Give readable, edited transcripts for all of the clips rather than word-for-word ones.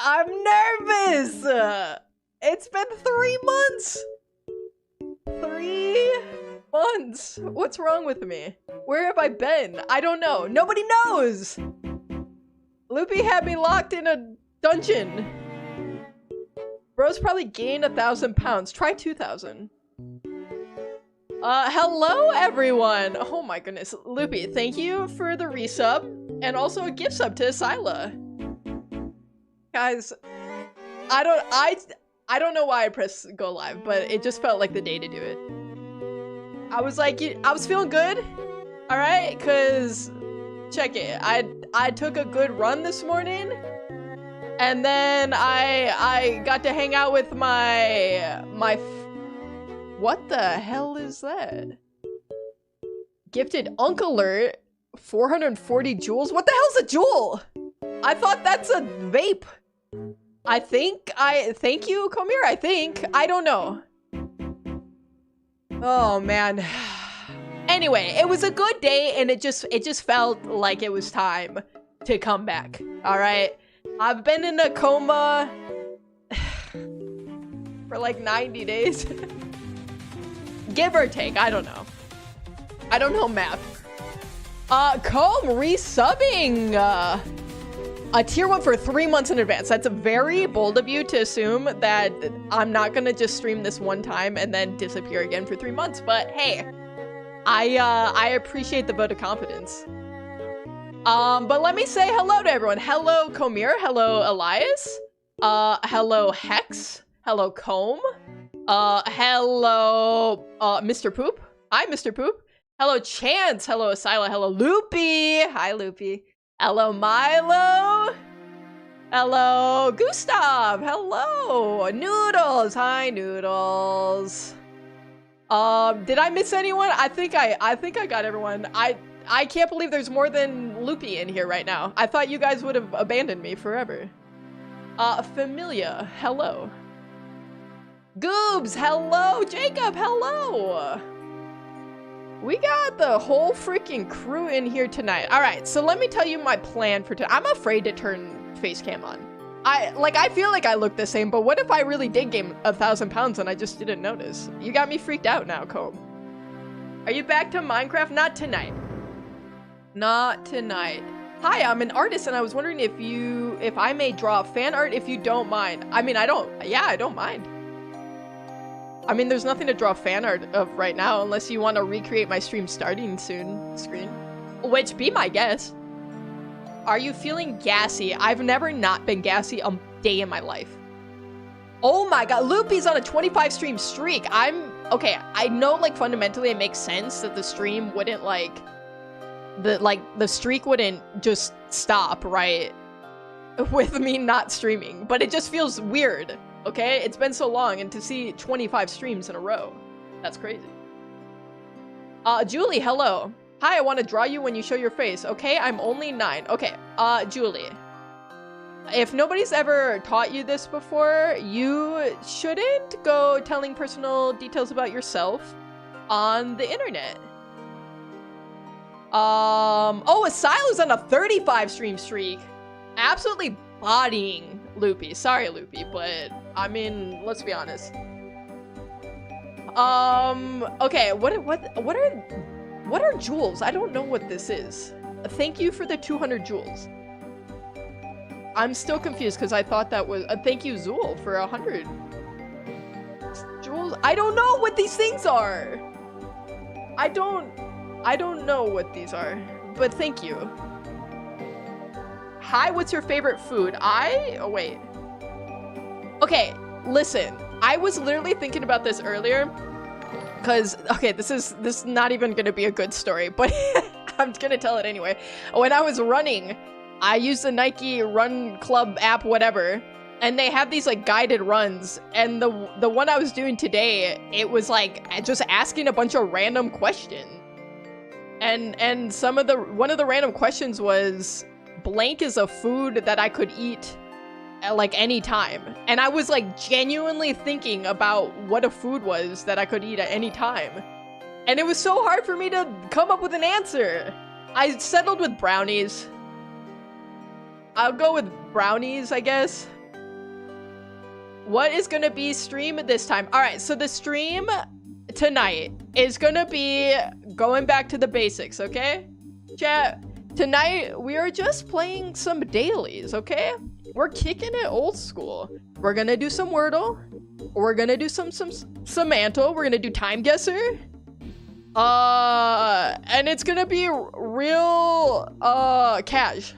I'm nervous. It's been 3 months. 3 months. What's wrong with me? Where have I been? I don't know. Nobody knows. Loopy had me locked in a dungeon. Bro's probably gained 1,000 pounds. Try 2,000. Hello everyone. Oh my goodness. Loopy, thank you for the resub and also a gift sub to Scylla. Guys, I don't know why I pressed go live, but it just felt like the day to do it. I was like, I was feeling good. All right, cuz check it. I took a good run this morning. And then I got to hang out with my what the hell is that? Gifted Unk Alert, 440 joules? What the hell's a joule? I thought that's a vape. Thank you, Komir, I think. I don't know. Oh man. Anyway, it was a good day and it just felt like it was time to come back. All right. I've been in a coma for like 90 days. Give or take, I don't know. I don't know math. Comb resubbing a tier 1 for 3 months in advance. That's very bold of you to assume that I'm not gonna just stream this one time and then disappear again for 3 months. But hey, I appreciate the vote of confidence. But let me say hello to everyone. Hello, Komir. Hello, Elias. Hello, Hex. Hello, Comb. Hello, Mr. Poop. Hi, Mr. Poop. Hello, Chance. Hello, Asila. Hello, Loopy. Hi, Loopy. Hello, Milo. Hello, Gustav. Hello, Noodles. Hi, Noodles. Did I miss anyone? I think I got everyone. I can't believe there's more than Loopy in here right now. I thought you guys would have abandoned me forever. Familia, hello. Goobs, hello. Jacob, hello. We got the whole freaking crew in here tonight. All right, so let me tell you my plan for tonight. I'm afraid to turn face cam on. I feel like I look the same, but what if I really did gain 1,000 pounds and I just didn't notice? You got me freaked out now, Comb. Are you back to Minecraft? Not tonight. Not tonight. Hi, I'm an artist and I was wondering if I may draw fan art if you don't mind. I mean, I don't mind. I mean, there's nothing to draw fan art of right now unless you want to recreate my stream starting soon screen. Which, be my guest. Are you feeling gassy? I've never not been gassy a day in my life. Oh my god, Loopy's on a 25 stream streak. Okay, I know like fundamentally it makes sense that the stream wouldn't the streak wouldn't just stop, right? With me not streaming, but it just feels weird, okay? It's been so long and to see 25 streams in a row, that's crazy. Julie, hello. Hi, I want to draw you when you show your face. Okay, I'm only 9. Okay, Julie. If nobody's ever taught you this before, you shouldn't go telling personal details about yourself on the internet. Oh, Asila's on a 35 stream streak. Absolutely bodying Loopy. Sorry, Loopy, but I mean, let's be honest. Okay, what are jewels? I don't know what this is. Thank you for the 200 jewels. I'm still confused because I thought that was thank you, Zool, for 100 jewels. I don't know what these things are. I don't know what these are, but thank you. Hi, what's your favorite food? Oh wait. Okay, listen. I was literally thinking about this earlier. Cause, okay, this is not even gonna be a good story, but I'm gonna tell it anyway. When I was running, I used the Nike Run Club app, whatever, and they have these like guided runs, and the one I was doing today, it was like just asking a bunch of random questions. And one of the random questions was, blank is a food that I could eat at like any time. And I was like genuinely thinking about what a food was that I could eat at any time. And it was so hard for me to come up with an answer. I settled with brownies. I'll go with brownies, I guess. What is gonna be stream this time? All right, so the stream tonight is gonna be going back to the basics, okay? Chat, tonight we are just playing some dailies, okay? We're kicking it old school. We're gonna do some Wordle. We're gonna do some Mantle. We're gonna do Time Guesser. And it's gonna be real cash,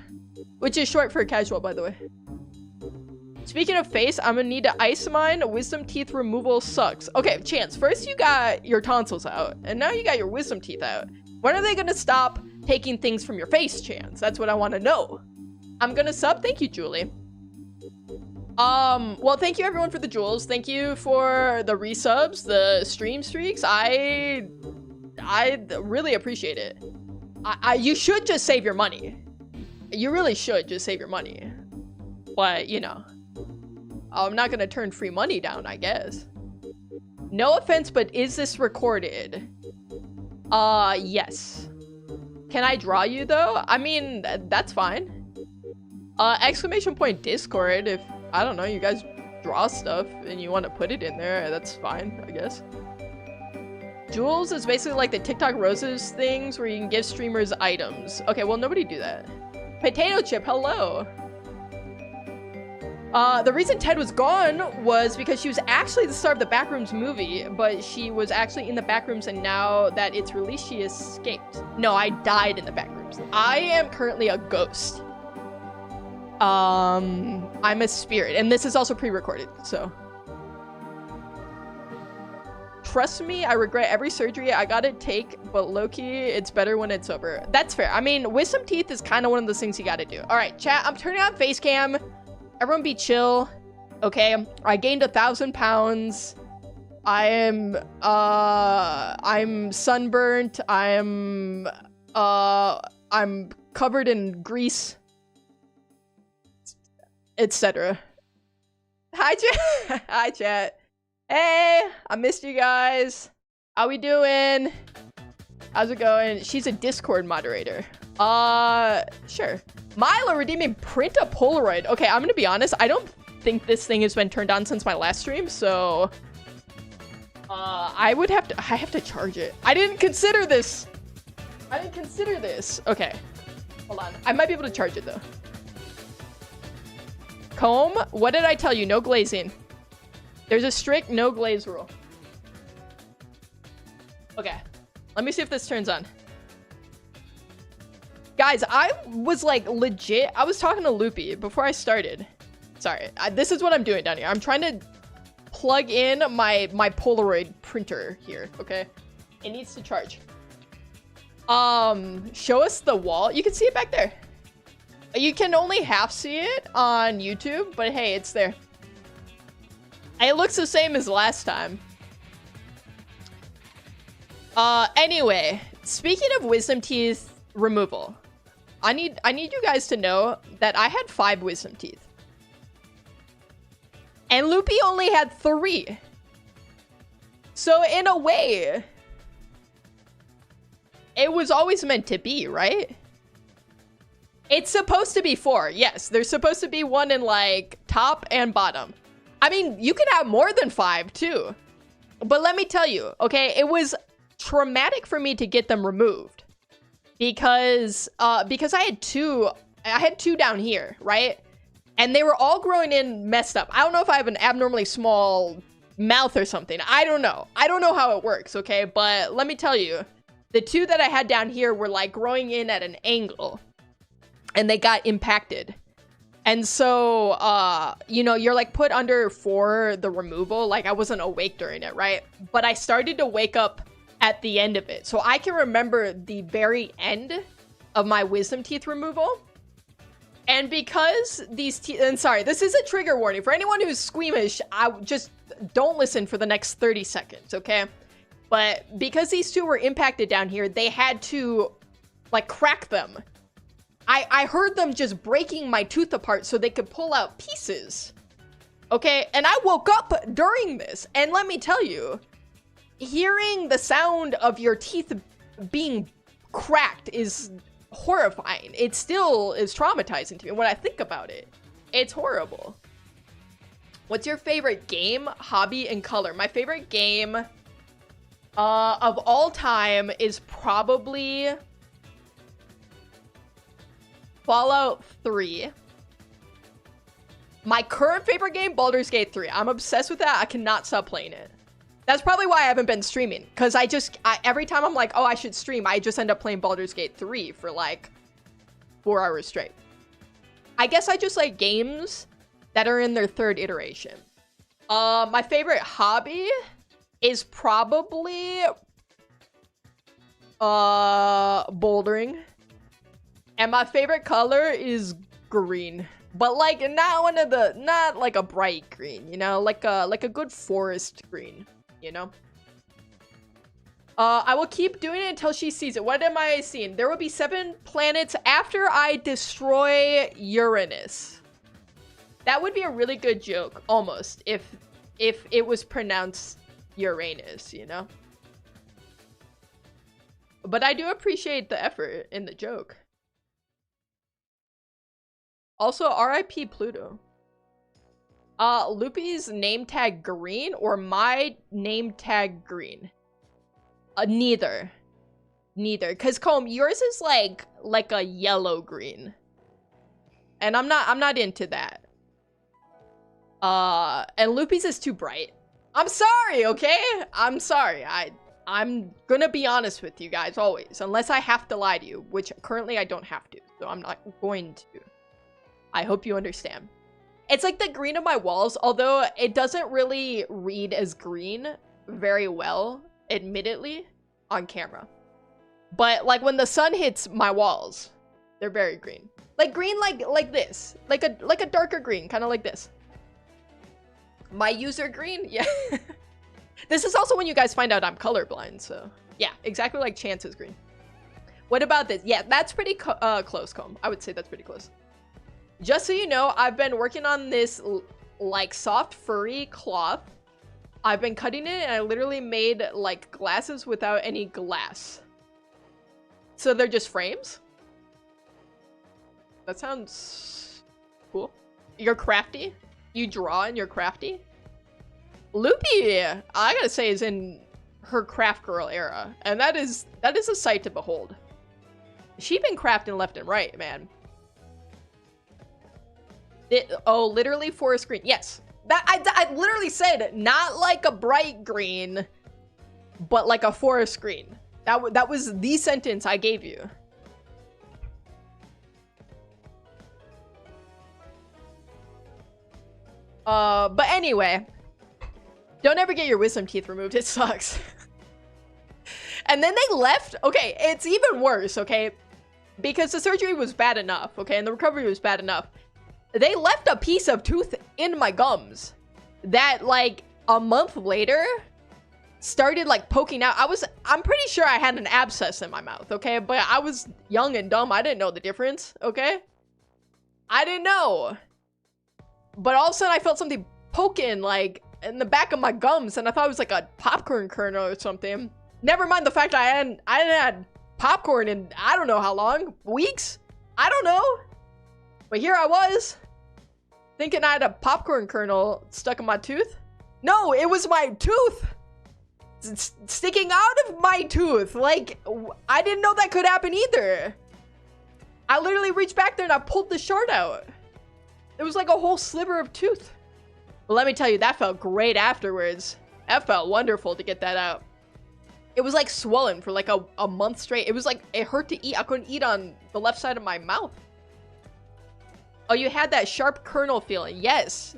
which is short for casual, by the way. Speaking of face, I'm gonna need to ice mine. Wisdom teeth removal sucks. Okay, Chance, first you got your tonsils out, and now you got your wisdom teeth out. When are they gonna stop taking things from your face, Chance? That's what I want to know. I'm gonna sub. Thank you, Julie. Well, thank you everyone for the jewels. Thank you for the resubs, the stream streaks. I really appreciate it. You should just save your money. You really should just save your money. But, you know, I'm not gonna turn free money down, I guess. No offense, but is this recorded? Yes. Can I draw you though? I mean, that's fine. Exclamation point Discord if, I don't know, you guys draw stuff and you want to put it in there, that's fine, I guess. Jewels is basically like the TikTok roses things where you can give streamers items. Okay, well, nobody do that. Potato Chip, hello. The reason Ted was gone was because she was actually the star of the Backrooms movie, but she was actually in the Backrooms, and now that it's released, she escaped. No, I died in the Backrooms. I am currently a ghost. I'm a spirit, and this is also pre-recorded, so. Trust me, I regret every surgery I gotta take, but low-key, it's better when it's over. That's fair. I mean, wisdom teeth is kind of one of those things you gotta do. All right, chat, I'm turning on face cam. Everyone be chill, okay? I gained 1,000 pounds. I'm sunburnt. I'm covered in grease, etc. Hi, chat. Hi, chat. Hey, I missed you guys. How we doing? How's it going? She's a Discord moderator. Sure. Milo redeeming print a Polaroid. Okay, I'm gonna be honest. I don't think this thing has been turned on since my last stream, so I have to charge it. I didn't consider this. Okay, hold on. I might be able to charge it though. Comb? What did I tell you? No glazing. There's a strict no glaze rule. Okay, let me see if this turns on. Guys, I was like legit. I was talking to Loopy before I started. Sorry, this is what I'm doing down here. I'm trying to plug in my Polaroid printer here. Okay, it needs to charge. Show us the wall. You can see it back there. You can only half see it on YouTube, but hey, it's there. It looks the same as last time. Anyway, speaking of wisdom teeth removal, I need you guys to know that I had 5 wisdom teeth. And Loopy only had 3. So in a way, it was always meant to be, right? It's supposed to be 4. Yes, there's supposed to be 1 in like top and bottom. I mean, you can have more than 5 too. But let me tell you, okay, it was traumatic for me to get them removed. Because I had two down here, right? And they were all growing in messed up. I don't know if I have an abnormally small mouth or something. I don't know. I don't know how it works, okay? But let me tell you, the 2 that I had down here were like growing in at an angle. And they got impacted. And so, you know, you're like put under for the removal. Like I wasn't awake during it, right? But I started to wake up at the end of it. So I can remember the very end of my wisdom teeth removal. And because these teeth, and sorry, this is a trigger warning. For anyone who's squeamish, I just don't listen for the next 30 seconds, okay? But because these 2 were impacted down here, they had to like crack them. I heard them just breaking my tooth apart so they could pull out pieces. Okay, and I woke up during this. And let me tell you, hearing the sound of your teeth being cracked is horrifying. It still is traumatizing to me when I think about it. It's horrible. What's your favorite game, hobby, and color? My favorite game of all time is probably Fallout 3. My current favorite game, Baldur's Gate 3. I'm obsessed with that. I cannot stop playing it. That's probably why I haven't been streaming. Because every time I'm like, oh, I should stream, I just end up playing Baldur's Gate 3 for like 4 hours straight. I guess I just like games that are in their third iteration. My favorite hobby is probably bouldering. And my favorite color is green. But like not like a bright green, you know, like a good forest green, you know. I will keep doing it until she sees it. What am I seeing? There will be 7 planets after I destroy Uranus. That would be a really good joke, almost, if it was pronounced Uranus, you know. But I do appreciate the effort in the joke. Also, R.I.P. Pluto. Loopy's name tag green or my name tag green? Neither. Neither. Cause Comb, yours is like a yellow green. And I'm not into that. And Loopy's is too bright. I'm sorry, okay? I'm sorry. I'm gonna be honest with you guys always. Unless I have to lie to you, which currently I don't have to. So I'm not going to. I hope you understand. It's like the green of my walls, although it doesn't really read as green very well, admittedly, on camera. But like when the sun hits my walls, they're very green. Like green like this. Like a darker green, kind of like this. My user green? Yeah. This is also when you guys find out I'm colorblind, so yeah, exactly like Chance's green. What about this? Yeah, that's pretty close, Comb. I would say that's pretty close. Just so you know, I've been working on this like soft furry cloth. I've been cutting it and I literally made like glasses without any glass. So they're just frames? That sounds cool. You're crafty? You draw and you're crafty? Loopy, I gotta say, is in her craft girl era. And that is a sight to behold. She's been crafting left and right, man. Oh, literally forest green. Yes. I literally said not like a bright green, but like a forest green. That was the sentence I gave you. But anyway, don't ever get your wisdom teeth removed. It sucks. And then they left. Okay, it's even worse, okay? Because the surgery was bad enough, okay? And the recovery was bad enough. They left a piece of tooth in my gums that like a month later started like poking out. I'm pretty sure I had an abscess in my mouth, okay? But I was young and dumb. I didn't know the difference, okay? I didn't know. But all of a sudden I felt something poking like in the back of my gums and I thought it was like a popcorn kernel or something. Never mind the fact I hadn't had popcorn in I don't know how long. Weeks? I don't know. But here I was, thinking I had a popcorn kernel stuck in my tooth. No, it was my tooth. Sticking out of my tooth. Like, I didn't know that could happen either. I literally reached back there and I pulled the shard out. It was like a whole sliver of tooth. But let me tell you, that felt great afterwards. That felt wonderful to get that out. It was like swollen for like a month straight. It was like, it hurt to eat. I couldn't eat on the left side of my mouth. Oh, you had that sharp kernel feeling. Yes.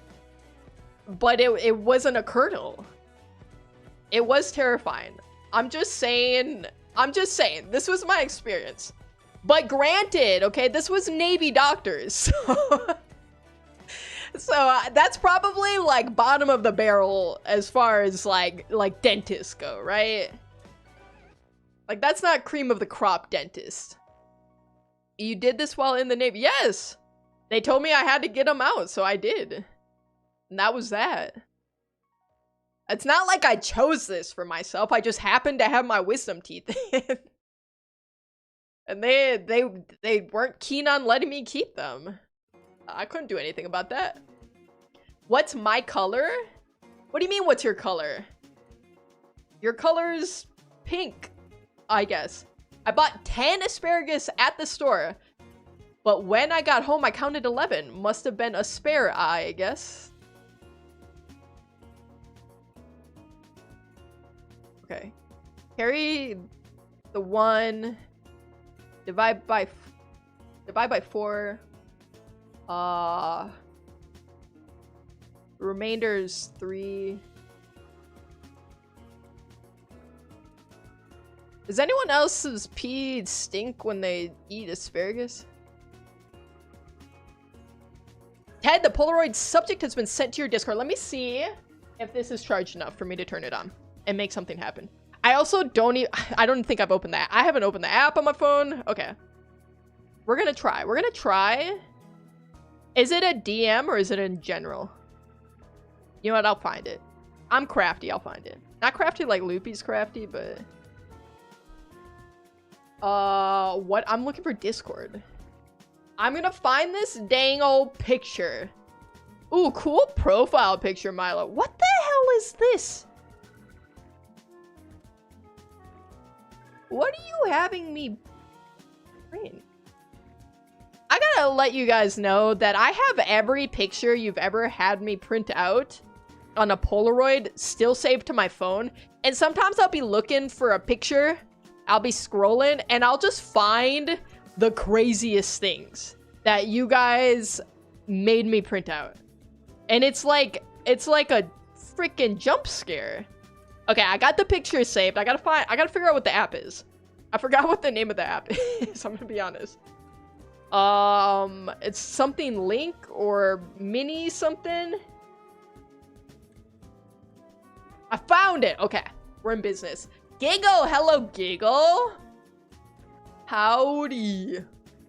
But it wasn't a kernel. It was terrifying. I'm just saying. This was my experience. But granted, okay, this was Navy doctors. So that's probably like bottom of the barrel as far as like dentists go, right? Like that's not cream of the crop dentist. You did this while in the Navy? Yes. They told me I had to get them out, so I did. And that was that. It's not like I chose this for myself. I just happened to have my wisdom teeth in. And they weren't keen on letting me keep them. I couldn't do anything about that. What's my color? What do you mean, what's your color? Your color's pink, I guess. I bought 10 asparagus at the store. But when I got home, I counted 11. Must have been a spare eye, I guess. Okay. Carry the 1. Divide by 4. Remainder's 3. Does anyone else's pee stink when they eat asparagus? Ted, the Polaroid subject has been sent to your Discord. Let me see if this is charged enough for me to turn it on and make something happen. I also I don't think I've opened that. I haven't opened the app on my phone. Okay. We're gonna try. Is it a DM or is it in general? You know what? I'll find it. I'm crafty. I'll find it. Not crafty like Loopy's crafty, but... what? I'm looking for Discord. I'm gonna find this dang old picture. Ooh, cool profile picture, Milo. What the hell is this? What are you having me print? I gotta let you guys know that I have every picture you've ever had me print out on a Polaroid still saved to my phone. And sometimes I'll be looking for a picture. I'll be scrolling and I'll just find the craziest things that you guys made me print out. And it's like a freaking jump scare. Okay, I got the picture saved. I gotta figure out what the app is. I forgot what the name of the app is, I'm gonna be honest. It's something Link or Mini something. I found it. Okay, we're in business. Giggle, hello Giggle. Howdy.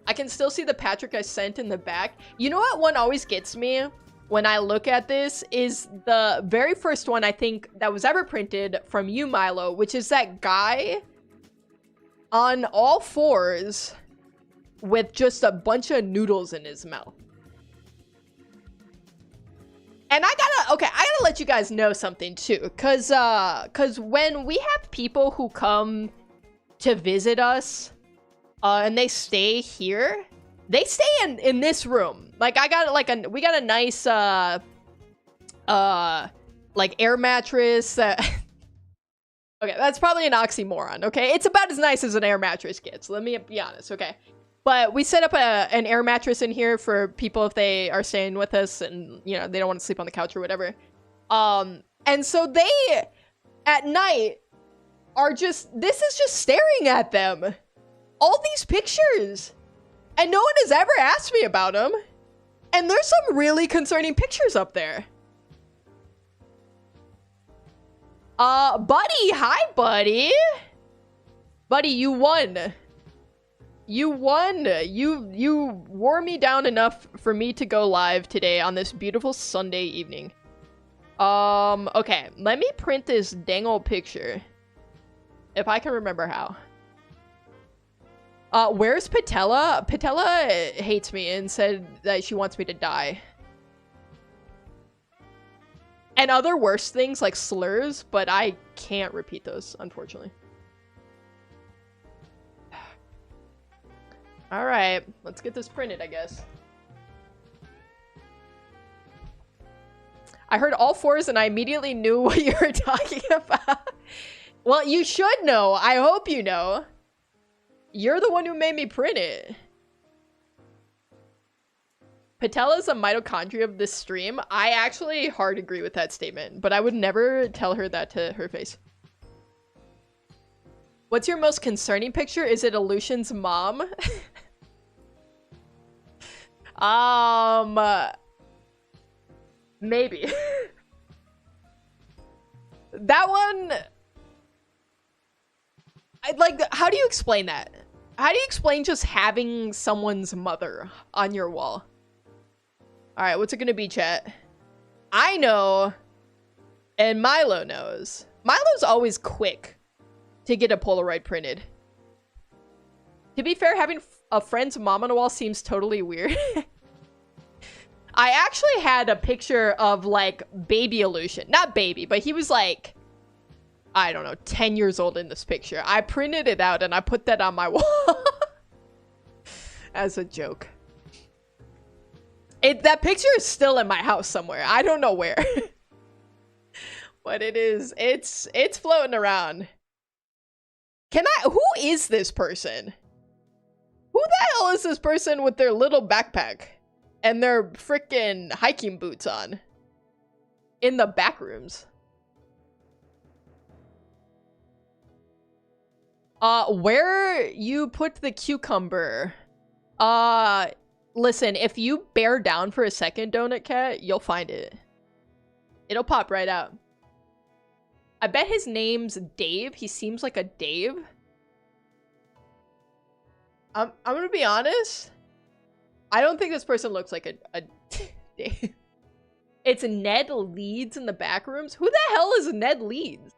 I can still see the Patrick I sent in the back. You know what one always gets me when I look at this is the very first one I think that was ever printed from you, Milo, which is that guy on all fours with just a bunch of noodles in his mouth. And I gotta let you guys know something too, cause when we have people who come to visit us, and they stay here, they stay in this room. Like we got a nice like air mattress. Okay, that's probably an oxymoron. Okay, it's about as nice as an air mattress gets. Let me be honest. Okay. But we set up an air mattress in here for people if they are staying with us and, you know, they don't want to sleep on the couch or whatever. And so they, at night, this is just staring at them. All these pictures. And no one has ever asked me about them. And there's some really concerning pictures up there. Buddy, hi, buddy. Buddy, you won. You won. You wore me down enough for me to go live today on this beautiful Sunday evening. Okay. Let me print this dang old picture. If I can remember how. Where's Patella? Patella hates me and said that she wants me to die. And other worse things like slurs, but I can't repeat those, unfortunately. All right, let's get this printed, I guess. I heard all fours and I immediately knew what you were talking about. Well, you should know. I hope you know. You're the one who made me print it. Patella's a mitochondria of this stream. I actually hard agree with that statement, but I would never tell her that to her face. What's your most concerning picture? Is it Aleutian's mom? Maybe. That one... how do you explain that? How do you explain just having someone's mother on your wall? Alright, what's it gonna be, chat? I know, and Milo knows. Milo's always quick to get a Polaroid printed. To be fair, having a friend's mom on a wall seems totally weird. I actually had a picture of like baby Illusion. Not baby, but he was like, I don't know, 10 years old in this picture. I printed it out and I put that on my wall as a joke. That picture is still in my house somewhere. I don't know where. But it's floating around. Who is this person? Who the hell is this person with their little backpack and their freaking hiking boots on in the back rooms? Where you put the cucumber? Listen, if you bear down for a second, Donut Cat, you'll find it. It'll pop right out. I bet his name's Dave. He seems like a Dave. I'm gonna be honest. I don't think this person looks like a Dave. It's Ned Leeds in the back rooms. Who the hell is Ned Leeds?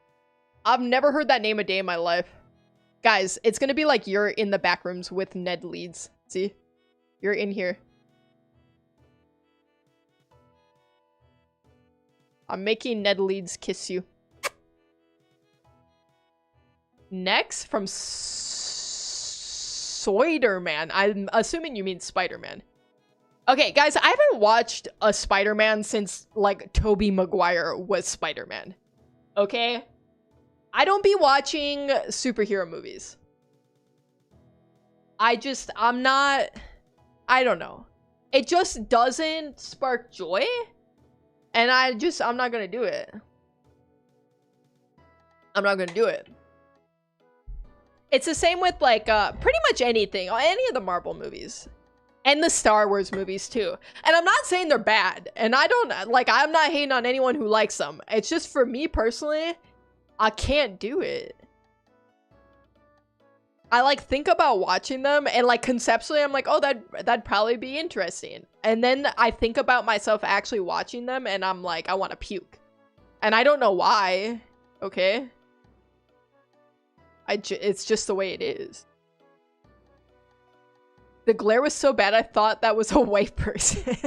I've never heard that name a day in my life. Guys, it's gonna be like you're in the back rooms with Ned Leeds. See? You're in here. I'm making Ned Leeds kiss you. Next, from Spider-Man. I'm assuming you mean Spider-Man. Okay, guys, I haven't watched a Spider-Man since, like, Tobey Maguire was Spider-Man. Okay? I don't be watching superhero movies. I'm not... I don't know. It just doesn't spark joy. And I'm not gonna do it. I'm not gonna do it. It's the same with, like, pretty much anything. Any of the Marvel movies. And the Star Wars movies, too. And I'm not saying they're bad. And I'm not hating on anyone who likes them. It's just, for me, personally, I can't do it. I, like, think about watching them, and, like, conceptually, I'm like, oh, that'd probably be interesting. And then I think about myself actually watching them, and I'm like, I want to puke. And I don't know why. Okay? It's just the way it is. The glare was so bad, I thought that was a white person.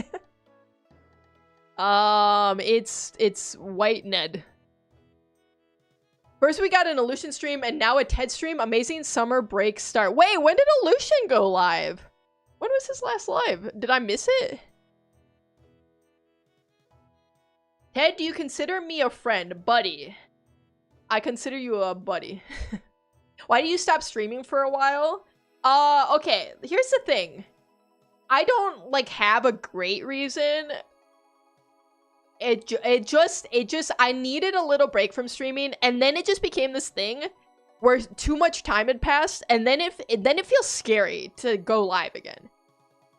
It's White Ned. First we got an Illusion stream, and now a TED stream. Amazing summer break start. Wait, when did Illusion go live? When was his last live? Did I miss it? Ted, do you consider me a friend? Buddy. I consider you a buddy. Why do you stop streaming for a while? Okay, here's the thing. I don't, like, have a great reason. I needed a little break from streaming, and then it just became this thing where too much time had passed, and then it feels scary to go live again.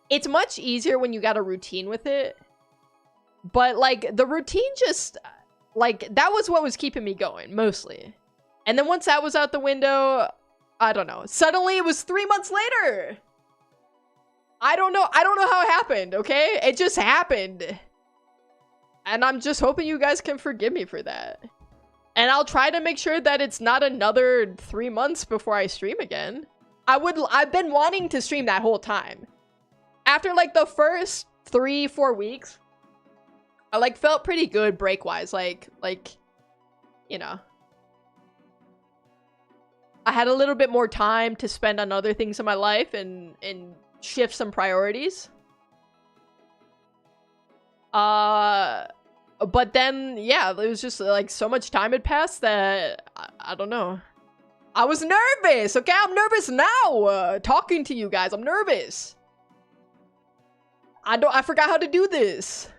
It's much easier when you got a routine with it, but, like, the routine just, like, that was what was keeping me going, mostly. And then once that was out the window, I don't know. Suddenly it was 3 months later. I don't know how it happened, okay? It just happened. And I'm just hoping you guys can forgive me for that. And I'll try to make sure that it's not another 3 months before I stream again. I've been wanting to stream that whole time. After, like, the first 3-4 weeks, I, like, felt pretty good break-wise. Like, you know. I had a little bit more time to spend on other things in my life and shift some priorities. But then, yeah, it was just, like, so much time had passed that, I don't know. I was nervous, okay? I'm nervous now, talking to you guys. I'm nervous. I forgot how to do this.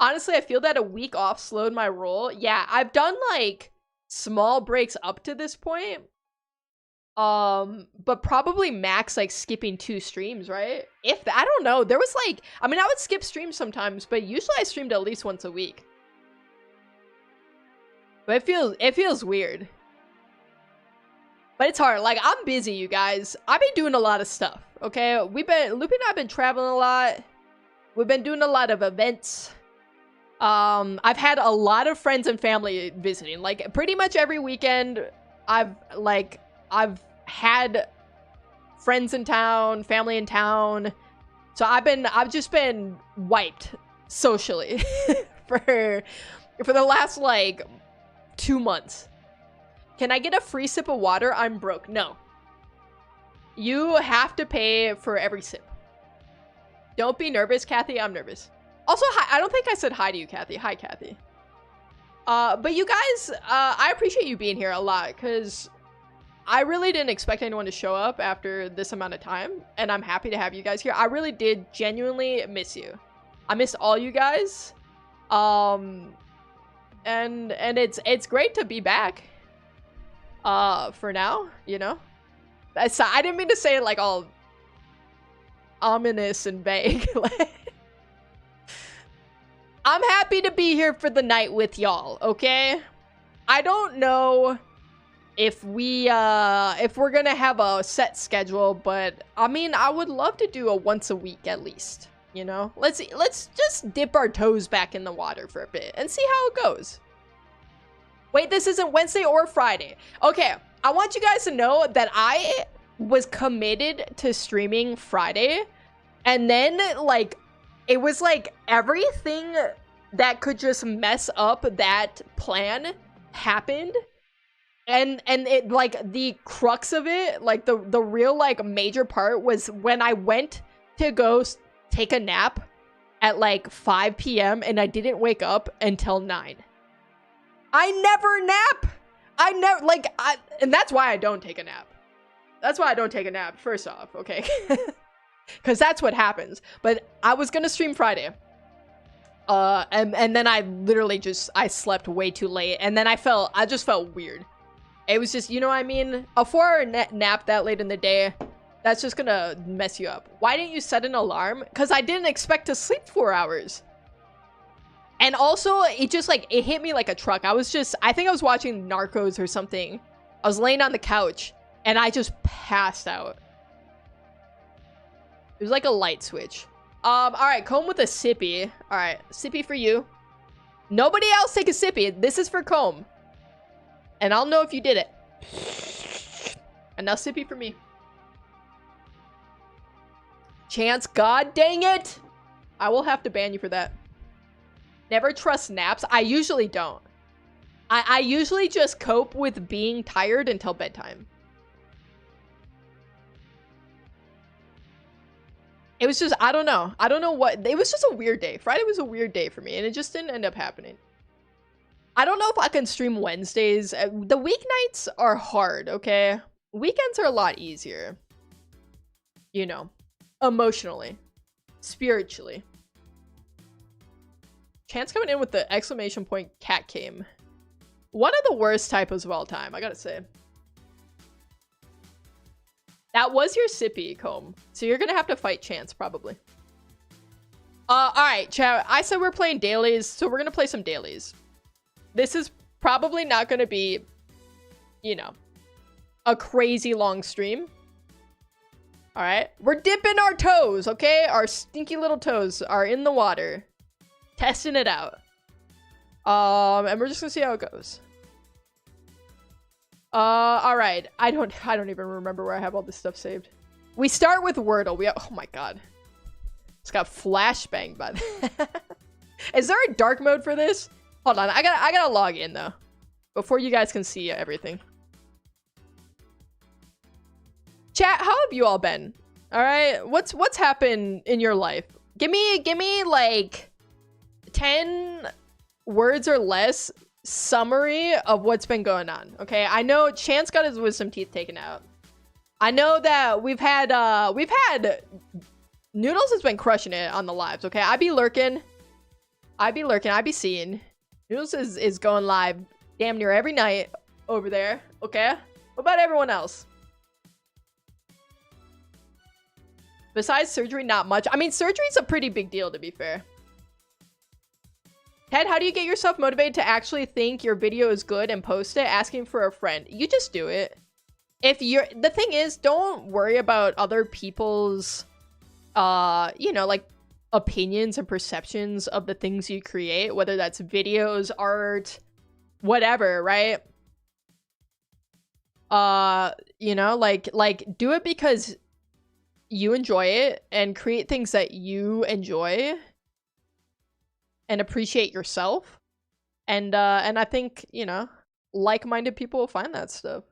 Honestly, I feel that a week off slowed my roll. Yeah, I've done, like, small breaks up to this point. But probably max, like, skipping 2 streams, right? I don't know. There was, like, I mean, I would skip streams sometimes, but usually I streamed at least once a week. But it feels weird. But it's hard. Like, I'm busy, you guys. I've been doing a lot of stuff, okay? Loopy and I have been traveling a lot. We've been doing a lot of events. I've had a lot of friends and family visiting. Like, pretty much every weekend, I've had friends in town, family in town, So I've just been wiped socially for the last like 2 months. Can I get a free sip of water? I'm broke. No. You have to pay for every sip. Don't be nervous, Kathy. I'm nervous. Also, hi. I don't think I said hi to you, Kathy. Hi, Kathy. But you guys, I appreciate you being here a lot, because I really didn't expect anyone to show up after this amount of time, and I'm happy to have you guys here. I really did genuinely miss you. I miss all you guys. And it's great to be back. For now, you know. I didn't mean to say it like all ominous and vague. I'm happy to be here for the night with y'all, okay? I don't know if we're gonna have a set schedule, but I mean, I would love to do a once a week at least, you know? Let's just dip our toes back in the water for a bit and see how it goes. Wait, this isn't Wednesday or Friday. Okay, I want you guys to know that I was committed to streaming Friday, and then like it was like everything that could just mess up that plan happened, and it like the crux of it, like the real like major part was when I went to go take a nap at like 5 p.m. and I didn't wake up until 9. I never nap. And that's why I don't take a nap. That's why I don't take a nap, first off, okay? Because that's what happens. But I was gonna stream Friday. And then I literally I slept way too late. And then I just felt weird. It was just, you know what I mean? A 4-hour nap that late in the day, that's just gonna mess you up. Why didn't you set an alarm? Because I didn't expect to sleep 4 hours. And also, it just like, it hit me like a truck. I think I was watching Narcos or something. I was laying on the couch and I just passed out. It was like a light switch. All right, comb with a sippy. All right, sippy for you. Nobody else take a sippy. This is for comb. And I'll know if you did it. And now sippy for me. Chance, god dang it! I will have to ban you for that. Never trust naps. I usually don't. I usually just cope with being tired until bedtime. It was just, I don't know. I don't know what, it was just a weird day. Friday was a weird day for me, and it just didn't end up happening. I don't know if I can stream Wednesdays. The weeknights are hard, okay? Weekends are a lot easier. You know, emotionally, spiritually. Chance coming in with the exclamation point cat came. One of the worst typos of all time, I gotta say. That was your sippy, comb. So you're gonna have to fight Chance, probably. Alright, chat. I said we're playing dailies, so we're gonna play some dailies. This is probably not gonna be, you know, a crazy long stream. Alright. We're dipping our toes, okay? Our stinky little toes are in the water. Testing it out. And we're just gonna see how it goes. Alright. I don't even remember where I have all this stuff saved. We start with Wordle. Oh my god. It's got flashbang, but is there a dark mode for this? Hold on, I gotta log in though. Before you guys can see everything. Chat, how have you all been? Alright, what's happened in your life? Give me like 10 words or less summary of what's been going on. Okay, I know Chance got his wisdom teeth taken out. I know that we've had Noodles has been crushing it on the lives. Okay, I be lurking, I be seeing. Noodles is going live damn near every night over there. Okay, what about everyone else? Besides surgery, not much. I mean, surgery's a pretty big deal, to be fair. Ted, how do you get yourself motivated to actually think your video is good and post it? Asking for a friend. You just do it. The thing is, don't worry about other people's, you know, like, opinions and perceptions of the things you create, whether that's videos, art, whatever, right? You know, like, do it because you enjoy it and create things that you enjoy and appreciate yourself. And I think, you know, like-minded people will find that stuff.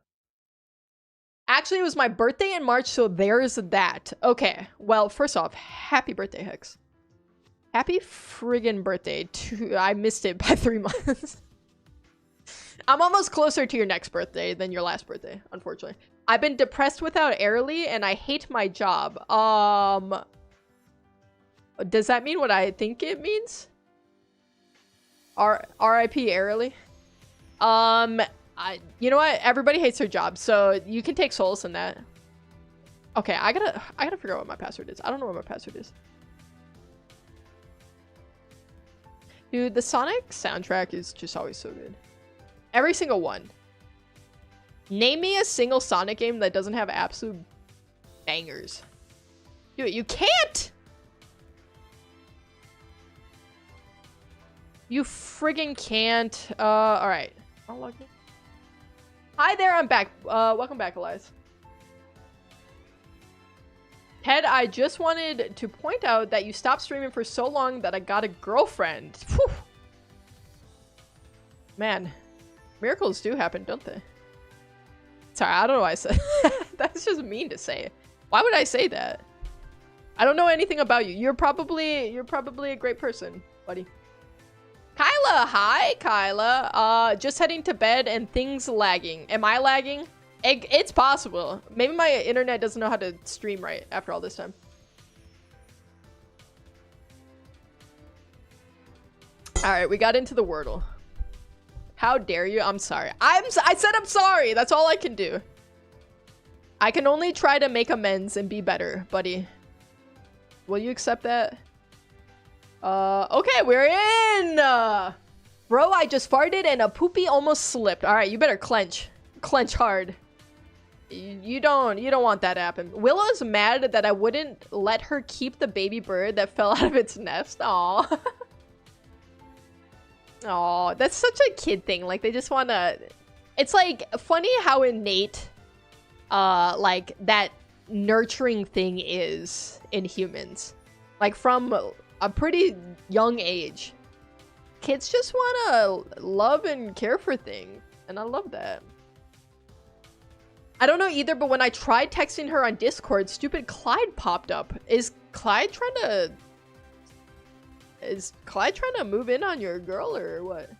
Actually, it was my birthday in March, so there's that. Okay, well, first off, happy birthday, Hex. Happy friggin' birthday. I missed it by 3 months. I'm almost closer to your next birthday than your last birthday, unfortunately. I've been depressed without Airly, and I hate my job. Does that mean what I think it means? R.I.P. Airly? You know what? Everybody hates their job, so you can take solace in that. Okay, I gotta figure out what my password is. I don't know what my password is. Dude, the Sonic soundtrack is just always so good. Every single one. Name me a single Sonic game that doesn't have absolute bangers. Dude, you can't! You friggin' can't. Alright. I'll log in. Hi there, I'm back. Welcome back, Elias. Ted, I just wanted to point out that you stopped streaming for so long that I got a girlfriend. Whew. Man, miracles do happen, don't they? Sorry, I don't know why I said that's just mean to say. Why would I say that? I don't know anything about you. You're probably a great person, buddy. Kyla, hi, Kyla. Just heading to bed and things lagging. Am I lagging? It's possible. Maybe my internet doesn't know how to stream right after all this time. All right, we got into the Wordle. How dare you? I'm sorry. I said I'm sorry. That's all I can do. I can only try to make amends and be better, buddy. Will you accept that? Okay, we're in! Bro, I just farted and a poopy almost slipped. Alright, you better clench. Clench hard. You don't want that to happen. Willow's mad that I wouldn't let her keep the baby bird that fell out of its nest. Aww. Aw, that's such a kid thing. Like, they just wanna... It's, like, funny how innate, like, that nurturing thing is in humans. Like, from a pretty young age. Kids just wanna love and care for things. And I love that. I don't know either, but when I tried texting her on Discord, stupid Clyde popped up. Is Clyde trying to move in on your girl or what?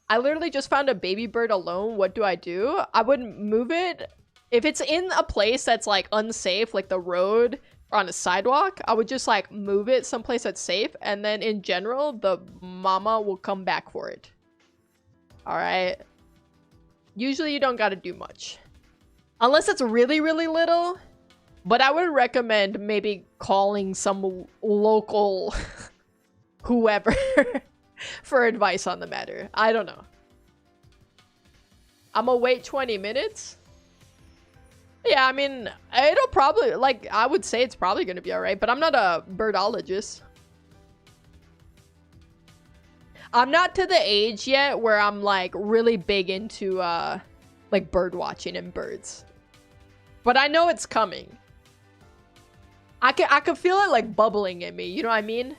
I literally just found a baby bird alone. What do? I wouldn't move it. If it's in a place that's like unsafe, like the road or on a sidewalk, I would just like move it someplace that's safe. And then in general, the mama will come back for it. All right. Usually you don't got to do much. Unless it's really, really little. But I would recommend maybe calling some local whoever for advice on the matter. I don't know. I'm gonna wait 20 minutes. Yeah, I mean, it'll probably, like, I would say it's probably gonna be alright, but I'm not a birdologist. I'm not to the age yet where I'm, like, really big into, like, bird watching and birds. But I know it's coming. I can feel it, like, bubbling in me, you know what I mean?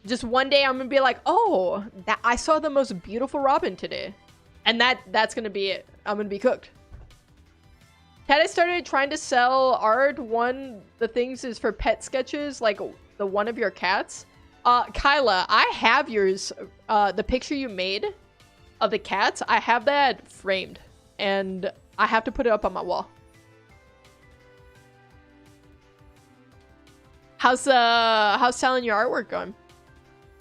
Just one day I'm gonna be like, oh, I saw the most beautiful robin today. And that's gonna be it. I'm gonna be cooked. Ted, I started trying to sell art. One of the things is for pet sketches, like the one of your cats. Kyla, I have yours, the picture you made of the cats. I have that framed and I have to put it up on my wall. How's selling your artwork going?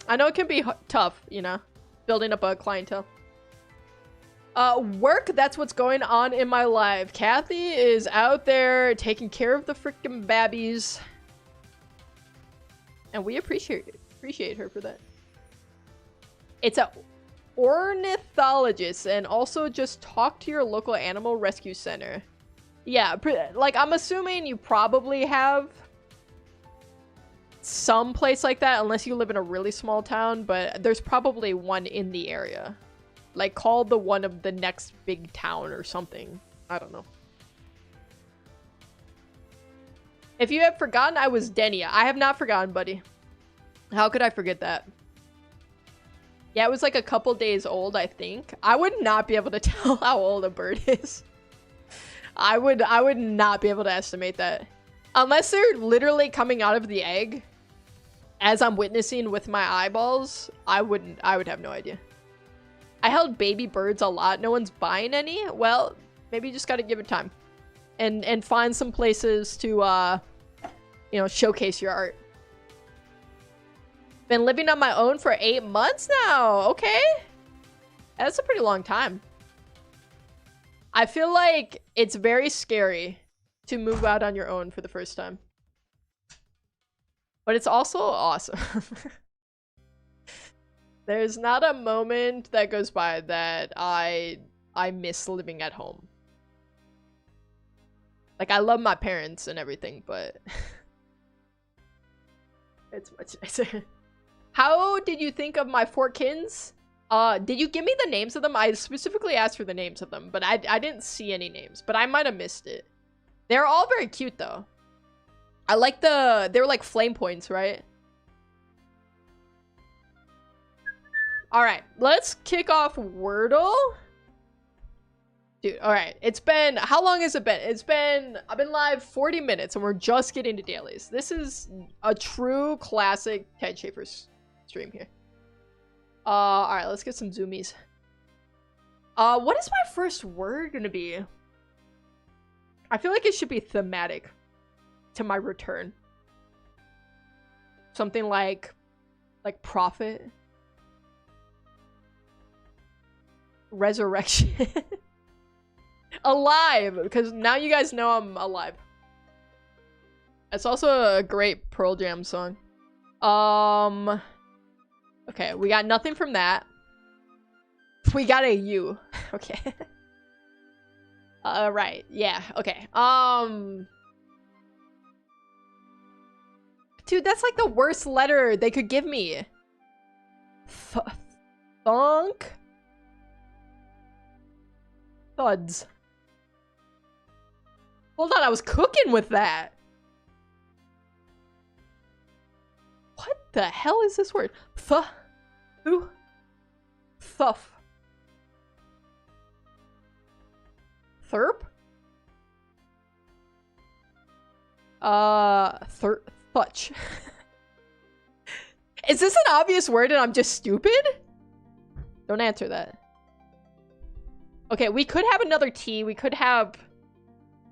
I know it can be tough, you know, building up a clientele. Work, that's what's going on in my life. Kathy is out there taking care of the freaking babbies. And we appreciate her for that. It's a ornithologist, and also just talk to your local animal rescue center. Yeah, like, I'm assuming you probably have some place like that, unless you live in a really small town, but there's probably one in the area. Like, call the one of the next big town or something. I don't know. If you have forgotten, I was Denia. I have not forgotten, buddy. How could I forget that? Yeah, it was like a couple days old, I think. I would not be able to tell how old a bird is. I would not be able to estimate that. Unless they're literally coming out of the egg, as I'm witnessing with my eyeballs, I would have no idea. I held baby birds a lot. No one's buying any. Well, maybe you just gotta give it time. And find some places to, you know, showcase your art. Been living on my own for 8 months now. Okay. That's a pretty long time. I feel like it's very scary to move out on your own for the first time. But it's also awesome. There's not a moment that goes by that I miss living at home. Like, I love my parents and everything, but it's much nicer. How did you think of my 4 kins? Did you give me the names of them? I specifically asked for the names of them, but I didn't see any names, but I might have missed it. They're all very cute, though. I like they were like flame points, right? All right, let's kick off Wordle. Dude, all right. It's been, how long has it been? I've been live 40 minutes and we're just getting to dailies. This is a true classic Ted Schafer's stream here. All right, let's get some zoomies. What is my first word gonna be? I feel like it should be thematic to my return. Something like prophet. Resurrection. Alive, because now you guys know I'm alive. It's also a great Pearl Jam song. Okay, we got nothing from that. We got a U. Okay. Right. Yeah, okay. Dude, that's like the worst letter they could give me. Thunk? Thuds. Hold on, I was cooking with that. What the hell is this word? Thuff. Thurp? Thutch. Is this an obvious word and I'm just stupid? Don't answer that. Okay, we could have another T. We could have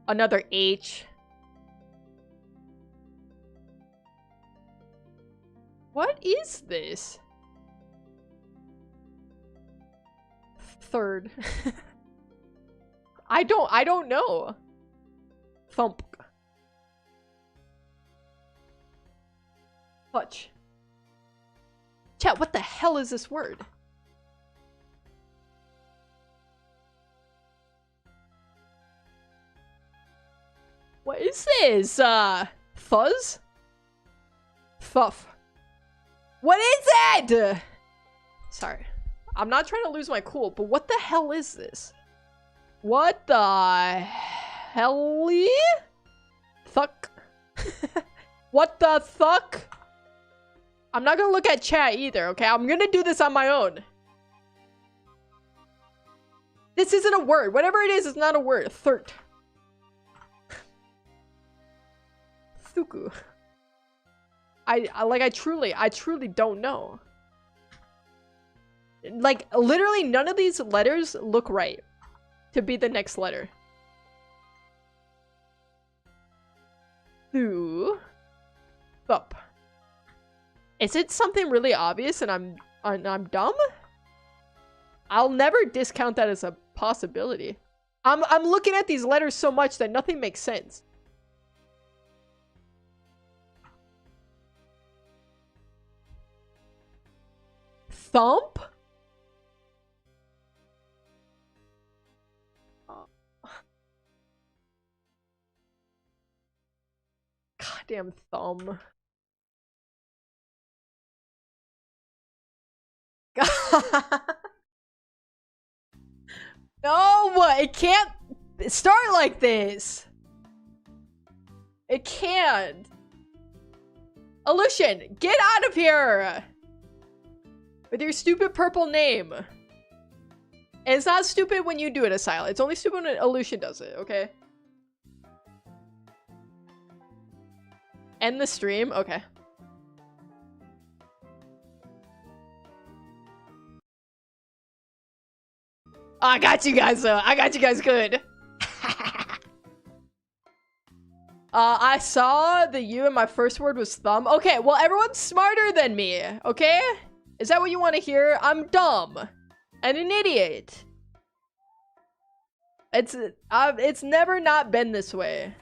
another H. What is this? Third. I don't know. Thump. Fudge. Chat, what the hell is this word? What is this? Fuzz? Fuff. What is it? Sorry. I'm not trying to lose my cool, but what the hell is this? What the helly? Thuck. What the thuck? I'm not gonna look at chat either, okay? I'm gonna do this on my own. This isn't a word. Whatever it is, it's not a word. Thurt. Thuku. I truly don't know. Like, literally none of these letters look right to be the next letter. Thu. Thup. Is it something really obvious and I'm dumb? I'll never discount that as a possibility. I'm looking at these letters so much that nothing makes sense. Thump? Goddamn thumb. No, it can't start like this. It can't. Illusion, get out of here! With your stupid purple name. And it's not stupid when you do it, Asylum. It's only stupid when Illusion does it, okay? End the stream? Okay. I got you guys, though. I got you guys good. I saw the U and my first word was thumb. Okay, well, everyone's smarter than me, okay? Is that what you want to hear? I'm dumb. And an idiot. It's never not been this way.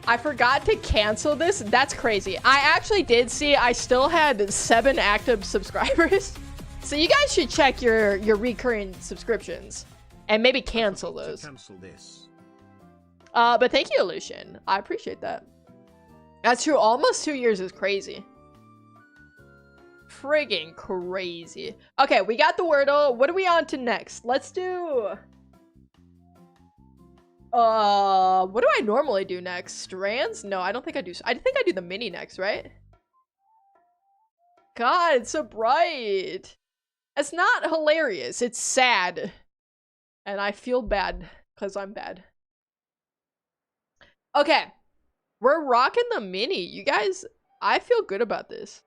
I forgot to cancel this. That's crazy. I actually did see I still had 7 active subscribers. So you guys should check your recurring subscriptions and maybe cancel those. Cancel this. But thank you, Lucian. I appreciate that. That's true. Almost 2 years is crazy. Friggin' crazy. Okay, we got the Wordle. What are we on to next? Let's do... what do I normally do next? Strands? No, I don't think I do. I think I do the mini next, right? God, it's so bright. It's not hilarious. It's sad. And I feel bad because I'm bad. Okay. We're rocking the mini. You guys, I feel good about this.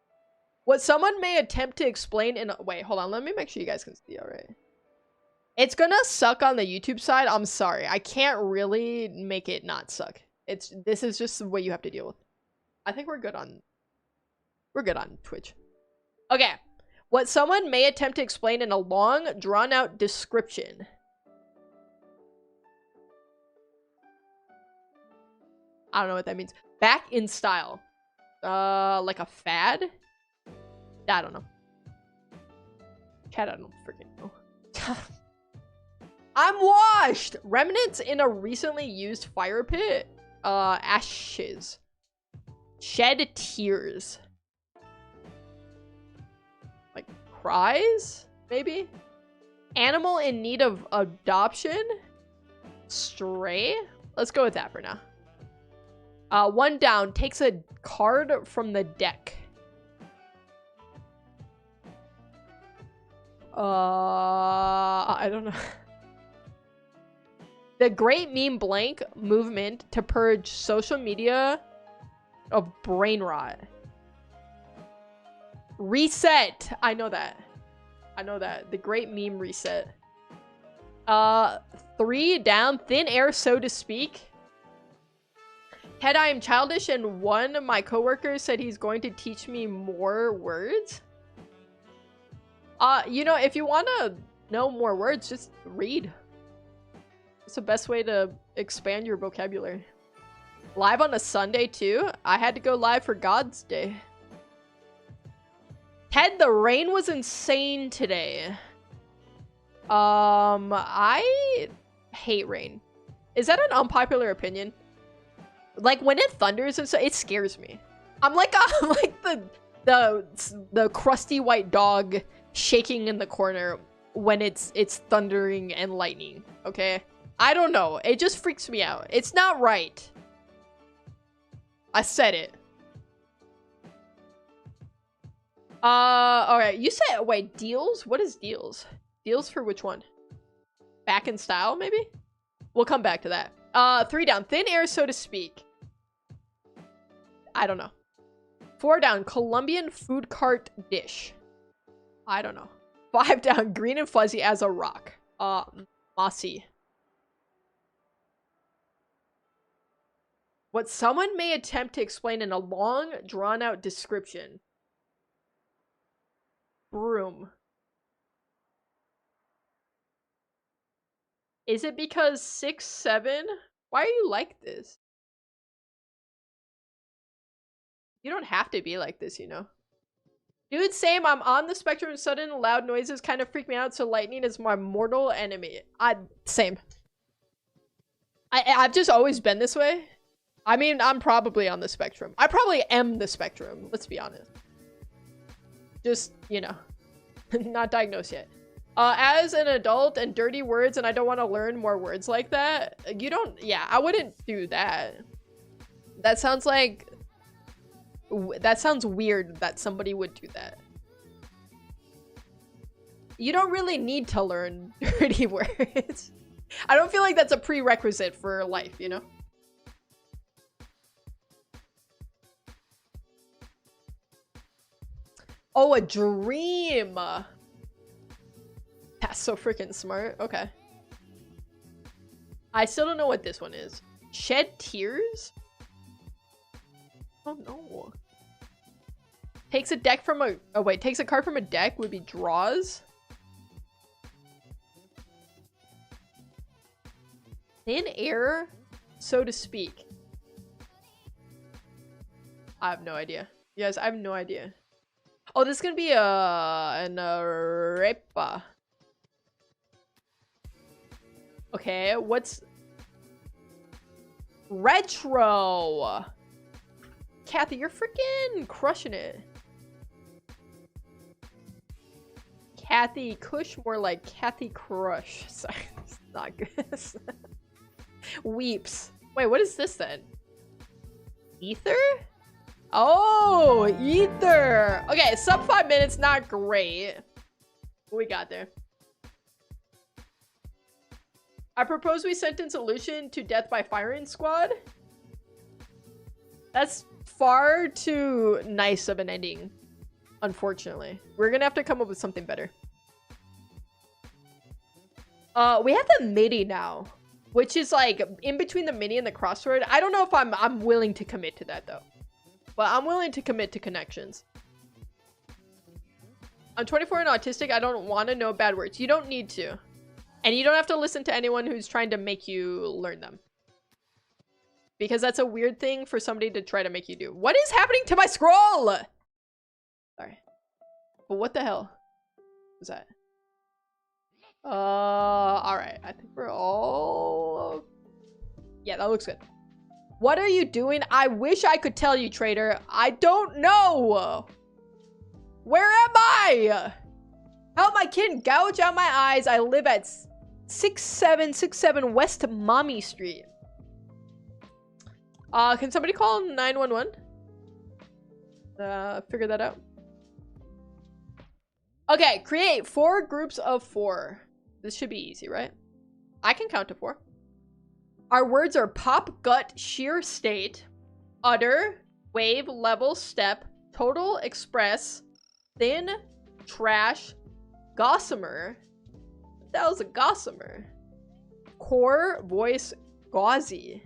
What someone may attempt to explain in... Wait, hold on. Let me make sure you guys can see all right. It's gonna suck on the YouTube side. I'm sorry. I can't really make it not suck. This is just what you have to deal with. I think we're good on Twitch. Okay. What someone may attempt to explain in a long, drawn-out description. I don't know what that means. Back in style. Like a fad? I don't know. Chat, I don't freaking know. I'm washed! Remnants in a recently used fire pit. Ashes. Shed tears. Like, cries? Maybe? Animal in need of adoption? Stray? Let's go with that for now. 1 down. Takes a card from the deck. I don't know. The Great Meme Blank movement to purge social media of brain rot. Reset. I know that. I know that. The Great Meme Reset. 3 down. Thin air, so to speak. Ted, I am childish, and one of my coworkers said he's going to teach me more words. You know, if you want to know more words, just read. It's the best way to expand your vocabulary. Live on a Sunday, too? I had to go live for God's Day. Ted, the rain was insane today. I hate rain. Is that an unpopular opinion? Like, when it thunders and so, it scares me. I'm like the crusty white dog shaking in the corner when it's thundering and lightning, okay? I don't know. It just freaks me out. It's not right. I said it. Alright. You said, wait, deals? What is deals? Deals for which one? Back in style, maybe? We'll come back to that. 3 down. Thin air, so to speak. I don't know. 4 down. Colombian food cart dish. I don't know. 5 down. Green and fuzzy as a rock. Mossy. What someone may attempt to explain in a long, drawn-out description. Broom. Is it because 6, 7? Why are you like this? You don't have to be like this, you know. Dude, same. I'm on the spectrum. Sudden loud noises kind of freak me out, so lightning is my mortal enemy. Same. I've just always been this way. I mean, I'm probably on the spectrum. I probably am the spectrum. Let's be honest. Just, you know, not diagnosed yet. As an adult and dirty words, and I don't want to learn more words like that. You don't, yeah, I wouldn't do that. That sounds like, that sounds weird that somebody would do that. You don't really need to learn dirty words. I don't feel like that's a prerequisite for life, you know? Oh, a dream. That's so freaking smart. Okay. I still don't know what this one is. Shed tears? Oh no. Takes a deck from a... Oh wait, takes a card from a deck would be draws. Thin air, so to speak. I have no idea. Yes, I have no idea. Oh, this is gonna be an arepa. Okay, what's retro? Kathy, you're freaking crushing it. Kathy Kush, more like Kathy Crush. Sorry, it's not good. Weeps. Wait, what is this then? Ether? Oh, ether. Okay, sub 5 minutes, not great. We got there. I propose we sentence solution to death by firing squad. That's far too nice of an ending, unfortunately. We're gonna have to come up with something better. We have the MIDI now, which is like in between the MIDI and the crossword. I don't know if I'm willing to commit to that though, but I'm willing to commit to connections. I'm 24 and autistic. I don't want to know bad words. You don't need to. And you don't have to listen to anyone who's trying to make you learn them. Because that's a weird thing for somebody to try to make you do. What is happening to my scroll? Sorry. But what the hell was that? Alright. I think we're all... Yeah, that looks good. What are you doing? I wish I could tell you, trader. I don't know. Where am I? Help my kid gouge out my eyes. I live at 6767 West Mommy Street. Can somebody call 911? Figure that out. Okay, create 4 groups of 4. This should be easy, right? I can count to 4. Our words are pop, gut, sheer state, utter, wave, level, step, total, express, thin, trash, gossamer. What the hell is a gossamer? Core, voice, gauzy.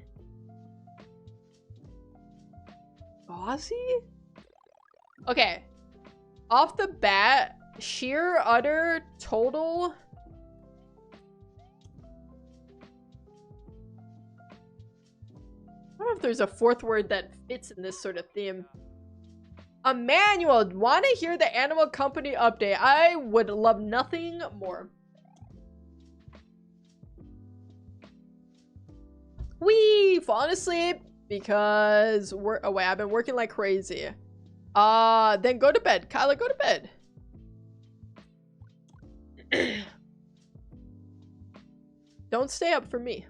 Gauzy? Okay. Off the bat, sheer, utter, total. I don't know if there's a 4th word that fits in this sort of theme. Emmanuel, want to hear the Animal Company update? I would love nothing more. Wee! Falling asleep because we're... Oh, wait, I've been working like crazy. Then go to bed. Kyla, go to bed. Don't stay up for me.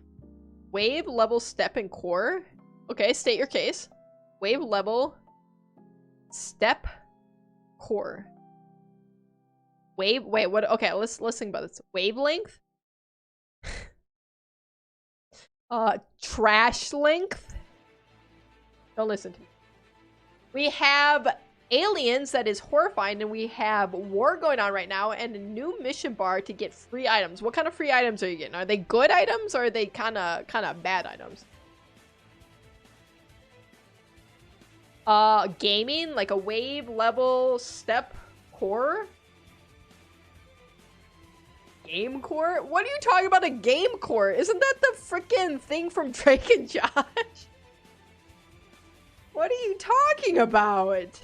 Wave, level, step, and core. Okay, state your case. Wave, level, step, core. Wave, wait, what? Okay, let's think about this. Wavelength. Trash length. Don't listen to me. We have aliens that is horrifying, and we have war going on right now, and a new mission bar to get free items. What kind of free items are you getting? Are they good items, or are they kind of bad items? Gaming, like a wave, level, step, core. Game core? What are you talking about, a game core? Isn't that the freaking thing from Drake and Josh? What are you talking about?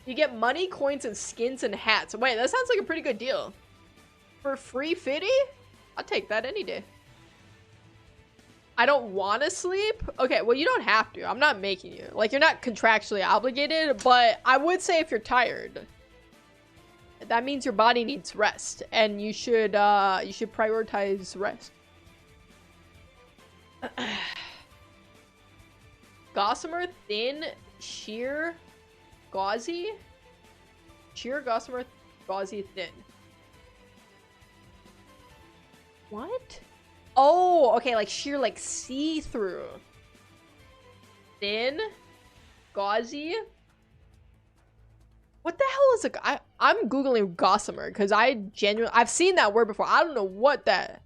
You get money, coins, and skins and hats. Wait, that sounds like a pretty good deal. For free fitty? I'll take that any day. I don't want to sleep? Okay, well, you don't have to. I'm not making you. Like, you're not contractually obligated, but I would say if you're tired. That means your body needs rest, and you should prioritize rest. Gossamer, thin, sheer, gauzy. Sheer, gossamer, gauzy, thin. What? Oh, okay, like sheer, like see-through. Thin, gauzy. What the hell is I'm googling gossamer because I've seen that word before. I don't know what that.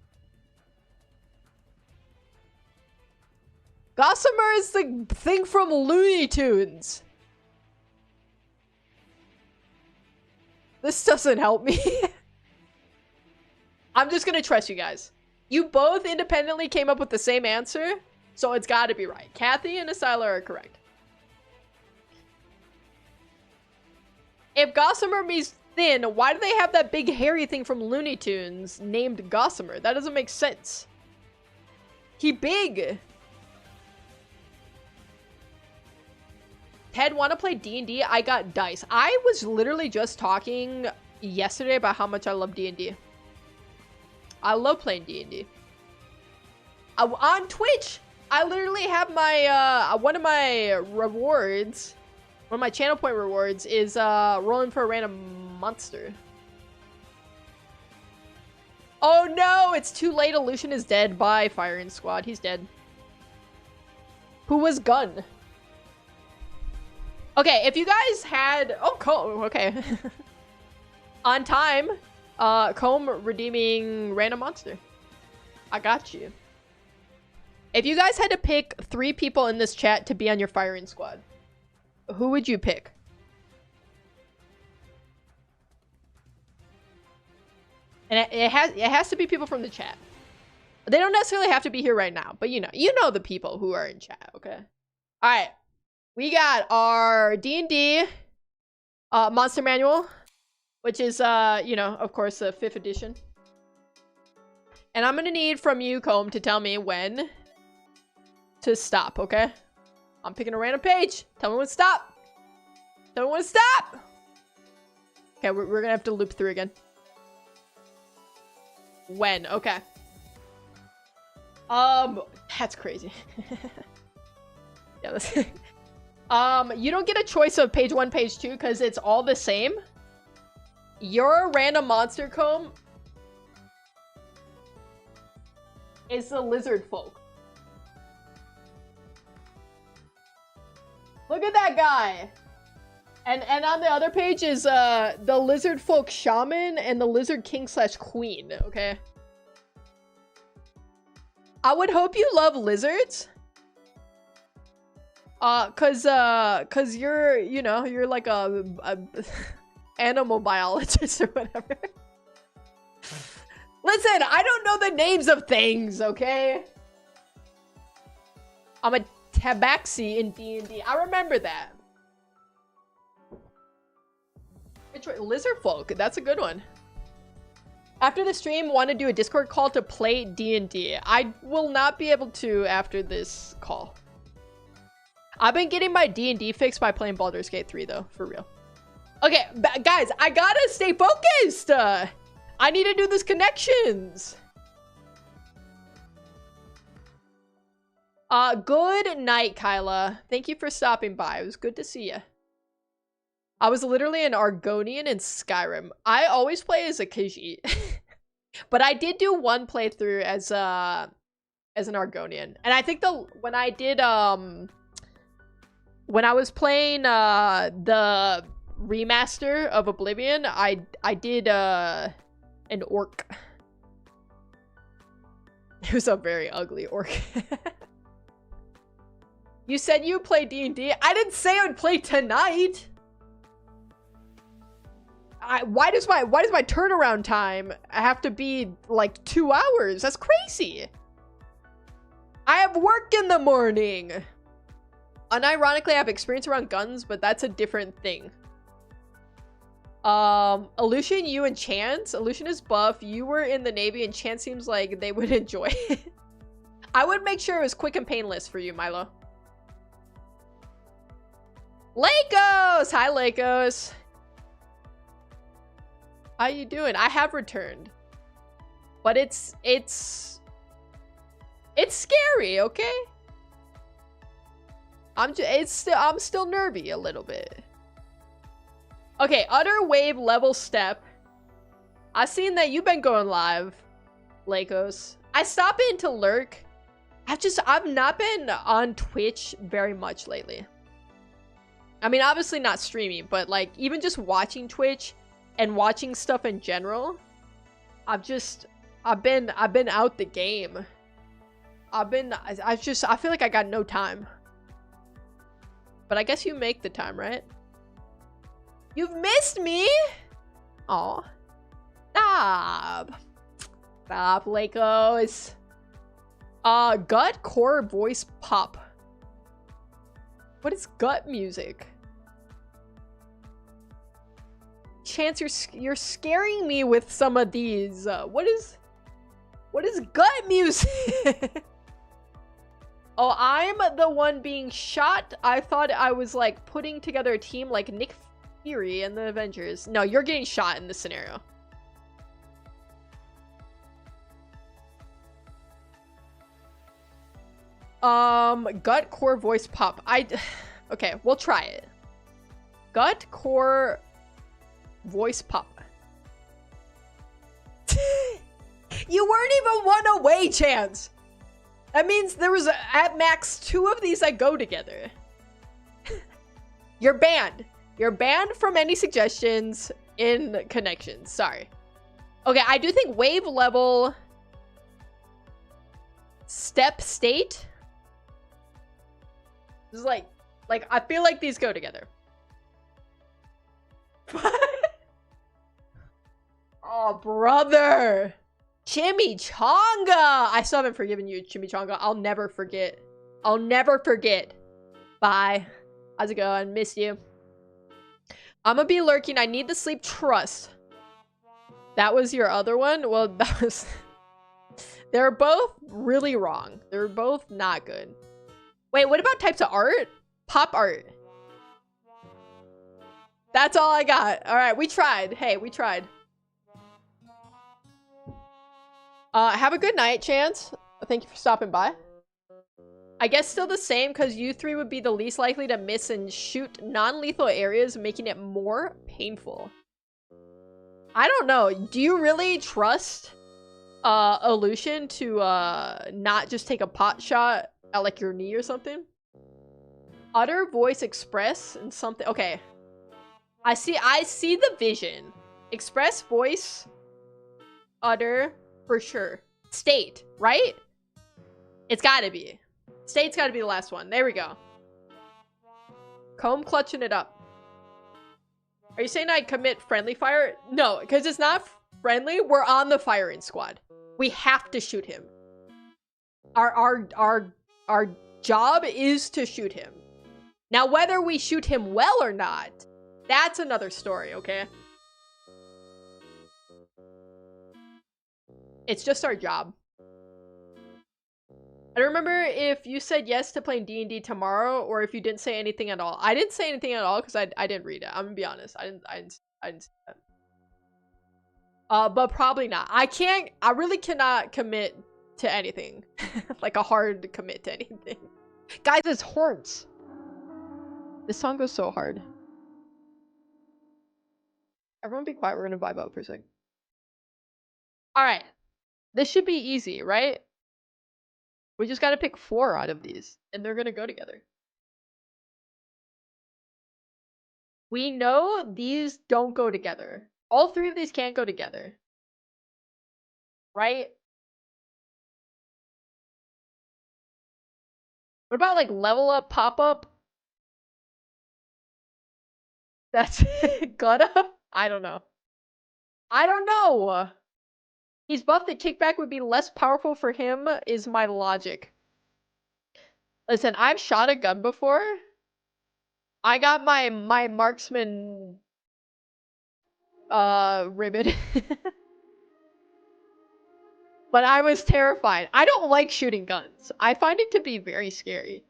Gossamer is the thing from Looney Tunes. This doesn't help me. I'm just gonna trust you guys. You both independently came up with the same answer, so it's gotta be right. Kathy and Asila are correct. If gossamer means thin, why do they have that big hairy thing from Looney Tunes named Gossamer? That doesn't make sense. He big. Ted, want to play D&D? I got dice. I was literally just talking yesterday about how much I love D&D. I love playing D&D. On Twitch, I literally have my, one of my rewards, one of my channel point rewards is rolling for a random monster. Oh no, it's too late. Illusion is dead. Bye, firing squad. He's dead. Who was Gun? Okay, if you guys had... Oh, Comb. Okay. On time. Comb redeeming random monster. I got you. If you guys had to pick 3 people in this chat to be on your firing squad, who would you pick? And it has to be people from the chat. They don't necessarily have to be here right now, but you know the people who are in chat, okay? All right. We got our D&D monster manual, which is, of course, the 5th edition. And I'm going to need from you, Comb, to tell me when to stop, okay? I'm picking a random page. Tell me when to stop. Tell me when to stop. Okay, we're going to have to loop through again. When? Okay. That's crazy. Yeah, that's... you don't get a choice of page 1, page 2, because it's all the same. Your random monster, Comb, is the lizard folk. Look at that guy. And on the other page is the lizard folk shaman and the lizard king / queen, okay? I would hope you love lizards. Cause you're, you're like a animal biologist or whatever. Listen, I don't know the names of things, okay? I'm a tabaxi in D&D. I remember that. Lizard folk, that's a good one. After the stream, want to do a Discord call to play D&D. I will not be able to after this call. I've been getting my D&D fix by playing Baldur's Gate 3, though, for real. Okay, guys, I gotta stay focused. I need to do this connections. Good night, Kyla. Thank you for stopping by. It was good to see you. I was literally an Argonian in Skyrim. I always play as a Khajiit. But I did do one playthrough as an Argonian. And I think when I was playing the remaster of Oblivion, I did an orc. It was a very ugly orc. You said you play D&D. I didn't say I would play tonight. Why does my turnaround time have to be like 2 hours? That's crazy. I have work in the morning. Unironically, I have experience around guns, but that's a different thing. Illusion, you and Chance. Illusion is buff. You were in the Navy, and Chance seems like they would enjoy it. I would make sure it was quick and painless for you, Milo. Lakos! Hi, Lakos. How you doing? I have returned. But it's scary, okay? I'm still nervy a little bit. Okay, utter wave level step. I seen that you've been going live, Lakos. I stop in to lurk. I've not been on Twitch very much lately. I mean, obviously not streaming, but like even just watching Twitch and watching stuff in general. I've been out the game. I feel like I got no time. But I guess you make the time, right? You've missed me? Aw. Stop. Stop, Lakos. Gut core voice pop. What is gut music? Chance, you're scaring me with some of these. What is gut music? Oh, I'm the one being shot. I thought I was like putting together a team like Nick Fury and the Avengers. No, you're getting shot in this scenario. Gut core voice pop. Okay, we'll try it. Gut core voice pop. You weren't even one away, Chance. That means there was at max 2 of these that go together. You're banned. You're banned from any suggestions in connections. Sorry. Okay, I do think wave level step state. This is like I feel like these go together. Oh, brother. Chimichanga! I still haven't forgiven you, Chimichanga. I'll never forget. I'll never forget. Bye. How's it going? Miss you. I'm gonna be lurking. I need the sleep trust. That was your other one? Well, that was... They're both really wrong. They're both not good. Wait, what about types of art? Pop art. That's all I got. All right, we tried. Hey, we tried. Have a good night, Chance. Thank you for stopping by. I guess still the same, because you 3 would be the least likely to miss and shoot non-lethal areas, making it more painful. I don't know. Do you really trust Illusion to not just take a pot shot at like your knee or something? Utter voice express and something. Okay. I see the vision. Express voice. Utter. For sure. State, right? It's gotta be. State's gotta be the last one. There we go. Comb clutching it up. Are you saying I commit friendly fire? No, because it's not friendly. We're on the firing squad. We have to shoot him. Our job is to shoot him. Now, whether we shoot him well or not, that's another story, okay? It's just our job. I don't remember if you said yes to playing D&D tomorrow or if you didn't say anything at all. I didn't say anything at all because I didn't read it. I'm gonna be honest. I didn't see that. But probably not. I really cannot commit to anything. Like a hard commit to anything. Guys, it's horns. This song goes so hard. Everyone be quiet. We're gonna vibe out for a second. Alright. This should be easy, right? We just gotta pick 4 out of these, and they're gonna go together. We know these don't go together. All 3 of these can't go together. Right? What about, like, level up, pop up? That's gut up? I don't know. I don't know! He's buffed that kickback would be less powerful for him, is my logic. Listen, I've shot a gun before. I got my marksman ribbon. But I was terrified. I don't like shooting guns. I find it to be very scary.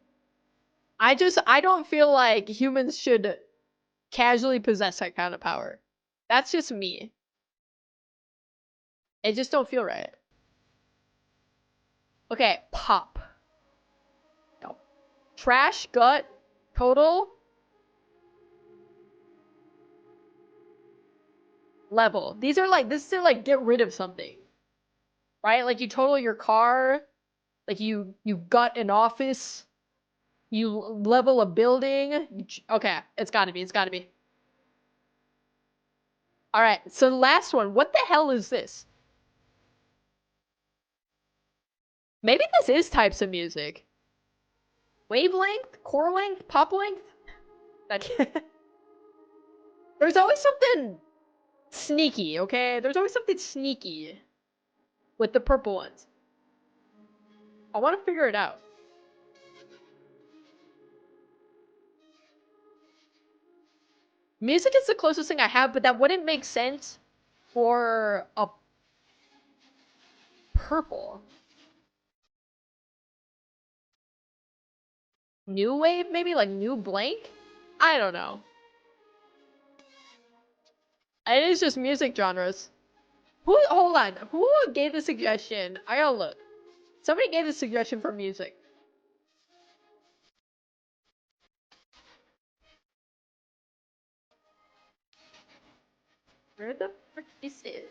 I don't feel like humans should casually possess that kind of power. That's just me. It just don't feel right. Okay, pop. No. Trash, gut, total, level. These are like, this is to like get rid of something. Right? Like you total your car, like you gut an office, you level a building. Okay, it's gotta be, it's gotta be. Alright, so the last one. What the hell is this? Maybe this is types of music. Wavelength? Core length? Pop length? There's always something sneaky, okay? There's always something sneaky with the purple ones. I want to figure it out. Music is the closest thing I have, but that wouldn't make sense for a purple. New wave, maybe? Like new blank? I don't know. It is just music genres. Hold on. Who gave the suggestion? I gotta look. Somebody gave the suggestion for music. Where the frick is it?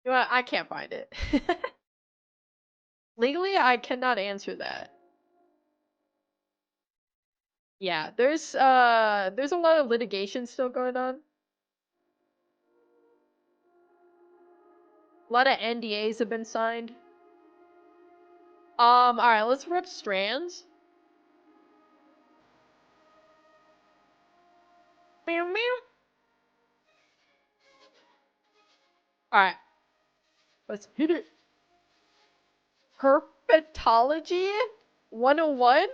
You know what? I can't find it. Legally, I cannot answer that. Yeah, there's a lot of litigation still going on. A lot of NDAs have been signed. Alright, let's rep strands. Meow meow. Alright. Let's hit it. Herpetology 101?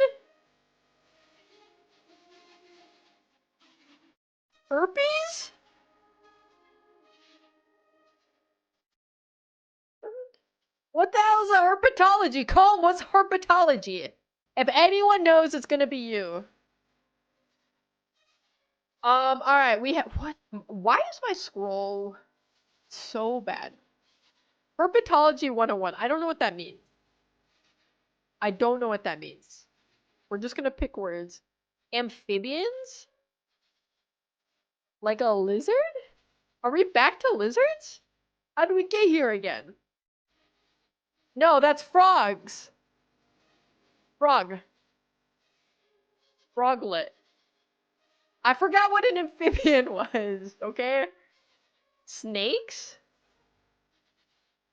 Herpes? What the hell is a herpetology? Colm, what's herpetology? If anyone knows, it's gonna be you. Alright, we have what? Why is my scroll so bad? Herpetology 101. I don't know what that means. I don't know what that means. We're just gonna pick words. Amphibians? Like a lizard? Are we back to lizards? How do we get here again? No, that's frogs. Frog. Froglet. I forgot what an amphibian was, okay? Snakes?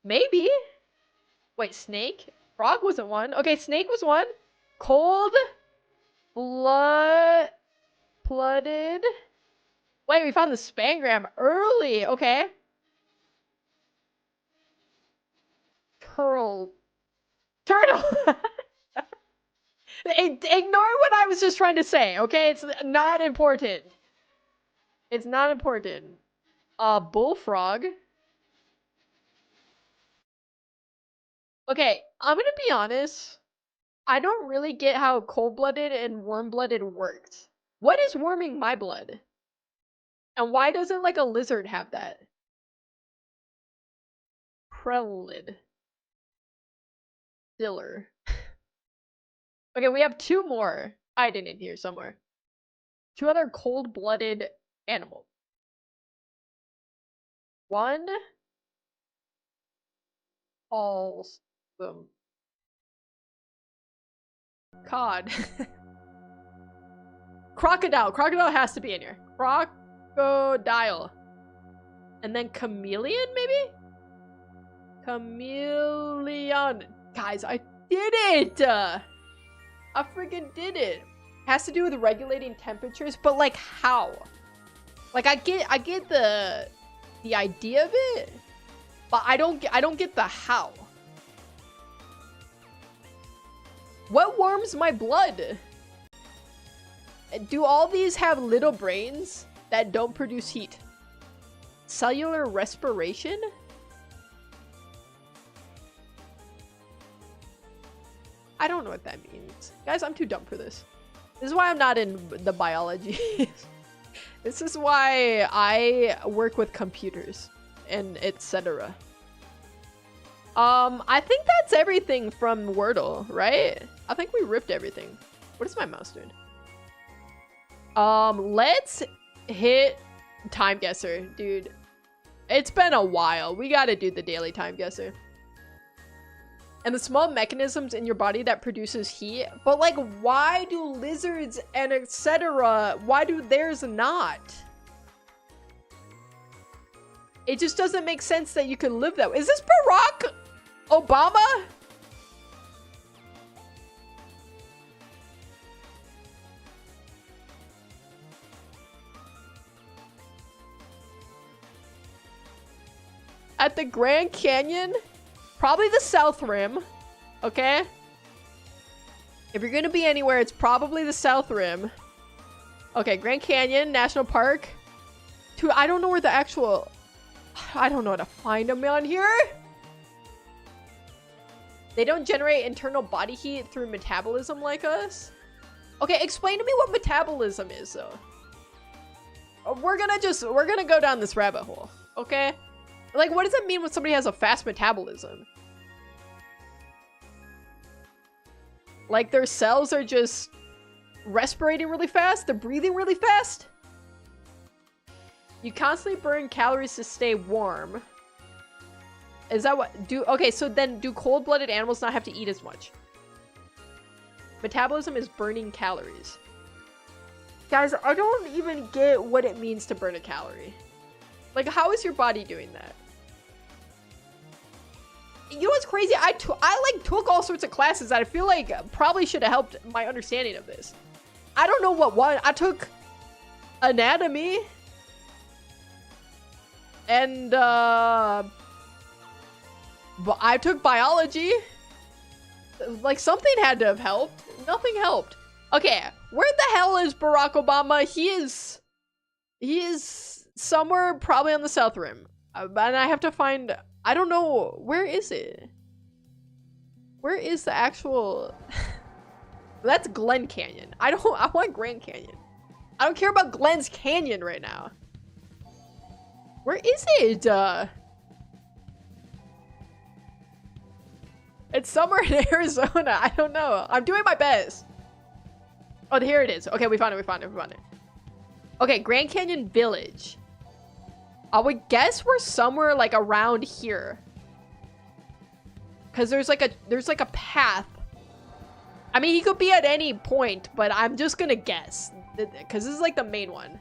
Maybe. Wait, snake? Frog wasn't one. Okay, snake was one. Cold. Blooded. Wait, we found the spangram early. Okay. Turtle. Ignore what I was just trying to say, okay? It's not important. It's not important. Bullfrog. Okay, I'm gonna be honest. I don't really get how cold-blooded and warm-blooded works. What is warming my blood? And why doesn't like a lizard have that? Prelid. Diller. Okay, we have two more. Hiding in here somewhere. Two other cold-blooded animals. One. Awesome. Cod. Crocodile. Crocodile has to be in here. Crocodile. And then chameleon, maybe? Chameleon. Guys, I did it! I freaking did it. Has to do with regulating temperatures, but like how? Like I get the idea of it, but I don't get the how. What warms my blood? Do all these have little brains that don't produce heat? Cellular respiration? I don't know what that means. Guys, I'm too dumb for this. This is why I'm not in the biology. This is why I work with computers and etc. I think that's everything from Wordle, right? I think we ripped everything. What is my mouse doing? Let's hit time guesser, dude. It's been a while. We gotta do the daily time guesser. And the small mechanisms in your body that produces heat. But like, why do lizards and etc., why do theirs not? It just doesn't make sense that you can live that way. Is this Barack Obama? At the Grand Canyon? Probably the South Rim. Okay? If you're gonna be anywhere, it's probably the South Rim. Okay, Grand Canyon, National Park. Dude, I don't know where the actual... I don't know how to find them on here. They don't generate internal body heat through metabolism like us. Okay, explain to me what metabolism is, though. We're gonna go down this rabbit hole, okay? Like, what does it mean when somebody has a fast metabolism? Like, their cells are just respirating really fast? They're breathing really fast? You constantly burn calories to stay warm. Is that what... Okay, so then do cold-blooded animals not have to eat as much? Metabolism is burning calories. Guys, I don't even get what it means to burn a calorie. Like, how is your body doing that? You know what's crazy? I like took all sorts of classes that I feel like probably should have helped my understanding of this. I don't know what one. I took anatomy and but I took biology. Like, something had to have helped. Nothing helped. Okay, where the hell is Barack Obama? He is somewhere probably on the South Rim. And I have to find... I don't know. Where is it? Where is the actual... That's Glen Canyon. I want Grand Canyon. I don't care about Glen's Canyon right now. Where is it? It's somewhere in Arizona. I don't know. I'm doing my best. Oh, here it is. Okay, we found it. We found it. Okay, Grand Canyon Village. I would guess we're somewhere like around here. Cause there's like a path. I mean, he could be at any point, but I'm just gonna guess. Cause this is like the main one.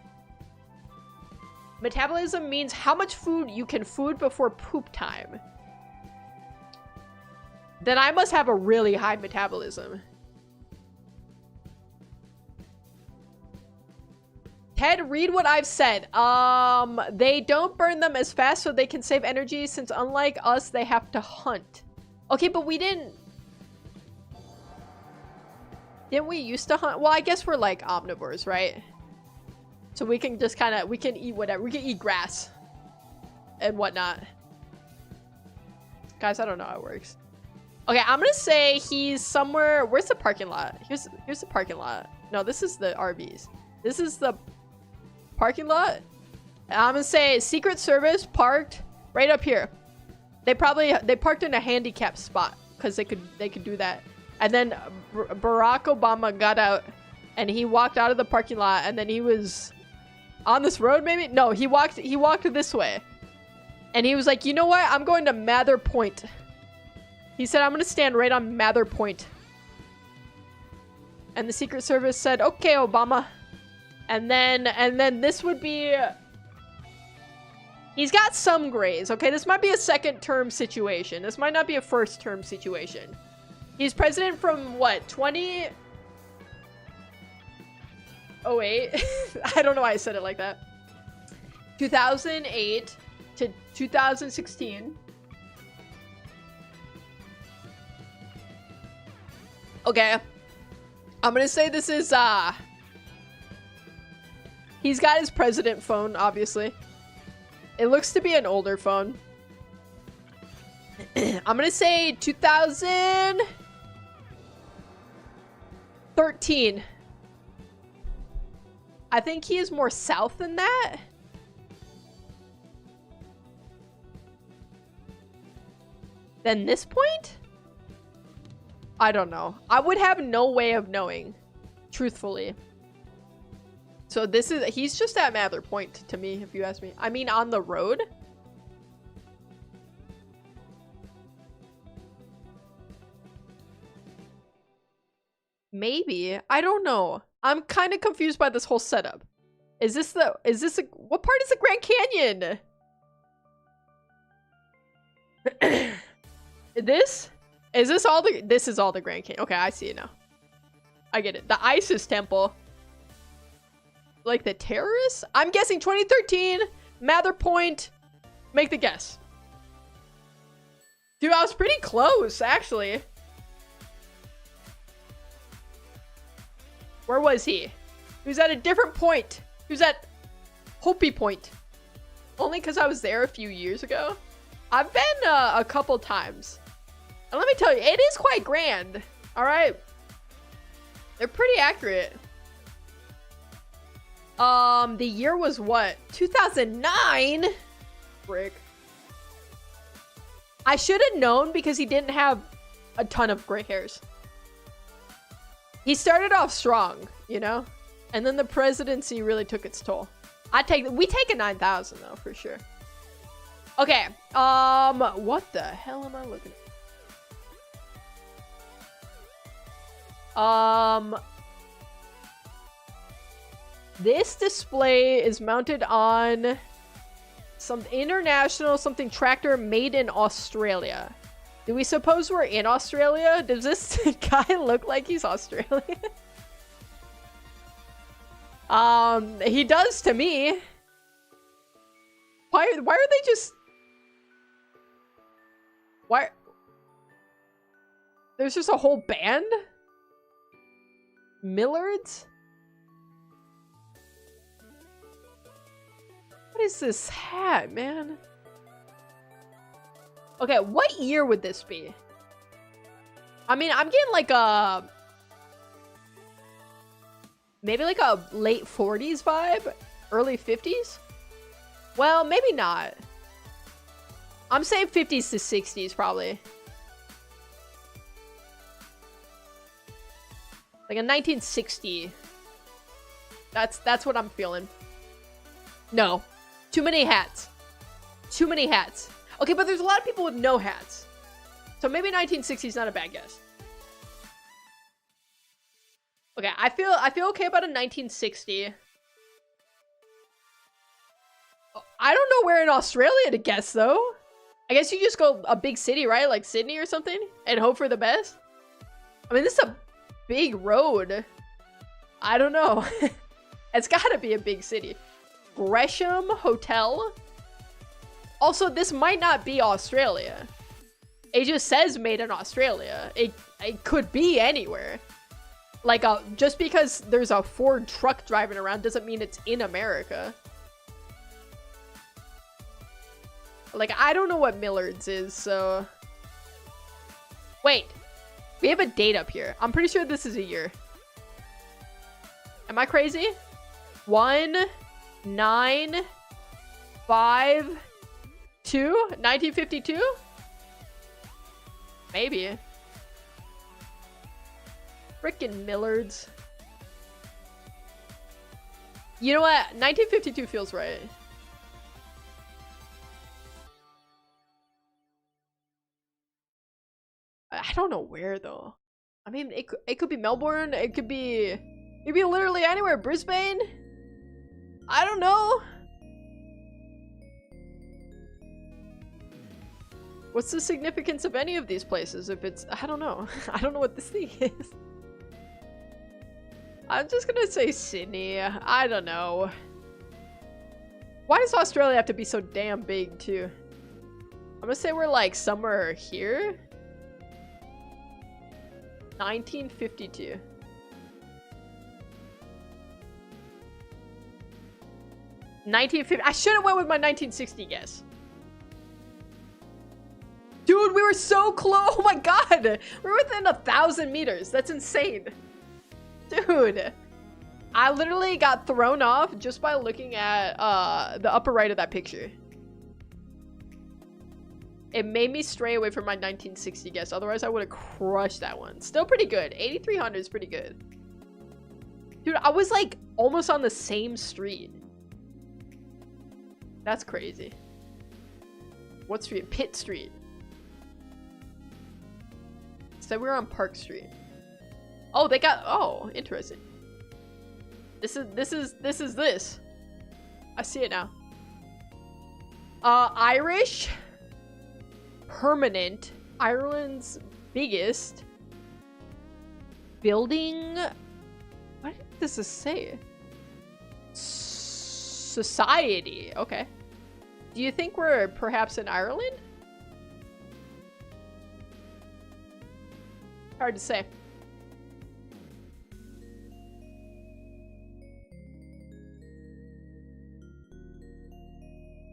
Metabolism means how much food you can food before poop time. Then I must have a really high metabolism. Ted, read what I've said. They don't burn them as fast so they can save energy, since unlike us, they have to hunt. Okay, but we didn't we used to hunt? Well, I guess we're like omnivores, right? So we can just kind of, we can eat whatever. We can eat grass and whatnot. Guys, I don't know how it works. Okay, I'm gonna say he's somewhere. Where's the parking lot? Here's the parking lot. No, this is the RVs. This is the parking lot. I'm gonna say Secret Service parked right up here. They parked in a handicapped spot because they could do that. And then Barack Obama got out and he walked out of the parking lot, and then he was on this road maybe? No, he walked this way. And he was like, "You know what? I'm going to Mather Point." He said, "I'm gonna stand right on Mather Point." And the Secret Service said, "Okay, Obama." And then this would be... He's got some grays, okay? This might be a second term situation. This might not be a first term situation. He's president from what, 2008? I don't know why I said it like that. 2008 to 2016. Okay. I'm gonna say this is, he's got his president phone, obviously. It looks to be an older phone. I'm gonna say 2013. I think he is more south than that. Then this point? I don't know. I would have no way of knowing, truthfully. So this is, he's just at Mather Point to me, if you ask me. I mean, on the road? Maybe. I don't know. I'm kind of confused by this whole setup. Is this what part is the Grand Canyon? This is all the Grand Canyon. Okay, I see it now. I get it. The ISIS temple. Like the terrorists? I'm guessing 2013, Mather Point. Make the guess. Dude, I was pretty close, actually. Where was he? He was at a different point. He was at Hopi Point. Only because I was there a few years ago. I've been a couple times. And let me tell you, it is quite grand. Alright. They're pretty accurate. The year was what? 2009? Frick. I should have known because he didn't have a ton of gray hairs. He started off strong, you know? And then the presidency really took its toll. We take a 9,000 though, for sure. Okay, what the hell am I looking at? This display is mounted on some international something tractor made in Australia. Do we suppose we're in Australia? Does this guy look like he's Australian? He does to me. Why are they just... Why? There's just a whole band? Millards? What is this hat, man? Okay, what year would this be? I mean, I'm getting like a... Maybe like a late 40s vibe? Early 50s? Well, maybe not. I'm saying 50s to 60s, probably. Like a 1960. That's what I'm feeling. No. Too many hats. Too many hats. Okay, but there's a lot of people with no hats. So maybe 1960 is not a bad guess. Okay, I feel okay about a 1960. I don't know where in Australia to guess, though. I guess you just go a big city, right? Like Sydney or something? And hope for the best? I mean, this is a big road. I don't know. It's gotta be a big city. Gresham Hotel? Also, this might not be Australia. It just says made in Australia. It could be anywhere. Like, just because there's a Ford truck driving around doesn't mean it's in America. Like, I don't know what Millards is, so... Wait. We have a date up here. I'm pretty sure this is a year. Am I crazy? 1, 9, 5, 2? 1952? Maybe. Frickin' Millards. You know what? 1952 feels right. I don't know where though. I mean, it could be Melbourne. It could be literally anywhere. Brisbane. I don't know. What's the significance of any of these places? If it's, I don't know. I don't know what this thing is. I'm just gonna say Sydney. I don't know. Why does Australia have to be so damn big too? I'm gonna say we're like somewhere here. 1952. 1950. I should have went with my 1960 guess. Dude, we were so close. Oh my god. We're within 1,000 meters. That's insane. Dude. I literally got thrown off just by looking at the upper right of that picture. It made me stray away from my 1960 guess. Otherwise, I would have crushed that one. Still pretty good. 8,300 is pretty good. Dude, I was like almost on the same street. That's crazy. What street? Pitt Street. Said we were on Park Street. Oh, they got, oh, interesting. This. I see it now. Irish. Permanent. Ireland's biggest. Building. What does this say? Society. Okay. Do you think we're perhaps in Ireland? Hard to say.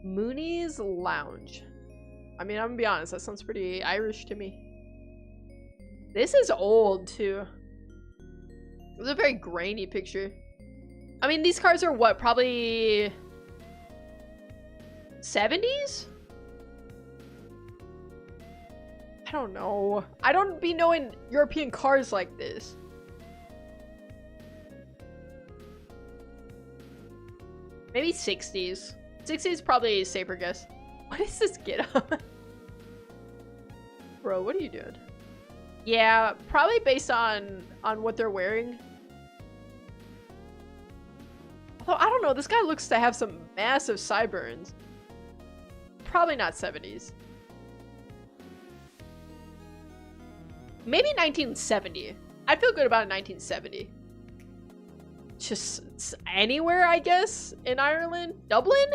Mooney's Lounge. I mean, I'm gonna be honest, that sounds pretty Irish to me. This is old, too. It was a very grainy picture. I mean, these cars are what, probably 70s? I don't know. I don't be knowing European cars like this. Maybe 60s. 60s probably a safer guess. What is this get up? Bro, what are you doing? Yeah, probably based on what they're wearing. Although, I don't know, this guy looks to have some massive sideburns. Probably not 70s. Maybe 1970. I feel good about 1970. Just anywhere, I guess, in Ireland? Dublin?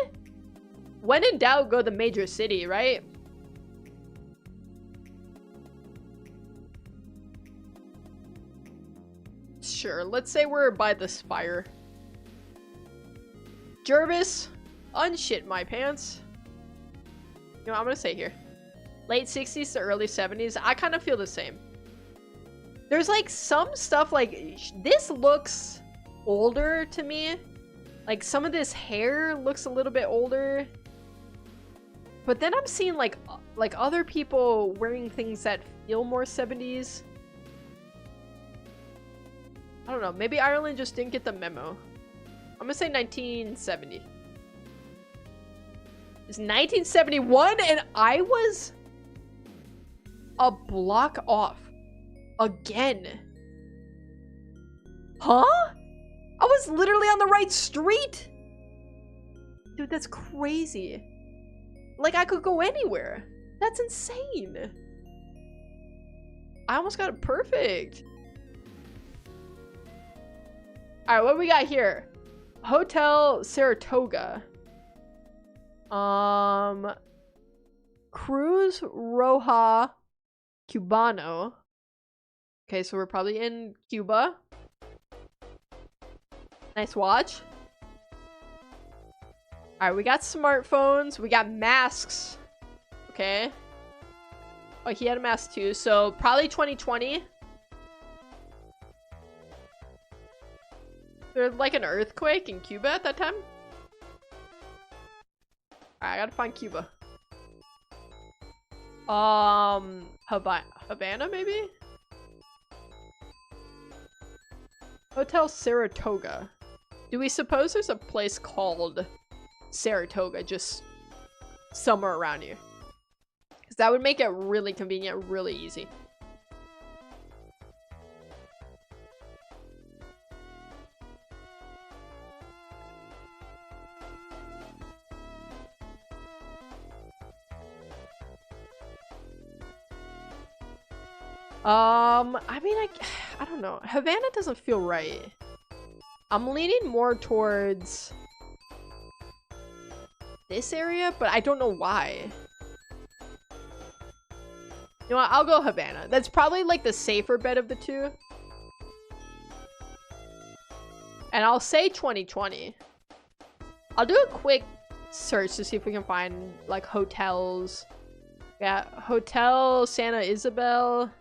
When in doubt, go the major city, right? Sure, let's say we're by the Spire. Jervis, unshit my pants. You know what I'm gonna say here? Late 60s to early 70s. I kind of feel the same. There's like some stuff like this looks older to me. Like some of this hair looks a little bit older. But then I'm seeing like other people wearing things that feel more 70s. I don't know. Maybe Ireland just didn't get the memo. I'm gonna say 1970. It's 1971 and I was a block off. Again. Huh? I was literally on the right street. Dude, that's crazy. Like, I could go anywhere. That's insane. I almost got it perfect. Alright, what do we got here? Hotel Saratoga. Cruz Roja Cubano. Okay, so we're probably in Cuba. Nice watch. Alright, we got smartphones. We got masks. Okay. Oh, he had a mask too. So, probably 2020. There's like an earthquake in Cuba at that time. Alright, I gotta find Cuba. Havana maybe? Hotel Saratoga. Do we suppose there's a place called Saratoga just somewhere around here? Because that would make it really convenient, really easy. I mean, I don't know. Havana doesn't feel right. I'm leaning more towards this area, but I don't know why. You know what? I'll go Havana. That's probably like the safer bet of the two. And I'll say 2020. I'll do a quick search to see if we can find like hotels. Yeah, Hotel Santa Isabel.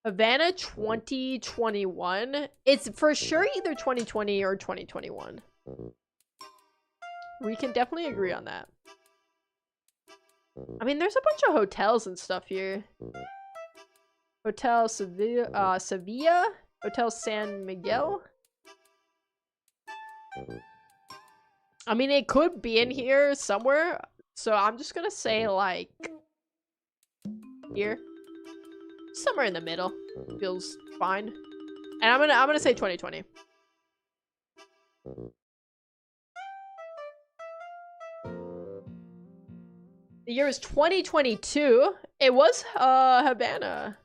Havana 2021. It's for sure either 2020 or 2021. We can definitely agree on that. I mean, there's a bunch of hotels and stuff here. Hotel Sevilla? Hotel San Miguel? I mean, it could be in here somewhere. So I'm just gonna say, like, here. Somewhere in the middle. Feels fine. And I'm gonna say 2020. The year was 2022. It was Havana.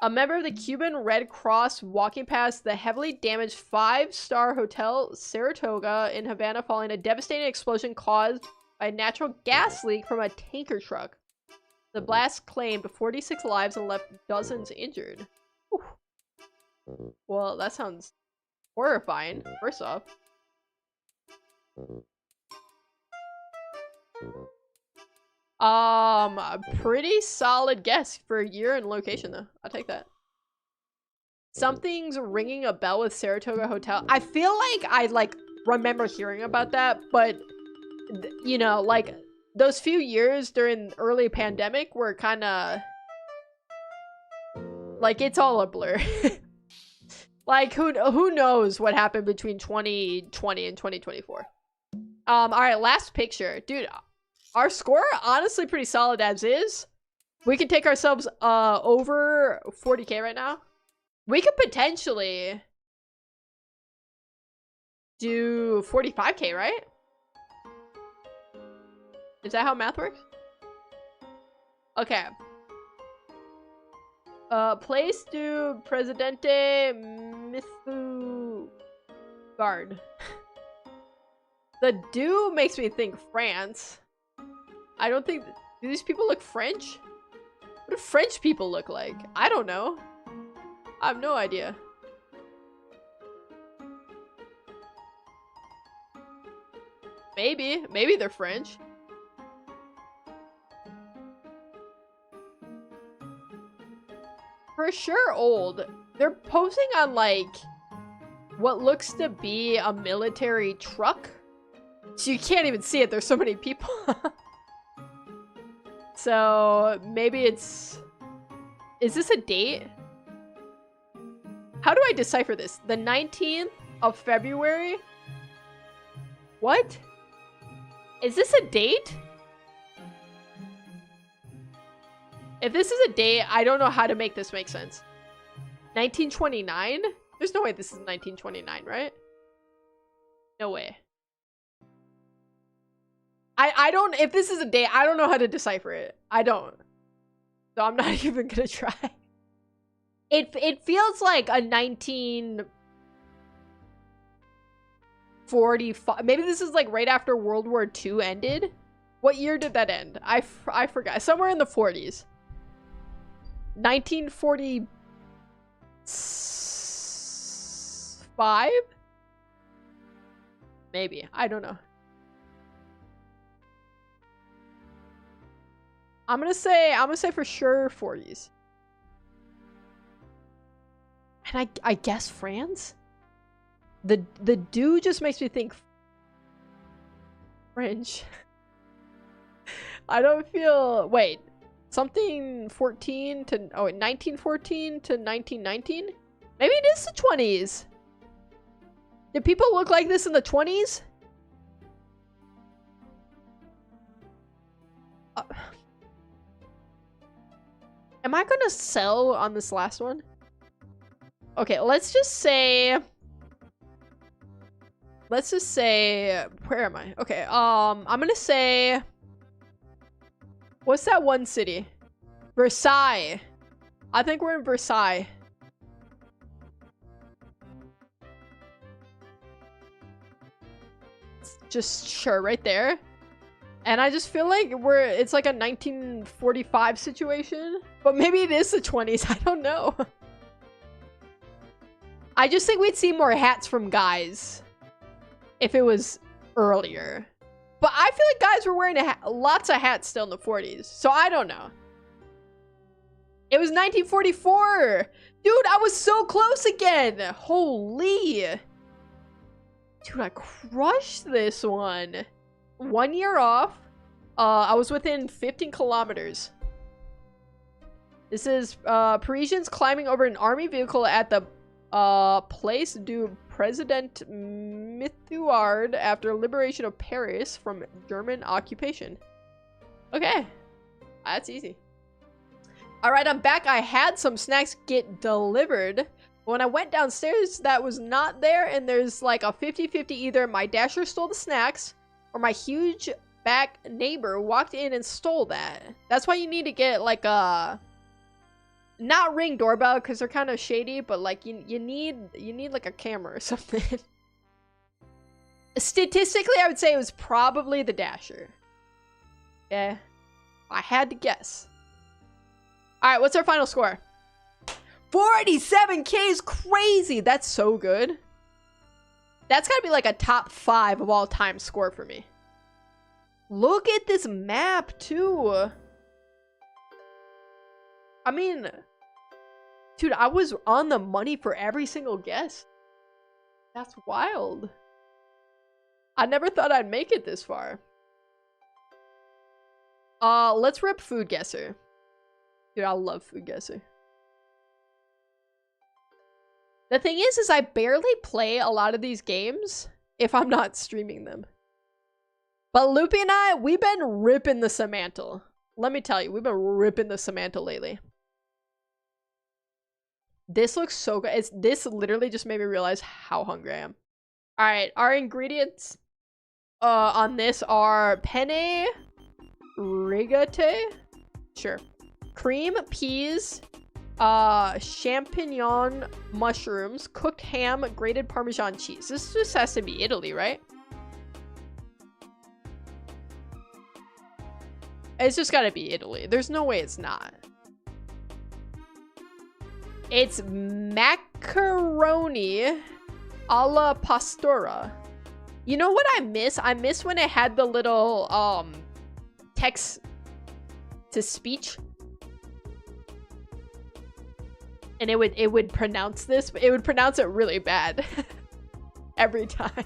A member of the Cuban Red Cross walking past the heavily damaged 5-star Hotel Saratoga in Havana following a devastating explosion caused by a natural gas leak from a tanker truck. The blast claimed 46 lives and left dozens injured. Whew. Well, that sounds horrifying, first off. A pretty solid guess for year and location, though. I'll take that. Something's ringing a bell with Saratoga Hotel. I feel like I, like, remember hearing about that, but, you know, like, those few years during early pandemic were kind of, like, it's all a blur. Like, who knows what happened between 2020 and 2024. All right, last picture. Dude, our score, honestly, pretty solid as is. We can take ourselves over 40k right now. We could potentially do 45k, right? Is that how math works? Okay. Place to Presidente Mifu Guard. The do makes me think France. I don't think... Do these people look French? What do French people look like? I don't know. I have no idea. Maybe. Maybe they're French. For sure old. They're posing on, like, what looks to be a military truck. So you can't even see it. There's so many people. So maybe it's... Is this a date? How do I decipher this? The 19th of February? What? Is this a date? If this is a date, I don't know how to make this make sense. 1929? There's no way this is 1929, right? No way. I don't, if this is a date, I don't know how to decipher it. I don't. So I'm not even gonna try. It feels like a 1945. Maybe this is like right after World War II ended. What year did that end? I forgot. Somewhere in the 40s. 1945? Maybe. I don't know. I'm gonna say for sure 40s. And I guess France? The do just makes me think French. I don't feel... Wait. Something 14 to... Oh, wait, 1914 to 1919? Maybe it is the 20s. Did people look like this in the 20s? Am I gonna sell on this last one? Okay, let's just say... Let's just say... Where am I? Okay, I'm gonna say... What's that one city? Versailles. I think we're in Versailles. Just sure, right there. And I just feel like it's like a 1945 situation. But maybe it is the 20s. I don't know. I just think we'd see more hats from guys if it was earlier. But I feel like guys were wearing lots of hats still in the 40s. So I don't know. It was 1944. Dude, I was so close again. Holy. Dude, I crushed this one. 1 year off. I was within 15 kilometers. This is Parisians climbing over an army vehicle at the Place du President Mithouard after liberation of Paris from German occupation. Okay, that's easy. All right, I'm back. I had some snacks get delivered. When I went downstairs, that was not there, and there's like a 50-50 either my dasher stole the snacks or my huge back neighbor walked in and stole that. That's why you need to get like a not Ring doorbell because they're kind of shady, but like you need like a camera or something. Statistically, I would say it was probably the dasher. Yeah, I had to guess. All right, what's our final score? 47K is crazy. That's so good. That's gotta be like a top 5 of all time score for me. Look at this map too. I mean, dude, I was on the money for every single guess. That's wild. I never thought I'd make it this far. Let's rip Food Guesser. Dude, I love Food Guesser. The thing is I barely play a lot of these games if I'm not streaming them. But Loopy and I, we've been ripping the Samantha. Let me tell you, we've been ripping the Samantha lately. This looks so good. This literally just made me realize how hungry I am. All right, our ingredients on this are penne rigate, sure, cream, peas, champignon mushrooms, cooked ham, grated Parmesan cheese. This just has to be Italy, right? It's just gotta be Italy. There's no way it's not. It's macaroni alla pastora. You know what I miss? I miss when it had the little text to speech. And it would pronounce this, but it would pronounce it really bad every time.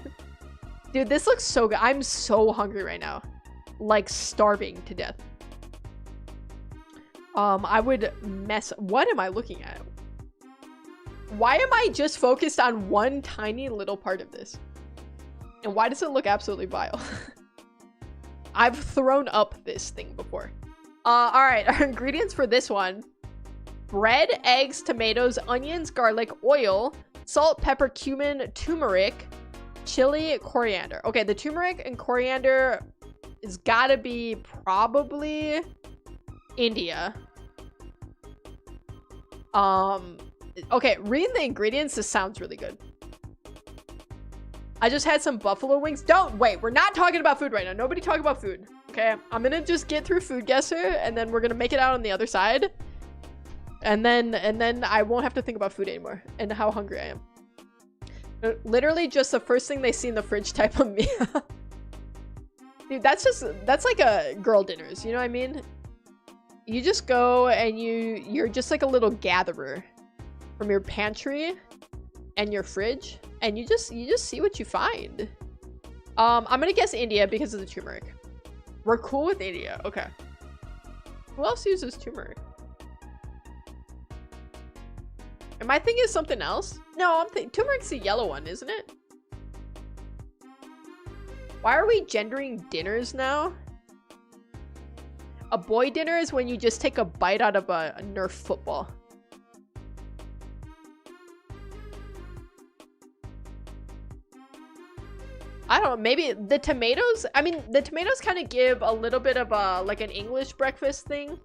Dude, this looks so good. I'm so hungry right now. Like starving to death. I would mess. What am I looking at? Why am I just focused on one tiny little part of this? And why does it look absolutely vile? I've thrown up this thing before. All right, our ingredients for this one: bread, eggs, tomatoes, onions, garlic, oil, salt, pepper, cumin, turmeric, chili, coriander. Okay, the turmeric and coriander is gotta be probably India. Okay, reading the ingredients, this sounds really good. I just had some buffalo wings. Wait, we're not talking about food right now. Nobody talk about food, okay? I'm gonna just get through Food Guesser, and then we're gonna make it out on the other side. And then I won't have to think about food anymore and how hungry I am. Literally just the first thing they see in the fridge type of meal. Dude, that's like a girl dinners, you know what I mean? You just go and you're just like a little gatherer from your pantry and your fridge, and you just see what you find. I'm gonna guess India because of the turmeric. We're cool with India, okay. Who else uses turmeric? Am I thinking of something else? No, I'm thinking turmeric's the yellow one, isn't it? Why are we gendering dinners now? A boy dinner is when you just take a bite out of a Nerf football. I don't know, maybe the tomatoes? I mean, the tomatoes kind of give a little bit of a, like an English breakfast thing.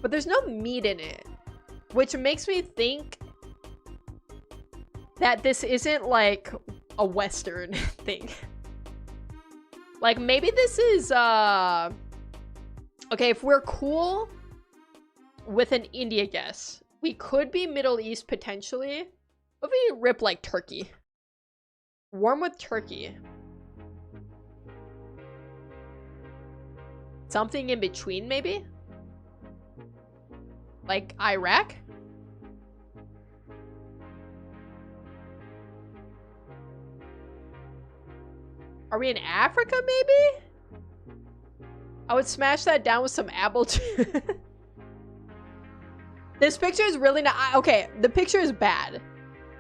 But there's no meat in it, which makes me think that this isn't like a Western thing. Like maybe this is, okay, if we're cool with an India guess, we could be Middle East potentially. What if we rip like turkey? Warm with turkey. Something in between maybe? Like Iraq? Are we in Africa, maybe? I would smash that down with some apple juice. This picture is really not... Okay, the picture is bad.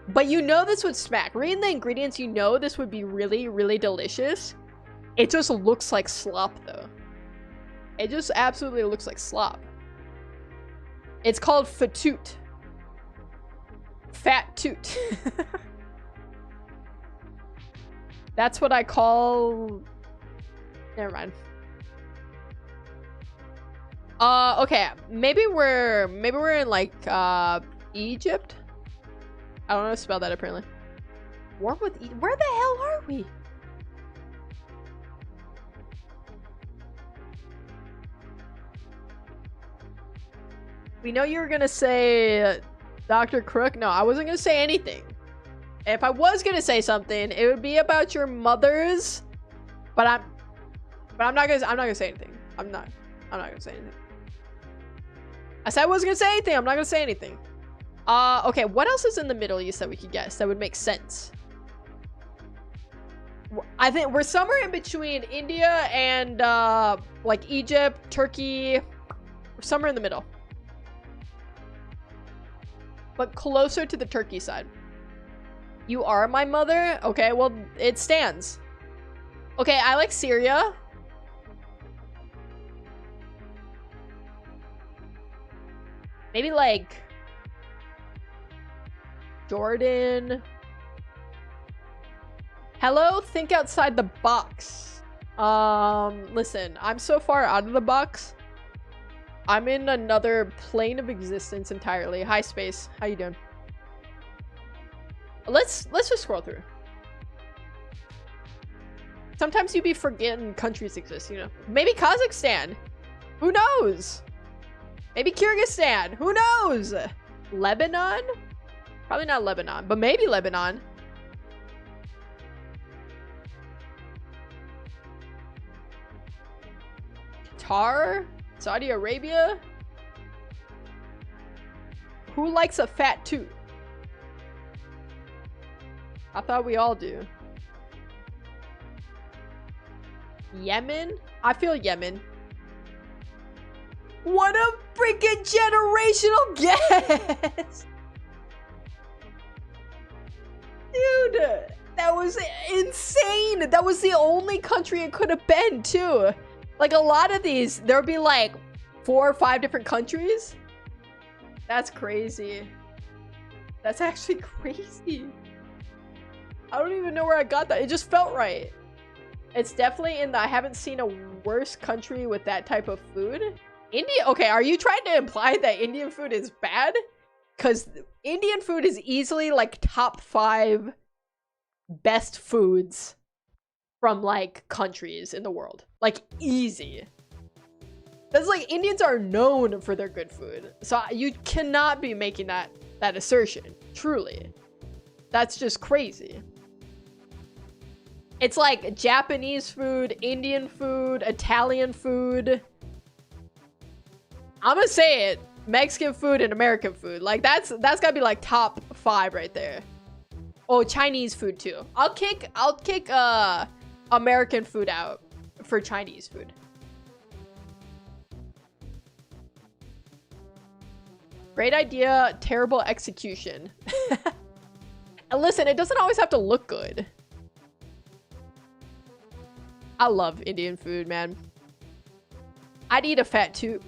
But you know this would smack. Reading the ingredients, you know this would be really, really delicious. It just looks like slop, though. It just absolutely looks like slop. It's called fatoot. Fat toot. That's what I call... Never mind. Okay. Maybe we're in like Egypt. I don't know how to spell that apparently. War with where the hell are we? We know you were gonna say Dr. Crook. No, I wasn't gonna say anything. If I was gonna say something, it would be about your mother's. But I'm not gonna say anything. I'm not gonna say anything. I said I wasn't gonna say anything. I'm not gonna say anything. Okay, what else is in the Middle East that we could guess that would make sense? I think we're somewhere in between India and like Egypt, Turkey. We're somewhere in the middle. But closer to the Turkey side. You are my mother? Okay, well, it stands. Okay, I like Syria. Maybe like Jordan. Hello, think outside the box. Listen, I'm so far out of the box. I'm in another plane of existence entirely. Hi, space. How you doing? Let's just scroll through. Sometimes you be forgetting countries exist, you know. Maybe Kazakhstan. Who knows? Maybe Kyrgyzstan. Who knows? Lebanon? Probably not Lebanon, but maybe Lebanon. Qatar? Saudi Arabia? Who likes a fat toot? I thought we all do. Yemen? I feel Yemen. What a freaking generational guess! Dude, that was insane. That was the only country it could have been, too. Like, a lot of these, there'll be like 4 or 5 different countries. That's crazy. That's actually crazy. I don't even know where I got that. It just felt right. It's definitely in the... I haven't seen a worse country with that type of food. India? Okay, are you trying to imply that Indian food is bad? Because Indian food is easily like top 5 best foods from like countries in the world. Like easy. That's like Indians are known for their good food. So you cannot be making that assertion. Truly. That's just crazy. It's like Japanese food, Indian food, Italian food. I'm gonna say it. Mexican food and American food. Like that's gotta be like top 5 right there. Oh, Chinese food too. I'll kick American food out for Chinese food. Great idea, terrible execution. And listen, it doesn't always have to look good. I love Indian food, man. I'd eat a fat toot.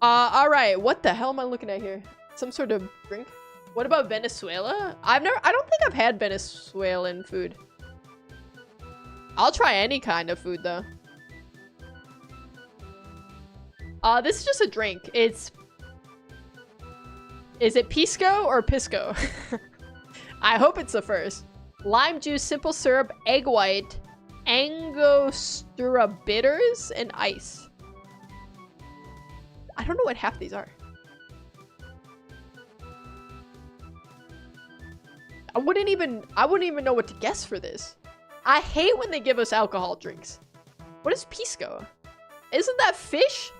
All right. What the hell am I looking at here? Some sort of drink? What about Venezuela? I don't think I've had Venezuelan food. I'll try any kind of food though. This is just a drink. Is it pisco or pisco? I hope it's the first. Lime juice, simple syrup, egg white, Angostura bitters, and ice. I don't know what half these are. I wouldn't even know what to guess for this. I hate when they give us alcohol drinks. What is pisco? Isn't that fish?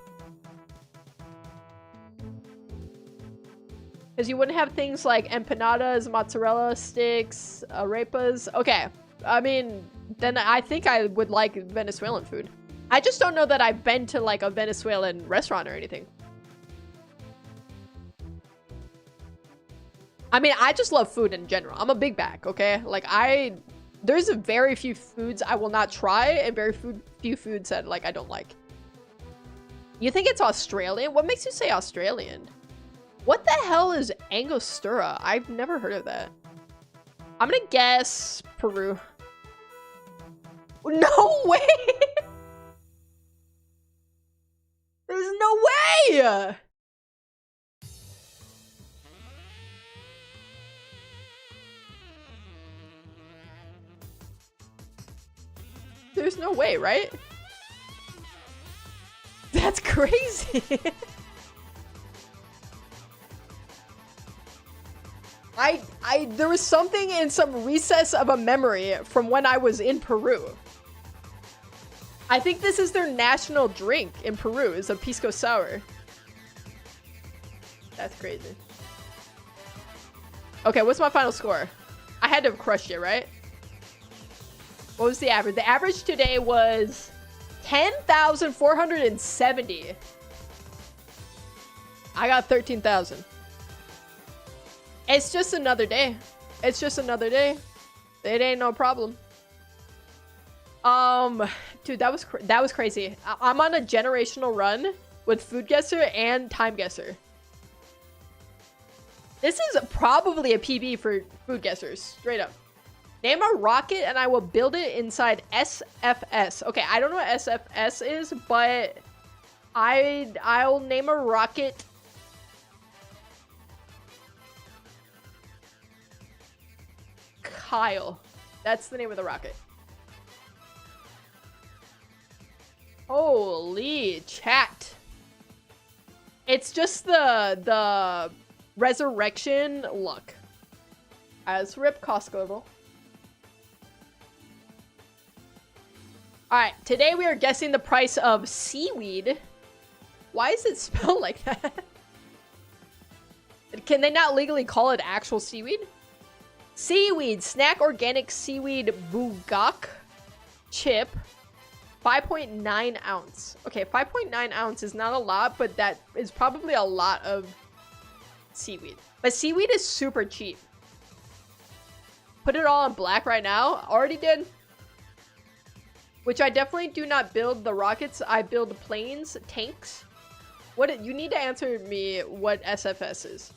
Because you wouldn't have things like empanadas, mozzarella sticks, arepas. Okay, I mean, then I think I would like Venezuelan food. I just don't know that I've been to like a Venezuelan restaurant or anything. I mean, I just love food in general. I'm a big bag, okay? Like there's a very few foods I will not try and very few foods that like I don't like. You think it's Australian? What makes you say Australian? What the hell is Angostura? I've never heard of that. I'm gonna guess Peru. No way! There's no way! There's no way, right? That's crazy. There was something in some recess of a memory from when I was in Peru. I think this is their national drink in Peru, is a pisco sour. That's crazy. Okay, what's my final score? I had to have crushed it, right? What was the average? The average today was 10,470. I got 13,000. It's just another day. It's just another day. It ain't no problem. Dude, that was crazy. I'm on a generational run with Food Guesser and Time Guesser. This is probably a PB for Food Guessers, straight up. Name a rocket and I will build it inside SFS. Okay, I don't know what SFS is, but I'll name a rocket. Kyle. That's the name of the rocket. Holy chat. It's just the resurrection luck. As rip cost global. Alright, today we are guessing the price of seaweed. Why is it spelled like that? Can they not legally call it actual seaweed? Seaweed, snack organic seaweed bugak chip, 5.9 ounce. Okay, 5.9 ounce is not a lot, but that is probably a lot of seaweed. But seaweed is super cheap. Put it all on black right now. Already did. Which I definitely do not build the rockets. I build planes, tanks. What you need to answer me what SFS is.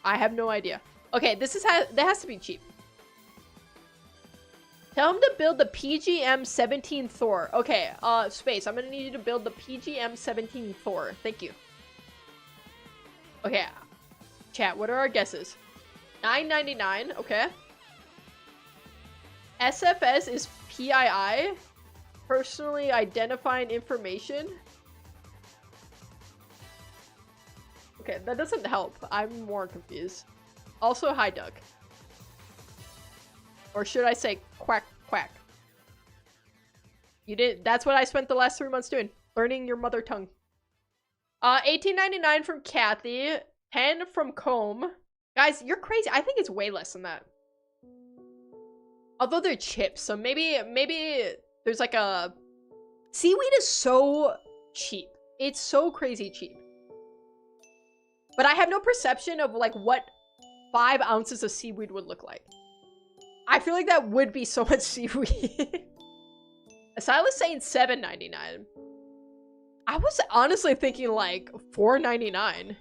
I have no idea. Okay, this is that has to be cheap. Tell him to build the PGM-17 Thor. Okay, Space, I'm gonna need you to build the PGM-17 Thor. Thank you. Okay, chat, what are our guesses? $9.99, okay. SFS is PII, personally identifying information. Okay, that doesn't help. I'm more confused. Also, hi, Doug. Or should I say quack, quack? You did. That's what I spent the last 3 months doing. Learning your mother tongue. $18.99 from Kathy. 10 from Comb. Guys, you're crazy. I think it's way less than that. Although they're chips, so maybe there's like a... Seaweed is so cheap. It's so crazy cheap. But I have no perception of like what 5 ounces of seaweed would look like. I feel like that would be so much seaweed. Silas saying $7.99. I was honestly thinking like $4.99.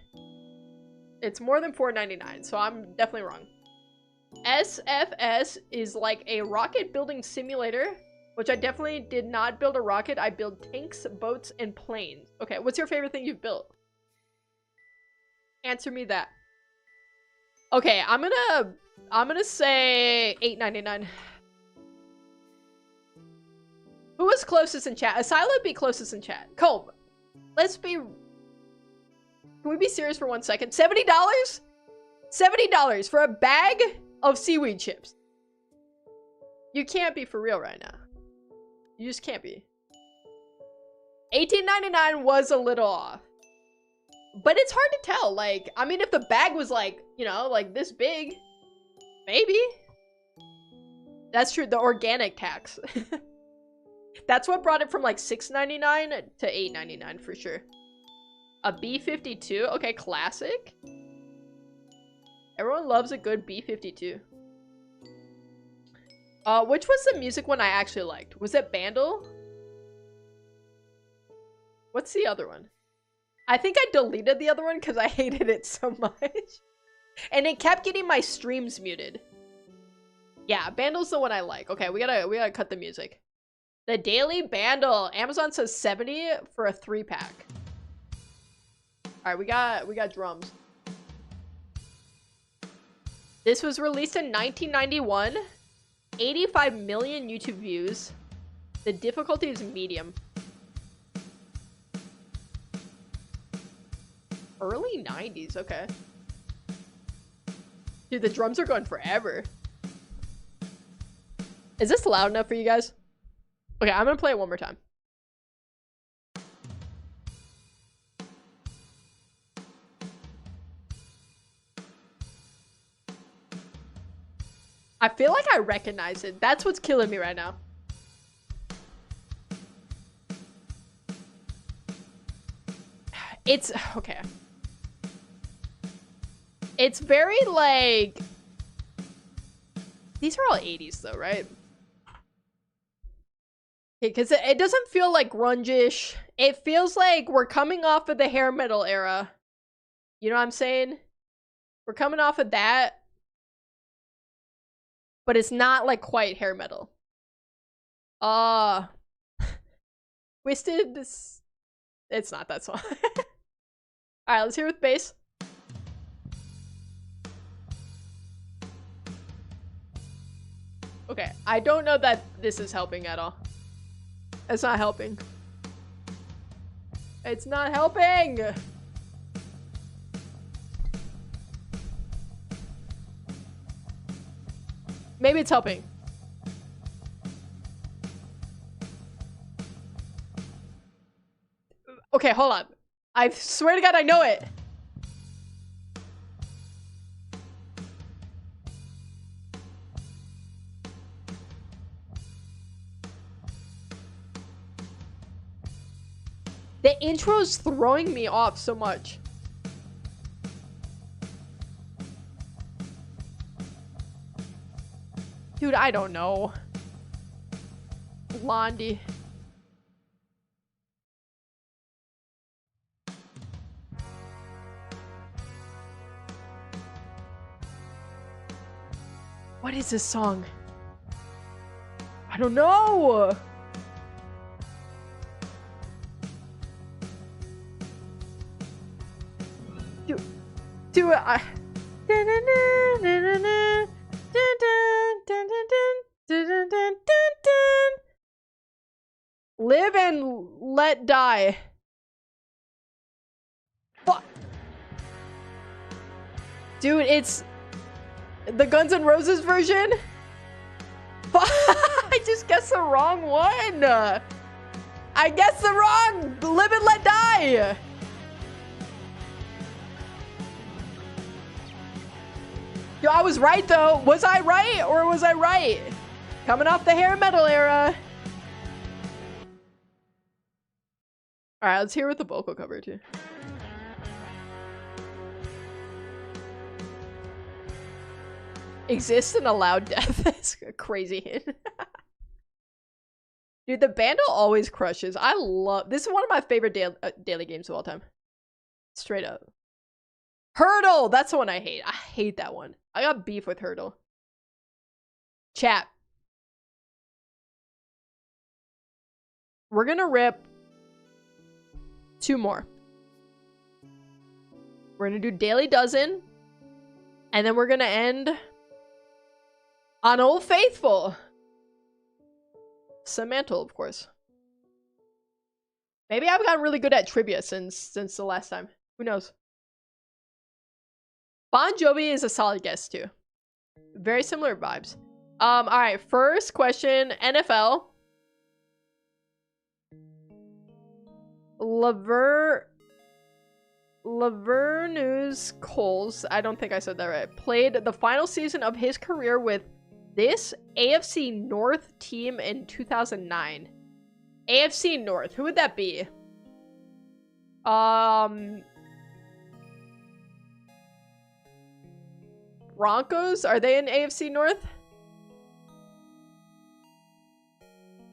It's more than $4.99, so I'm definitely wrong. SFS is like a rocket building simulator, which I definitely did not build a rocket. I build tanks, boats, and planes. Okay, what's your favorite thing you've built? Answer me that. Okay, I'm gonna say $8.99. Who was closest in chat? Asylum would be closest in chat. Comb. Let's be... Can we be serious for 1 second? $70? $70 for a bag of seaweed chips. You can't be for real right now. You just can't be. $18.99 was a little off. But it's hard to tell. Like, I mean, if the bag was like, you know, like this big, maybe. That's true. The organic tax. That's what brought it from like $6.99 to $8.99 for sure. A B-52. Okay, classic. Everyone loves a good B-52. Which was the music one I actually liked? Was it Bandle? What's the other one? I think I deleted the other one because I hated it so much. And it kept getting my streams muted. Yeah, Bandle's the one I like. Okay, we gotta cut the music. The Daily Bandle. Amazon says 70 for a 3-pack. Alright, we got drums. This was released in 1991. 85 million YouTube views. The difficulty is medium. Early 90s, okay. Dude, the drums are going forever. Is this loud enough for you guys? Okay, I'm gonna play it one more time. I feel like I recognize it. That's what's killing me right now. It's okay. It's very like, these are all 80s though, right? Because it doesn't feel like grunge-ish. It feels like we're coming off of the hair metal era. You know what I'm saying? We're coming off of that. But it's not like quite hair metal. Twisted. It's not that song. Alright, let's hear it with bass. Okay, I don't know that this is helping at all. It's not helping. It's not helping! Maybe it's helping. Okay, hold on. I swear to God, I know it. The intro's throwing me off so much. Dude, I don't know. Blondie. What is this song? I don't know. Do it. Live and let die. Fuck. Dude, it's the Guns N' Roses version. I just guessed the wrong one. I guessed the wrong. Live and let die. Yo, I was right though. Was I right or was I right? Coming off the hair metal era. All right, let's hear with the vocal cover too. Exist and allow death. That's a crazy hit. Dude, the Bandle always crushes. I love this. Is one of my favorite daily games of all time. Straight up. Hurdle. That's the one I hate. I hate that one. I got beef with Hurdle. Chat. We're gonna rip 2 more. We're gonna do Daily Dozen. And then we're gonna end on Old Faithful. Samantha, of course. Maybe I've gotten really good at trivia since the last time. Who knows? Bon Jovi is a solid guess too. Very similar vibes. All right, first question, NFL. Lavernus Coles, I don't think I said that right, played the final season of his career with this AFC North team in 2009. AFC North, who would that be? Broncos? Are they in AFC North?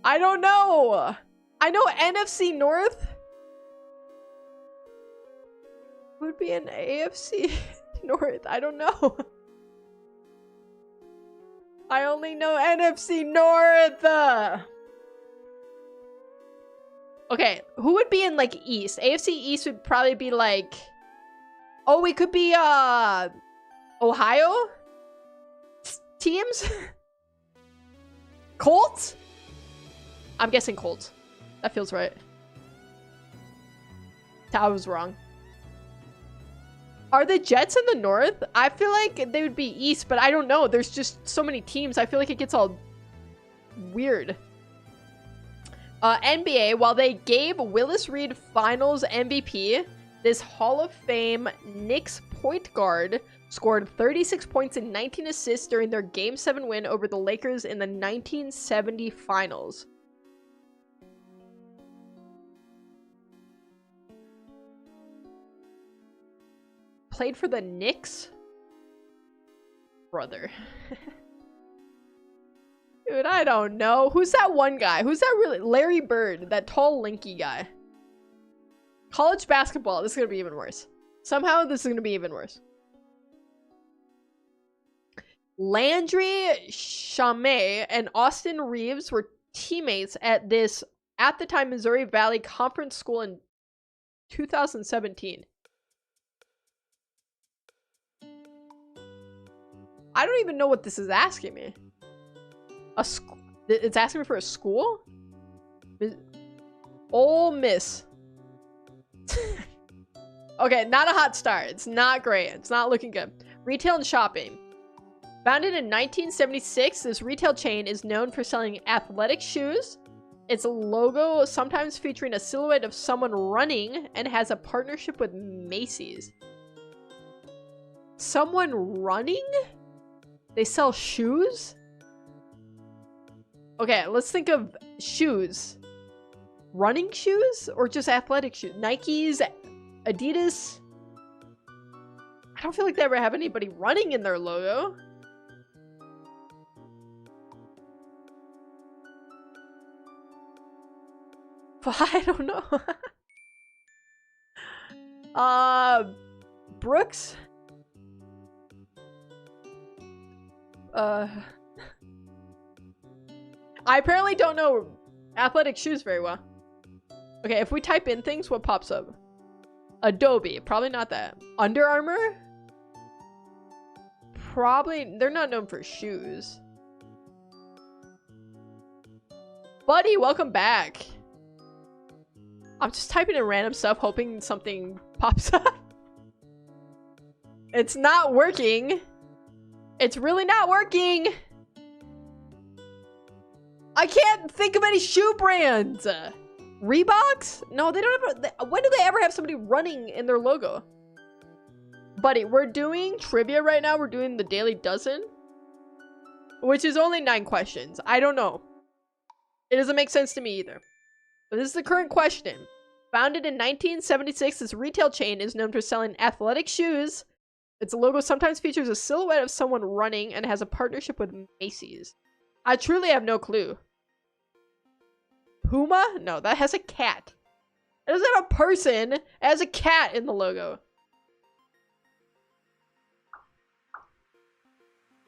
I don't know. I know NFC North would be an AFC North. I don't know. I only know NFC North. Okay, who would be in like East? AFC East would probably be like, oh, we could be Ohio teams. Colts? I'm guessing Colts. That feels right. I was wrong. Are the Jets in the North? I feel like they would be East, but I don't know. There's just so many teams. I feel like it gets all weird. NBA, while they gave Willis Reed Finals MVP, this Hall of Fame Knicks point guard scored 36 points and 19 assists during their Game 7 win over the Lakers in the 1970 Finals. Played for the Knicks? Brother. Dude, I don't know. Who's that one guy? Who's that really? Larry Bird, that tall, lanky guy. College basketball. This is going to be even worse. Somehow, this is going to be even worse. Landry Shamet and Austin Reeves were teammates at this, at the time, Missouri Valley Conference School in 2017. I don't even know what this is asking me. A school? It's asking me for a school? Ole Miss. Okay, not a hot start. It's not great. It's not looking good. Retail and shopping. Founded in 1976, this retail chain is known for selling athletic shoes. Its logo sometimes featuring a silhouette of someone running and has a partnership with Macy's. Someone running? They sell shoes? Okay, let's think of shoes. Running shoes or just athletic shoes? Nikes, Adidas? I don't feel like they ever have anybody running in their logo. But I don't know. Brooks? I apparently don't know athletic shoes very well. Okay, if we type in things, what pops up? Adobe. Probably not that. Under Armour? Probably. They're not known for shoes. Buddy, welcome back. I'm just typing in random stuff, hoping something pops up. It's not working. It's really not working. I can't think of any shoe brands. Reeboks? No, they don't have. When do they ever have somebody running in their logo? Buddy, we're doing trivia right now. We're doing the Daily Dozen, which is only 9 questions. I don't know. It doesn't make sense to me either. But this is the current question. Founded in 1976, this retail chain is known for selling athletic shoes. Its logo sometimes features a silhouette of someone running and has a partnership with Macy's. I truly have no clue. Puma? No, that has a cat. It doesn't have a person. It has a cat in the logo.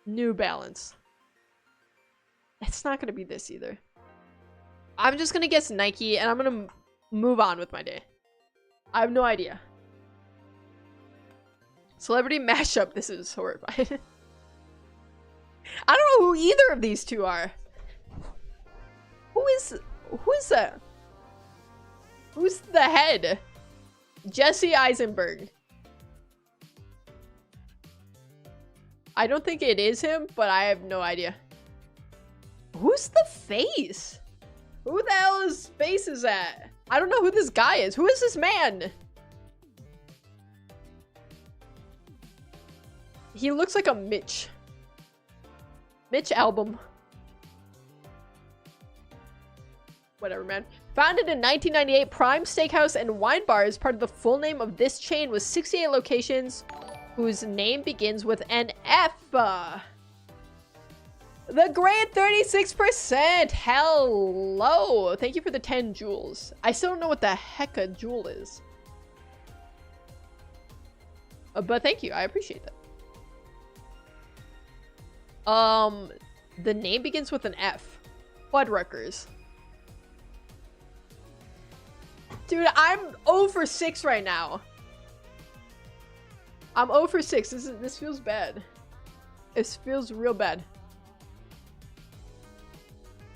New Balance. It's not going to be this either. I'm just going to guess Nike, and I'm going to move on with my day. I have no idea. Celebrity mashup. This is horrifying. I don't know who either of these two are. Who is that? Who's the head? Jesse Eisenberg. I don't think it is him, but I have no idea. Who's the face? Who the hell's face is that? I don't know who this guy is. Who is this man? He looks like a Mitch. Mitch album. Whatever, man. Founded in 1998, Prime Steakhouse and Wine Bar is part of the full name of this chain with 68 locations whose name begins with an F. The great 36%. Hello. Thank you for the 10 jewels. I still don't know what the heck a jewel is. But thank you. I appreciate that. The name begins with an F. Fuddruckers. Dude, I'm 0 for 6 right now. I'm 0 for 6. This feels bad. This feels real bad.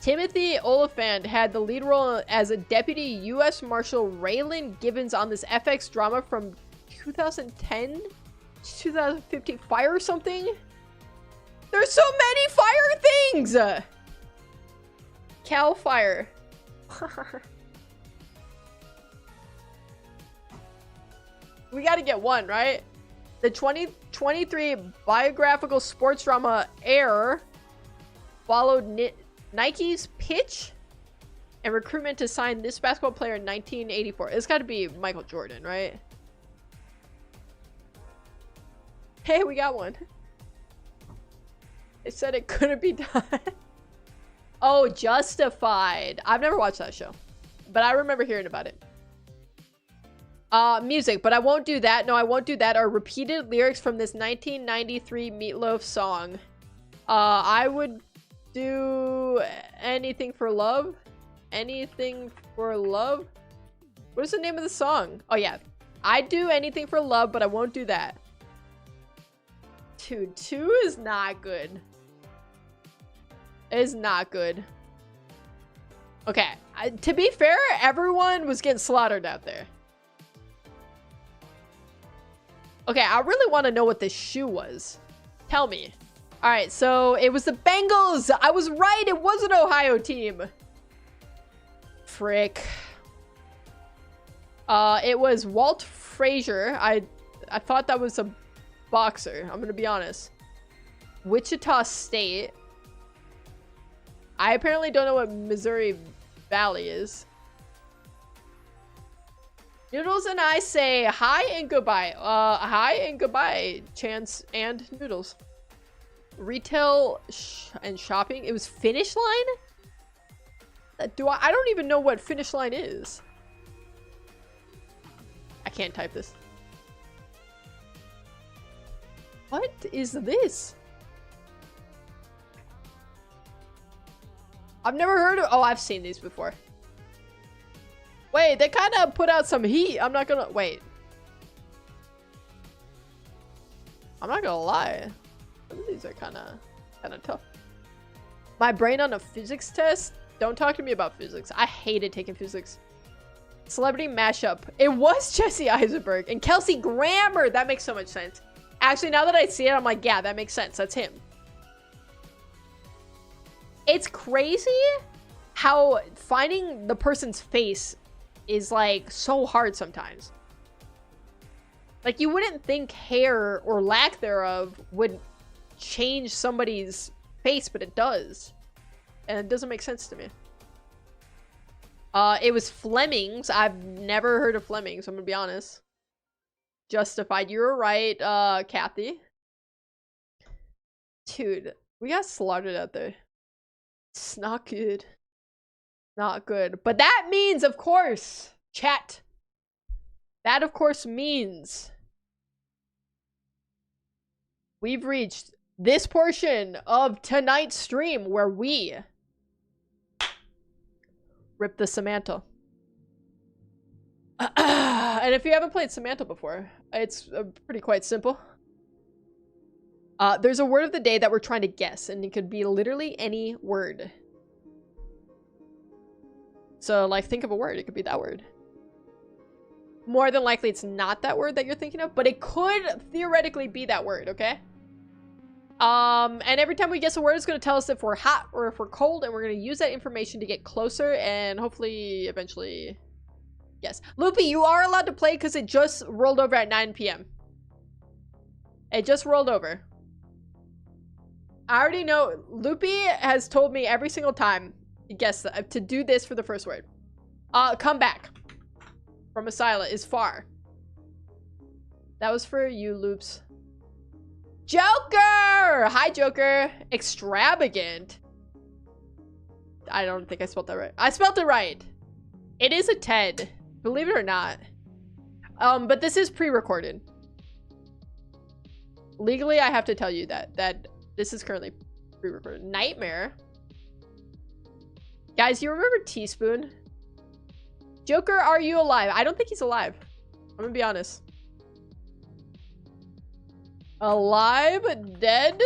Timothy Oliphant had the lead role as a deputy U.S. Marshal Raylan Gibbons on this FX drama from 2010 to 2015. Fire or something? There's so many fire things! Cal Fire. We gotta get one, right? The 2023 biographical sports drama Air followed Nike's pitch and recruitment to sign this basketball player in 1984. It's gotta be Michael Jordan, right? Hey, we got one. It said it couldn't be done. Oh, Justified. I've never watched that show, but I remember hearing about it. Music, but I won't do that. No, I won't do that. Are repeated lyrics from this 1993 Meatloaf song. I would do Anything for Love. Anything for Love. What is the name of the song? Oh yeah, I'd do Anything for Love, but I won't do that. Dude, 2 is not good. It is not good. Okay, to be fair, everyone was getting slaughtered out there. Okay, I really want to know what this shoe was. Tell me. All right, so it was the Bengals. I was right. It was an Ohio team. Frick. It was Walt Frazier. I thought that was a boxer. I'm gonna be honest. Wichita State. I apparently don't know what Missouri Valley is. Noodles and I say hi and goodbye. Hi and goodbye, Chance and Noodles. Retail and shopping. It was Finish Line? I don't even know what Finish Line is. I can't type this. What is this? I've never heard of. Oh, I've seen these before. Wait, they kind of put out some heat. I'm not gonna wait. I'm not gonna lie. Some of these are kind of tough. My brain on a physics test. Don't talk to me about physics. I hated taking physics. Celebrity mashup. It was Jesse Eisenberg and Kelsey Grammer. That makes so much sense. Actually, now that I see it, I'm like, yeah, that makes sense. That's him. It's crazy how finding the person's face is like so hard sometimes. Like, you wouldn't think hair or lack thereof would change somebody's face, but it does. And it doesn't make sense to me. It was Fleming's. I've never heard of Fleming's, I'm gonna be honest. Justified. You were right, Kathy. Dude, we got slaughtered out there. It's not good. Not good. But that means, of course, chat. That, of course, means we've reached this portion of tonight's stream where we rip the Samantha. And if you haven't played Samantha before, it's pretty quite simple. There's a word of the day that we're trying to guess, and it could be literally any word. So, like, think of a word. It could be that word. More than likely, it's not that word that you're thinking of, but it could theoretically be that word, okay? And every time we guess a word, it's going to tell us if we're hot or if we're cold, and we're going to use that information to get closer and hopefully eventually... Yes. Loopy, you are allowed to play because it just rolled over at 9 p.m. It just rolled over. I already know. Loopy has told me every single time to do this for the first word. Come back from Asila is far. That was for you, Loops. Joker! Hi, Joker. Extravagant. I don't think I spelled that right. I spelled it right. It is a TED. Believe it or not. But this is pre-recorded. Legally, I have to tell you that this is currently pre-recorded. Nightmare. Guys, you remember Teaspoon? Joker, are you alive? I don't think he's alive. I'm gonna be honest. Alive? Dead?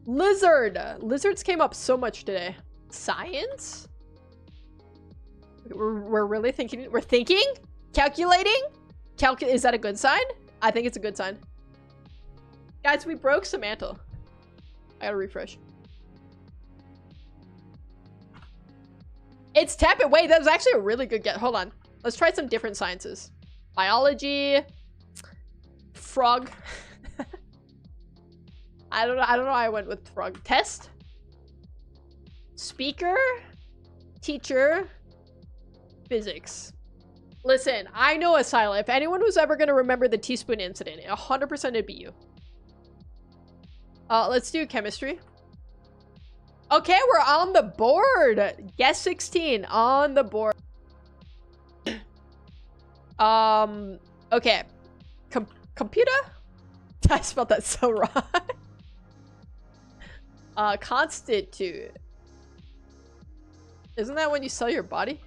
Lizard. Lizards came up so much today. Science? We're really thinking. We're thinking? Calculating? Is that a good sign? I think it's a good sign. Guys, we broke Samantha. I gotta refresh. It's tepid. Wait, that was actually a really good get. Hold on. Let's try some different sciences. Biology. Frog. I don't know why I went with frog. Test. Speaker. Teacher. Physics. Listen, I know Asila. If anyone was ever going to remember the teaspoon incident, 100% it'd be you. Let's do chemistry. Okay, we're on the board. Guess 16 on the board. Okay. Computer? I spelled that so wrong. Constitute. Isn't that when you sell your body?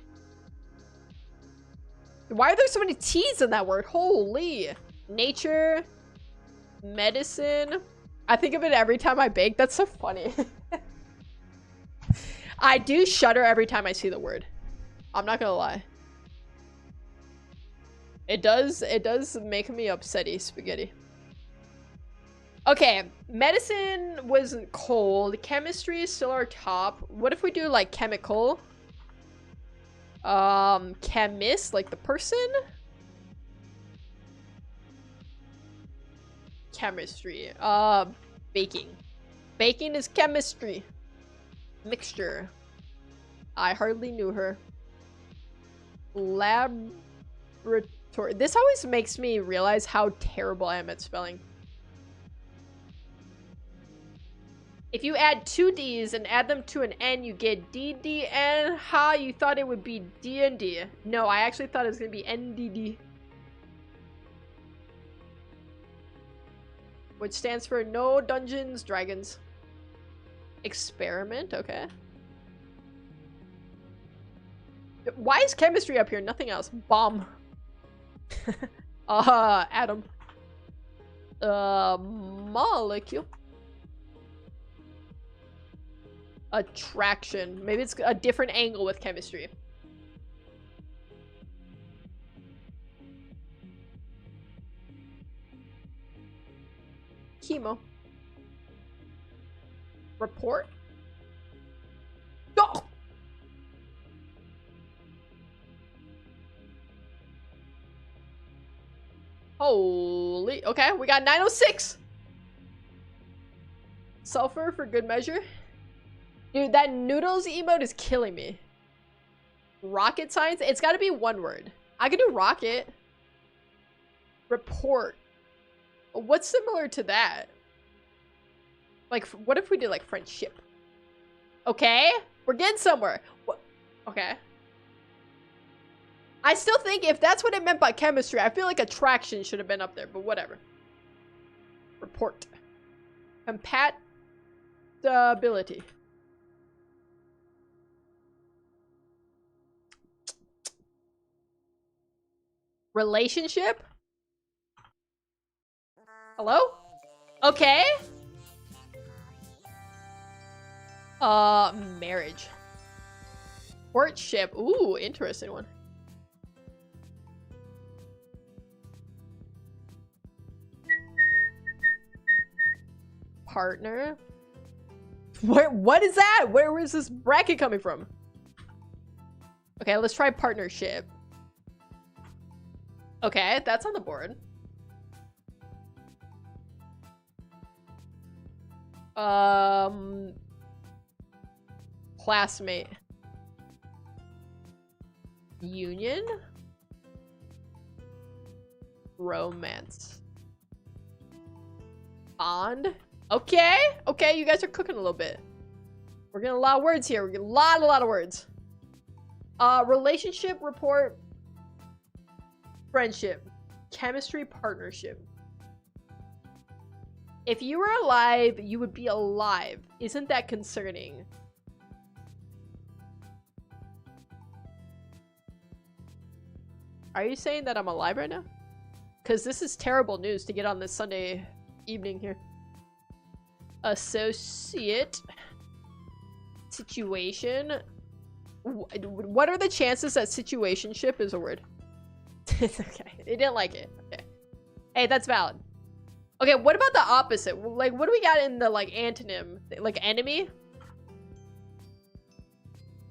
Why are there so many T's in that word? Holy. Nature. Medicine. I think of it every time I bake. That's so funny. I do shudder every time I see the word. I'm not gonna lie. It does make me upsetty spaghetti. Okay, medicine was cold. Chemistry is still our top. What if we do like chemical? Chemist, like the person? Chemistry. Baking. Baking is chemistry. Mixture. I hardly knew her. Laboratory. This always makes me realize how terrible I am at spelling. If you add two D's and add them to an N, you get DDN. Ha, you thought it would be D&D. No, I actually thought it was going to be NDD. Which stands for No Dungeons Dragons. Experiment, okay. Why is chemistry up here? Nothing else. Bomb. Atom. Molecule. Attraction. Maybe it's a different angle with chemistry. Chemo. Report. Oh! Holy. Okay, we got 906. Sulfur for good measure. Dude, that noodles emote is killing me. Rocket science? It's got to be one word. I could do rocket. Report. What's similar to that? Like, what if we did like friendship? Okay, we're getting somewhere. What? Okay. I still think if that's what it meant by chemistry, I feel like attraction should have been up there, but whatever. Report. Compatibility. Relationship? Hello? Okay. Marriage. Courtship. Ooh, interesting one. Partner. What is that? Where is this bracket coming from? Okay, let's try partnership. Okay, that's on the board. Classmate. Union? Romance. Bond? Okay, okay, you guys are cooking a little bit. We're getting a lot of words here. We're getting a lot of words. Relationship, report, friendship, chemistry, partnership. If you were alive, you would be alive. Isn't that concerning? Are you saying that I'm alive right now? Because this is terrible news to get on this Sunday evening here. Associate. Situation. What are the chances that situationship is a word? Okay, they didn't like it. Okay. Hey, that's valid. Okay, what about the opposite? Like, what do we got in the, like, antonym? Like, enemy?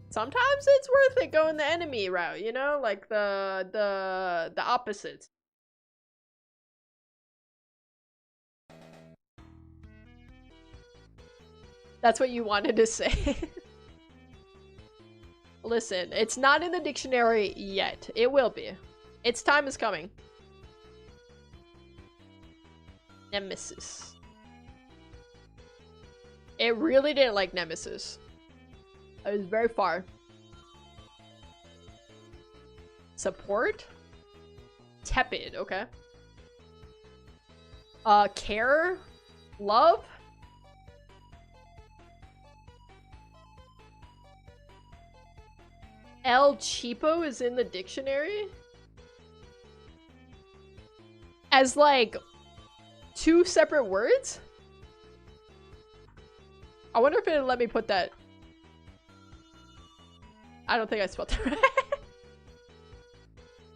Sometimes it's worth it going the enemy route, you know? Like, the opposites. That's what you wanted to say. Listen, it's not in the dictionary yet. It will be. Its time is coming. Nemesis. It really didn't like Nemesis. It was very far. Support? Tepid, okay. Care? Love? El Cheapo is in the dictionary? As, like, 2 separate words? I wonder if it'll let me put that. I don't think I spelled it right.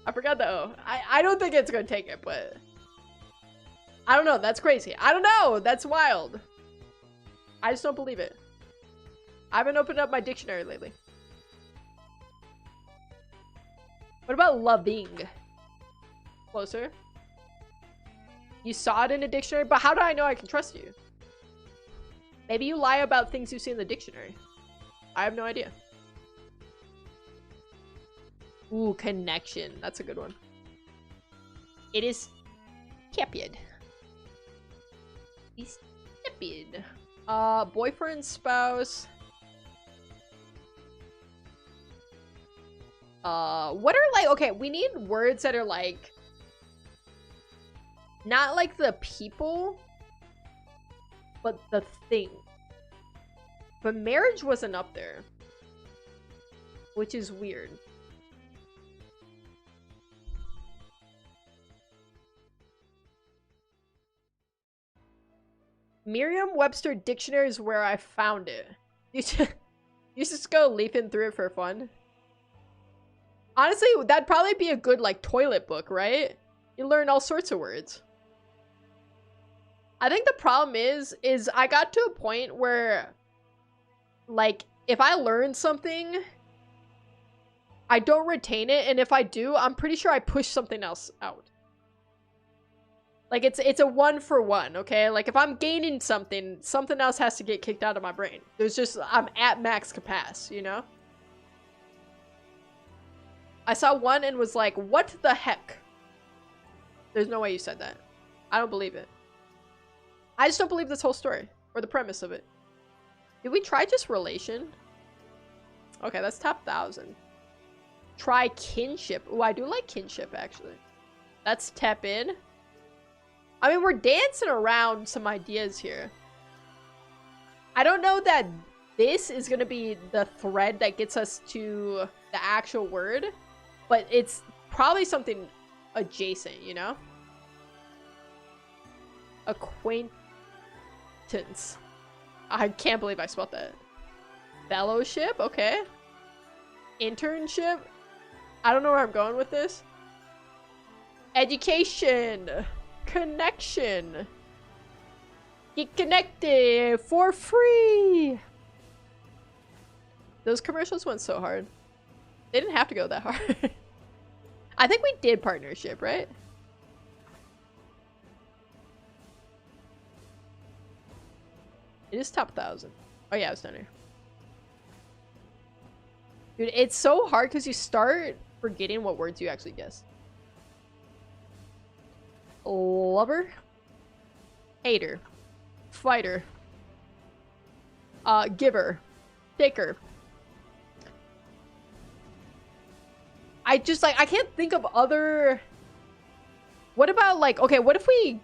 I forgot the O. I don't think it's gonna take it, but I don't know. That's crazy. I don't know. That's wild. I just don't believe it. I haven't opened up my dictionary lately. What about loving? Closer. You saw it in a dictionary, but how do I know I can trust you? Maybe you lie about things you see in the dictionary. I have no idea. Ooh, connection. That's a good one. It is tepid. He's tepid. Boyfriend, spouse. What are, like, okay, we need words that are, like, not like the people, but the thing. But marriage wasn't up there, which is weird. Merriam-Webster dictionary is where I found it. You just go leafing through it for fun. Honestly, that'd probably be a good, like, toilet book, right? You learn all sorts of words. I think the problem is I got to a point where, like, if I learn something, I don't retain it, and if I do, I'm pretty sure I push something else out. Like, it's a 1-for-1, okay? Like, if I'm gaining something, something else has to get kicked out of my brain. There's just, I'm at max capacity, you know? I saw one and was like, what the heck? There's no way you said that. I don't believe it. I just don't believe this whole story, or the premise of it. Did we try just relation? Okay, that's top 1,000. Try kinship. Oh, I do like kinship, actually. That's tepid. I mean, we're dancing around some ideas here. I don't know that this is going to be the thread that gets us to the actual word, but it's probably something adjacent, you know? Acquaintance. I can't believe I spelled that. Fellowship, okay. Internship. I don't know where I'm going with this. Education. Connection. Get connected for free. Those commercials went so hard. They didn't have to go that hard. I think we did partnership, right? It is top 1,000. Oh yeah, it's down here. Dude, it's so hard because you start forgetting what words you actually guess. Lover. Hater. Fighter. Giver. Taker. I just, like, I can't think of other... What about, like, okay, what if we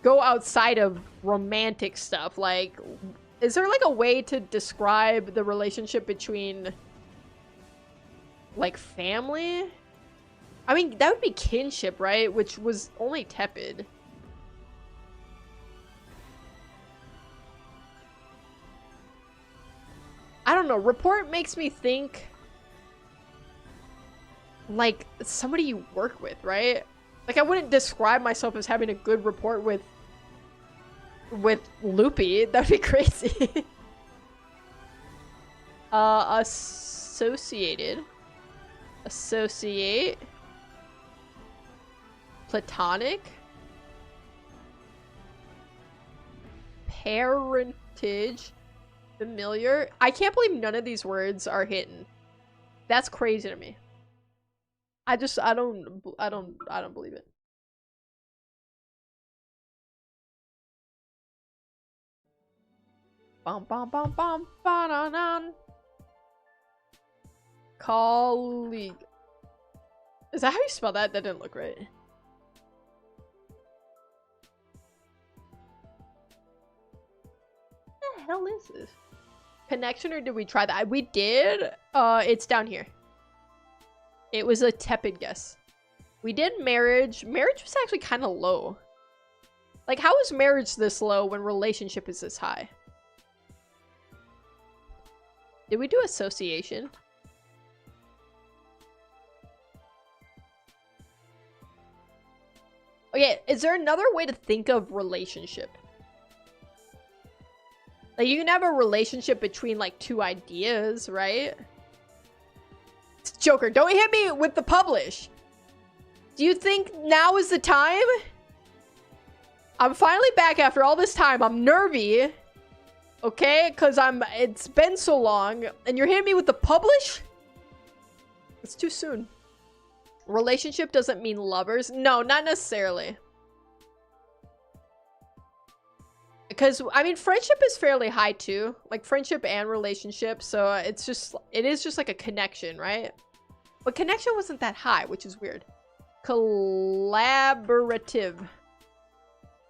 go outside of romantic stuff? Like, is there, like, a way to describe the relationship between, like, family? I mean, that would be kinship, right? Which was only tepid. I don't know. Report makes me think... like somebody you work with, right? Like I wouldn't describe myself as having a good rapport with Loopy. That'd be crazy. Associated. Associate. Platonic. Parentage. Familiar. I can't believe none of these words are hidden. That's crazy to me. I don't believe it. Bum bum bum bum ba-da-nan. Colleague. Is that how you spell that? That didn't look right. What the hell is this? Connection, or did we try that? We did. It's down here. It was a tepid guess. We did marriage. Marriage was actually kind of low. Like, how is marriage this low when relationship is this high? Did we do association? Okay, is there another way to think of relationship? Like, you can have a relationship between, like, two ideas, right? Joker, don't hit me with the publish. Do you think now is the time? I'm finally back after all this time. I'm nervy. Okay? Because it's been so long. And you're hitting me with the publish? It's too soon. Relationship doesn't mean lovers. No, not necessarily. Because, I mean, friendship is fairly high too. Like, friendship and relationship. So, it is just like a connection, right? But connection wasn't that high, which is weird. Collaborative.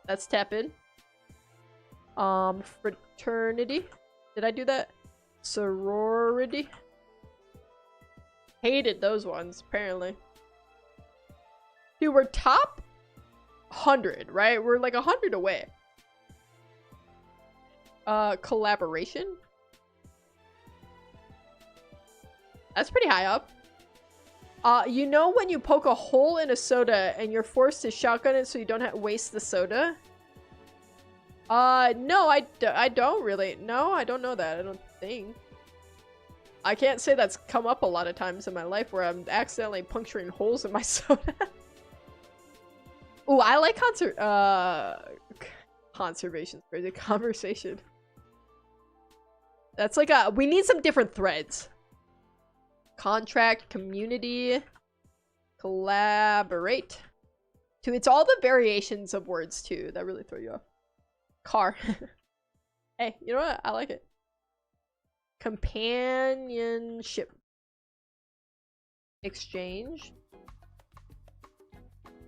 That's tepid. Fraternity. Did I do that? Sorority. Hated those ones, apparently. Dude, we're top 100, right? We're like 100 away. Collaboration. That's pretty high up. You know when you poke a hole in a soda and you're forced to shotgun it so you don't have to waste the soda? No, I don't really. No, I don't know that. I don't think. I can't say that's come up a lot of times in my life where I'm accidentally puncturing holes in my soda. Ooh, I like conservation. Crazy conversation. That's like we need some different threads. Contract, community, collaborate. Dude, it's all the variations of words too that really throw you off. Car. Hey, you know what? I like it. Companionship. Exchange.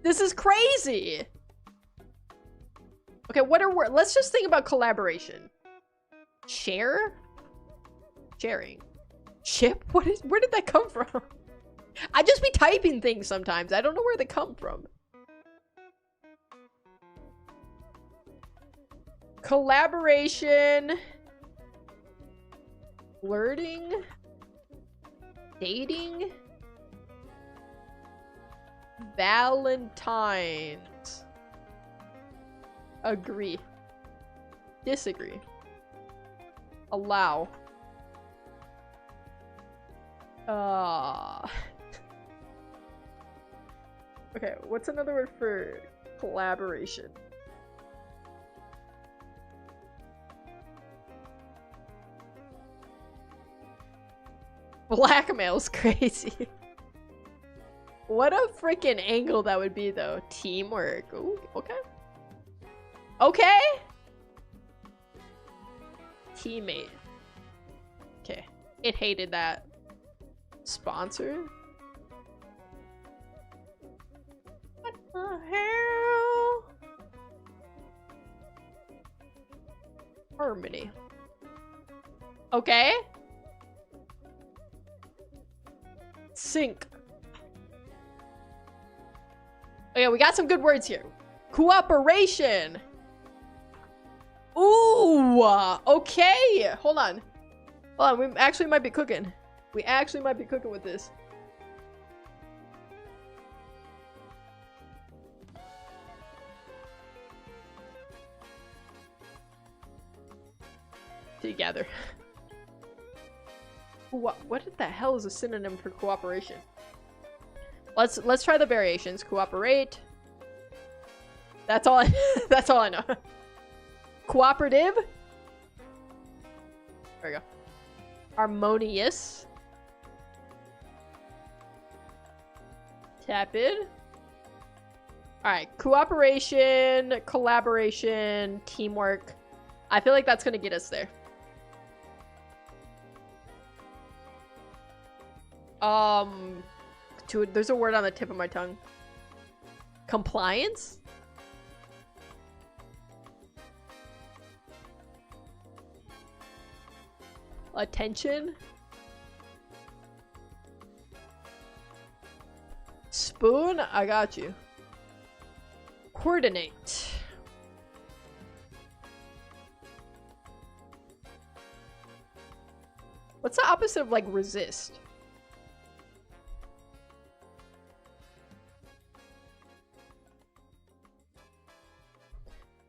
This is crazy. Okay, what are words? Let's just think about collaboration. Share? Sharing. Chip? Where did that come from? I just be typing things sometimes. I don't know where they come from. Collaboration. Flirting. Dating. Valentine's. Agree. Disagree. Allow. Okay, what's another word for collaboration? Blackmail's crazy. What a freaking angle that would be, though. Teamwork. Ooh, okay. Okay. Teammate. Okay. It hated that. Sponsor. What the hell? Harmony. Okay. Sync. Oh yeah, we got some good words here. Cooperation. Ooh, okay. Hold on. Hold on, we actually might be cooking. We actually might be cooking with this. Together. What the hell is a synonym for cooperation? Let's try the variations. Cooperate. That's all that's all I know. Cooperative. There we go. Harmonious. Tepid. Alright, cooperation, collaboration, teamwork. I feel like that's gonna get us there. There's a word on the tip of my tongue. Compliance? Attention? Spoon? I got you. Coordinate. What's the opposite of, like, resist?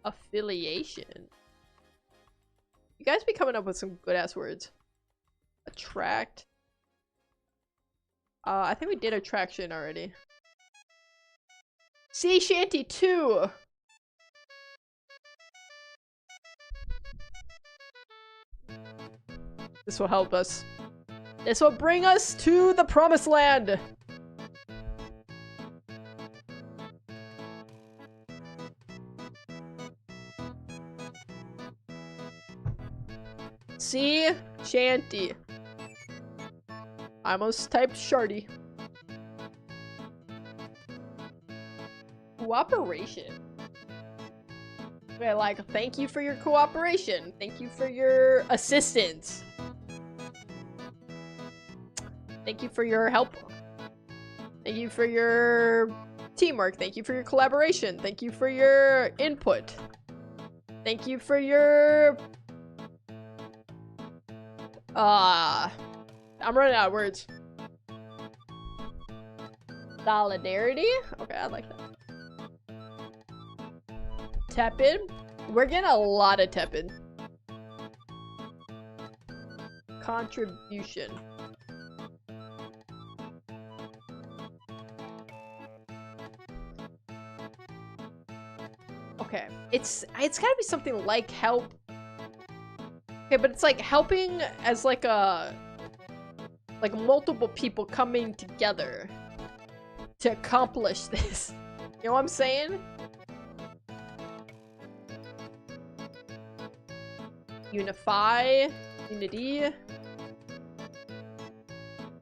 Affiliation. You guys be coming up with some good ass words. Attract. I think we did attraction already. Sea shanty 2. This will help us. This will bring us to the promised land. Sea shanty. I almost typed shardy. Cooperation. Okay, like, thank you for your cooperation. Thank you for your assistance. Thank you for your help. Thank you for your teamwork. Thank you for your collaboration. Thank you for your input. Thank you for your... I'm running out of words. Solidarity? Okay, I like that. Tepid? We're getting a lot of tepid. Contribution. Okay, it's gotta be something like help. Okay, but it's like helping as like a... like multiple people coming together to accomplish this. You know what I'm saying? Unify. Unity.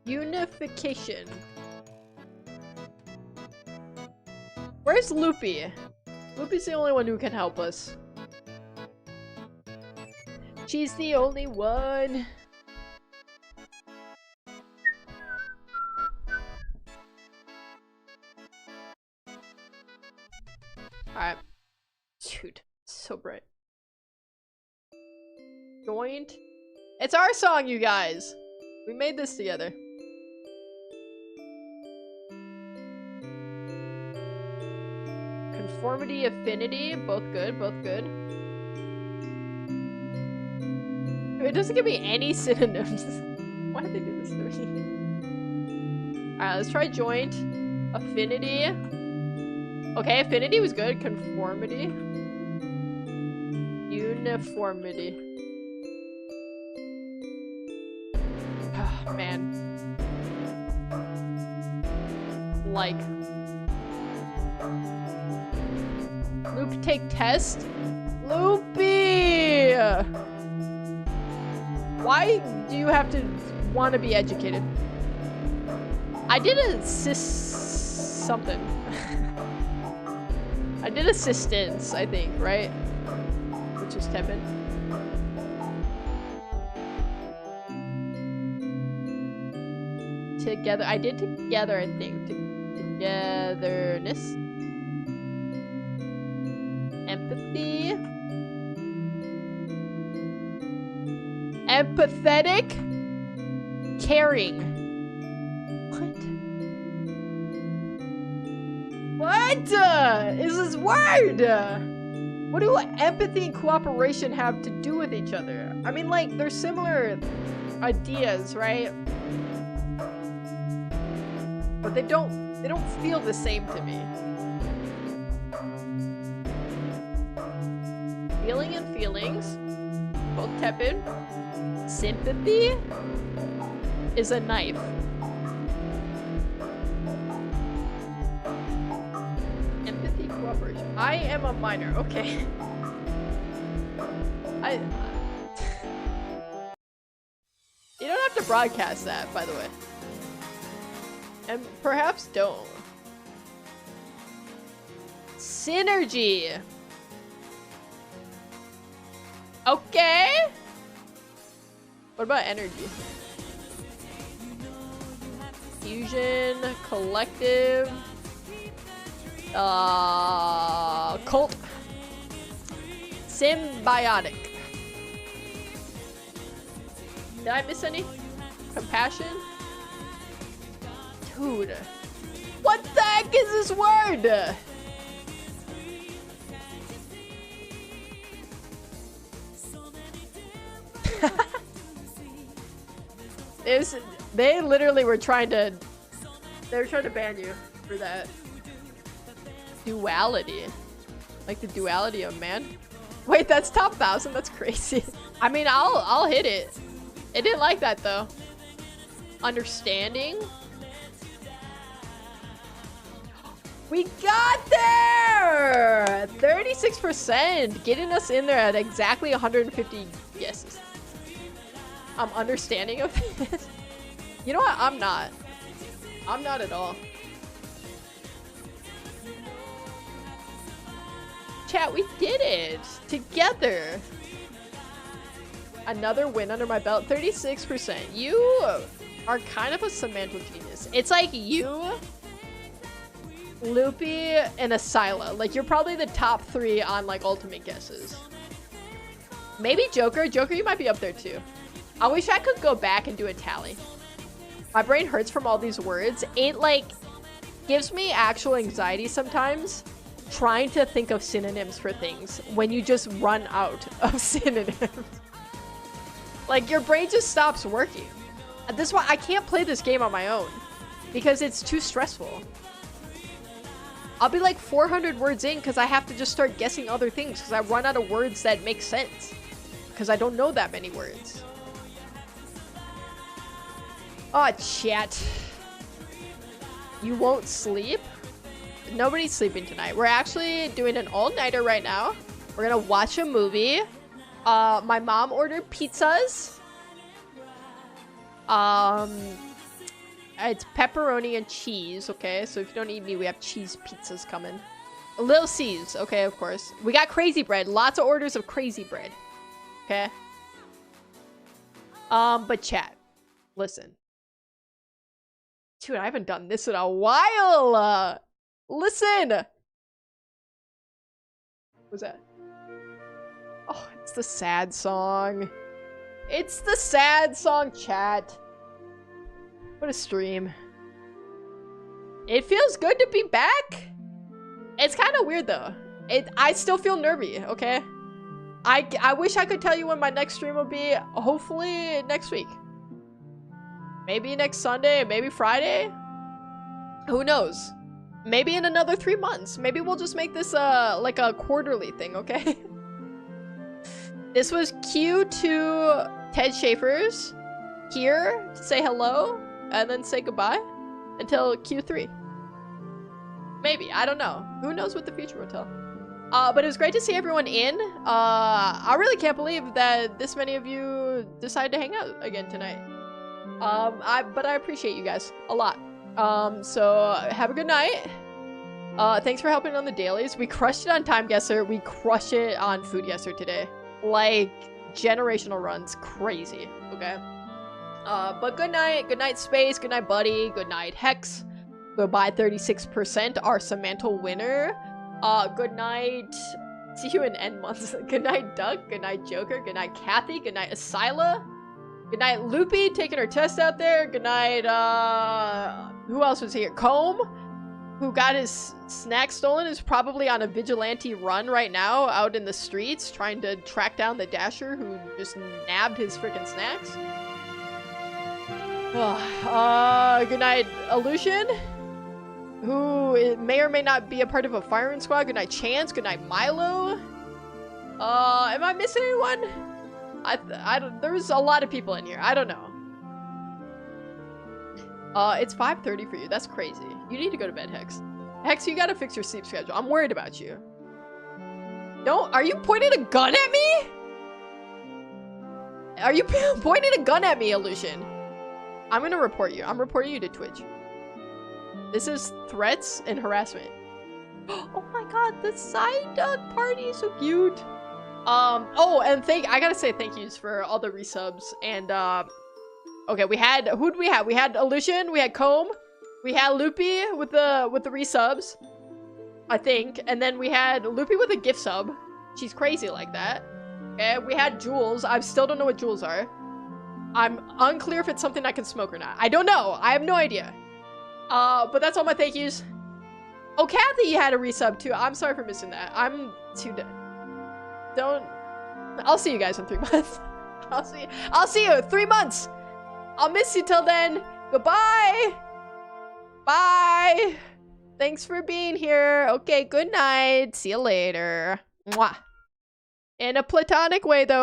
Unification. Where's Loopy? Loopy's the only one who can help us. She's the only one. Alright. Dude, so bright. Joint. It's our song, you guys. We made this together. Conformity, affinity, both good, both good. It doesn't give me any synonyms. Why did they do this to me? Alright, let's try joint. Affinity. Okay, affinity was good. Conformity. Uniformity. Oh, man. like. Loop take test? Loopy! Why do you have to want to be educated? I did something. I did assistance, I think, right? Which is Tepin. Together. I did together, I think. Togetherness. Empathy. Empathetic. Caring. What is this word? What do empathy and cooperation have to do with each other? I mean, like, they're similar ideas, right? But they don't feel the same to me. Feeling and feelings, both tepid. Sympathy is a knife. Empathy, cooperation. I am a minor. Okay. You don't have to broadcast that, by the way. And perhaps don't. Synergy. Okay. What about energy? Fusion, collective, cult, symbiotic. Did I miss any? Compassion? Dude. What the heck is this word? They literally were trying to... They were trying to ban you for that. Duality. Like the duality of man? Wait, that's top 1,000? That's crazy. I mean, I'll hit it. It didn't like that though. Understanding. We got there! 36%! Getting us in there at exactly 150 guesses. I'm understanding of this. You know what? I'm not. I'm not at all. Chat, we did it! Together! Another win under my belt. 36%. You are kind of a semantical genius. It's like you, Loopy, and Asyla. Like, you're probably the top 3 on, like, ultimate guesses. Maybe Joker. Joker, you might be up there, too. I wish I could go back and do a tally. My brain hurts from all these words. It, like, gives me actual anxiety sometimes trying to think of synonyms for things when you just run out of synonyms. Like, your brain just stops working. This is why I can't play this game on my own, because it's too stressful. I'll be like 400 words in because I have to just start guessing other things because I run out of words that make sense because I don't know that many words. Oh, chat. You won't sleep? Nobody's sleeping tonight. We're actually doing an all-nighter right now. We're gonna watch a movie. My mom ordered pizzas. It's pepperoni and cheese, okay? So if you don't eat meat, we have cheese pizzas coming. Little C's, okay, of course. We got crazy bread. Lots of orders of crazy bread. Okay? But chat. Listen. Dude, I haven't done this in a while! Listen! What was that? Oh, it's the sad song. It's the sad song, chat. What a stream. It feels good to be back. It's kind of weird though. I still feel nervy, okay? I wish I could tell you when my next stream will be. Hopefully next week. Maybe next Sunday, maybe Friday. Who knows? Maybe in another 3 months. Maybe we'll just make this like a quarterly thing, okay? This was Q2 Ted Schaefer's here to say hello and then say goodbye until Q3. Maybe. I don't know. Who knows what the future will tell. But it was great to see everyone in. I really can't believe that this many of you decided to hang out again tonight. But I appreciate you guys a lot. So have a good night. Thanks for helping on the dailies. We crushed it on Time Guesser. We crushed it on Food Guesser today. Like, generational runs. Crazy. Okay. But good night. Good night, Space. Good night, Buddy. Good night, Hex. Goodbye, 36%. Our Samantha winner. Good night. See you in N months. Good night, Duck. Good night, Joker. Good night, Kathy. Good night, Asyla. Good night, Loopy, taking her test out there. Good night, who else was here? Comb, who got his snack stolen, is probably on a vigilante run right now out in the streets trying to track down the Dasher who just nabbed his freaking snacks. Good night, Illusion, who may or may not be a part of a firing squad. Good night, Chance. Good night, Milo. Am I missing anyone? I don't, there's a lot of people in here. I don't know. It's 5:30 for you. That's crazy. You need to go to bed, Hex. Hex, you gotta fix your sleep schedule. I'm worried about you. Don't, are you pointing a gun at me? Are you pointing a gun at me, Illusion? I'm gonna report you. I'm reporting you to Twitch. This is threats and harassment. Oh my god, the side party is so cute. Oh, and I gotta say thank yous for all the resubs. And, okay, we had, who'd we have? We had Illusion, we had Comb, we had Loopy with the resubs, I think. And then we had Loopy with a gift sub. She's crazy like that. Okay, we had Jules. I still don't know what Jules are. I'm unclear if it's something I can smoke or not. I don't know. I have no idea. But that's all my thank yous. Oh, Kathy had a resub too. I'm sorry for missing that. I'm too I'll see you guys in 3 months. I'll see you 3 months. I'll miss you till then. Goodbye. Bye. Thanks for being here. Okay, good night. See you later. Mwah. In a platonic way, though.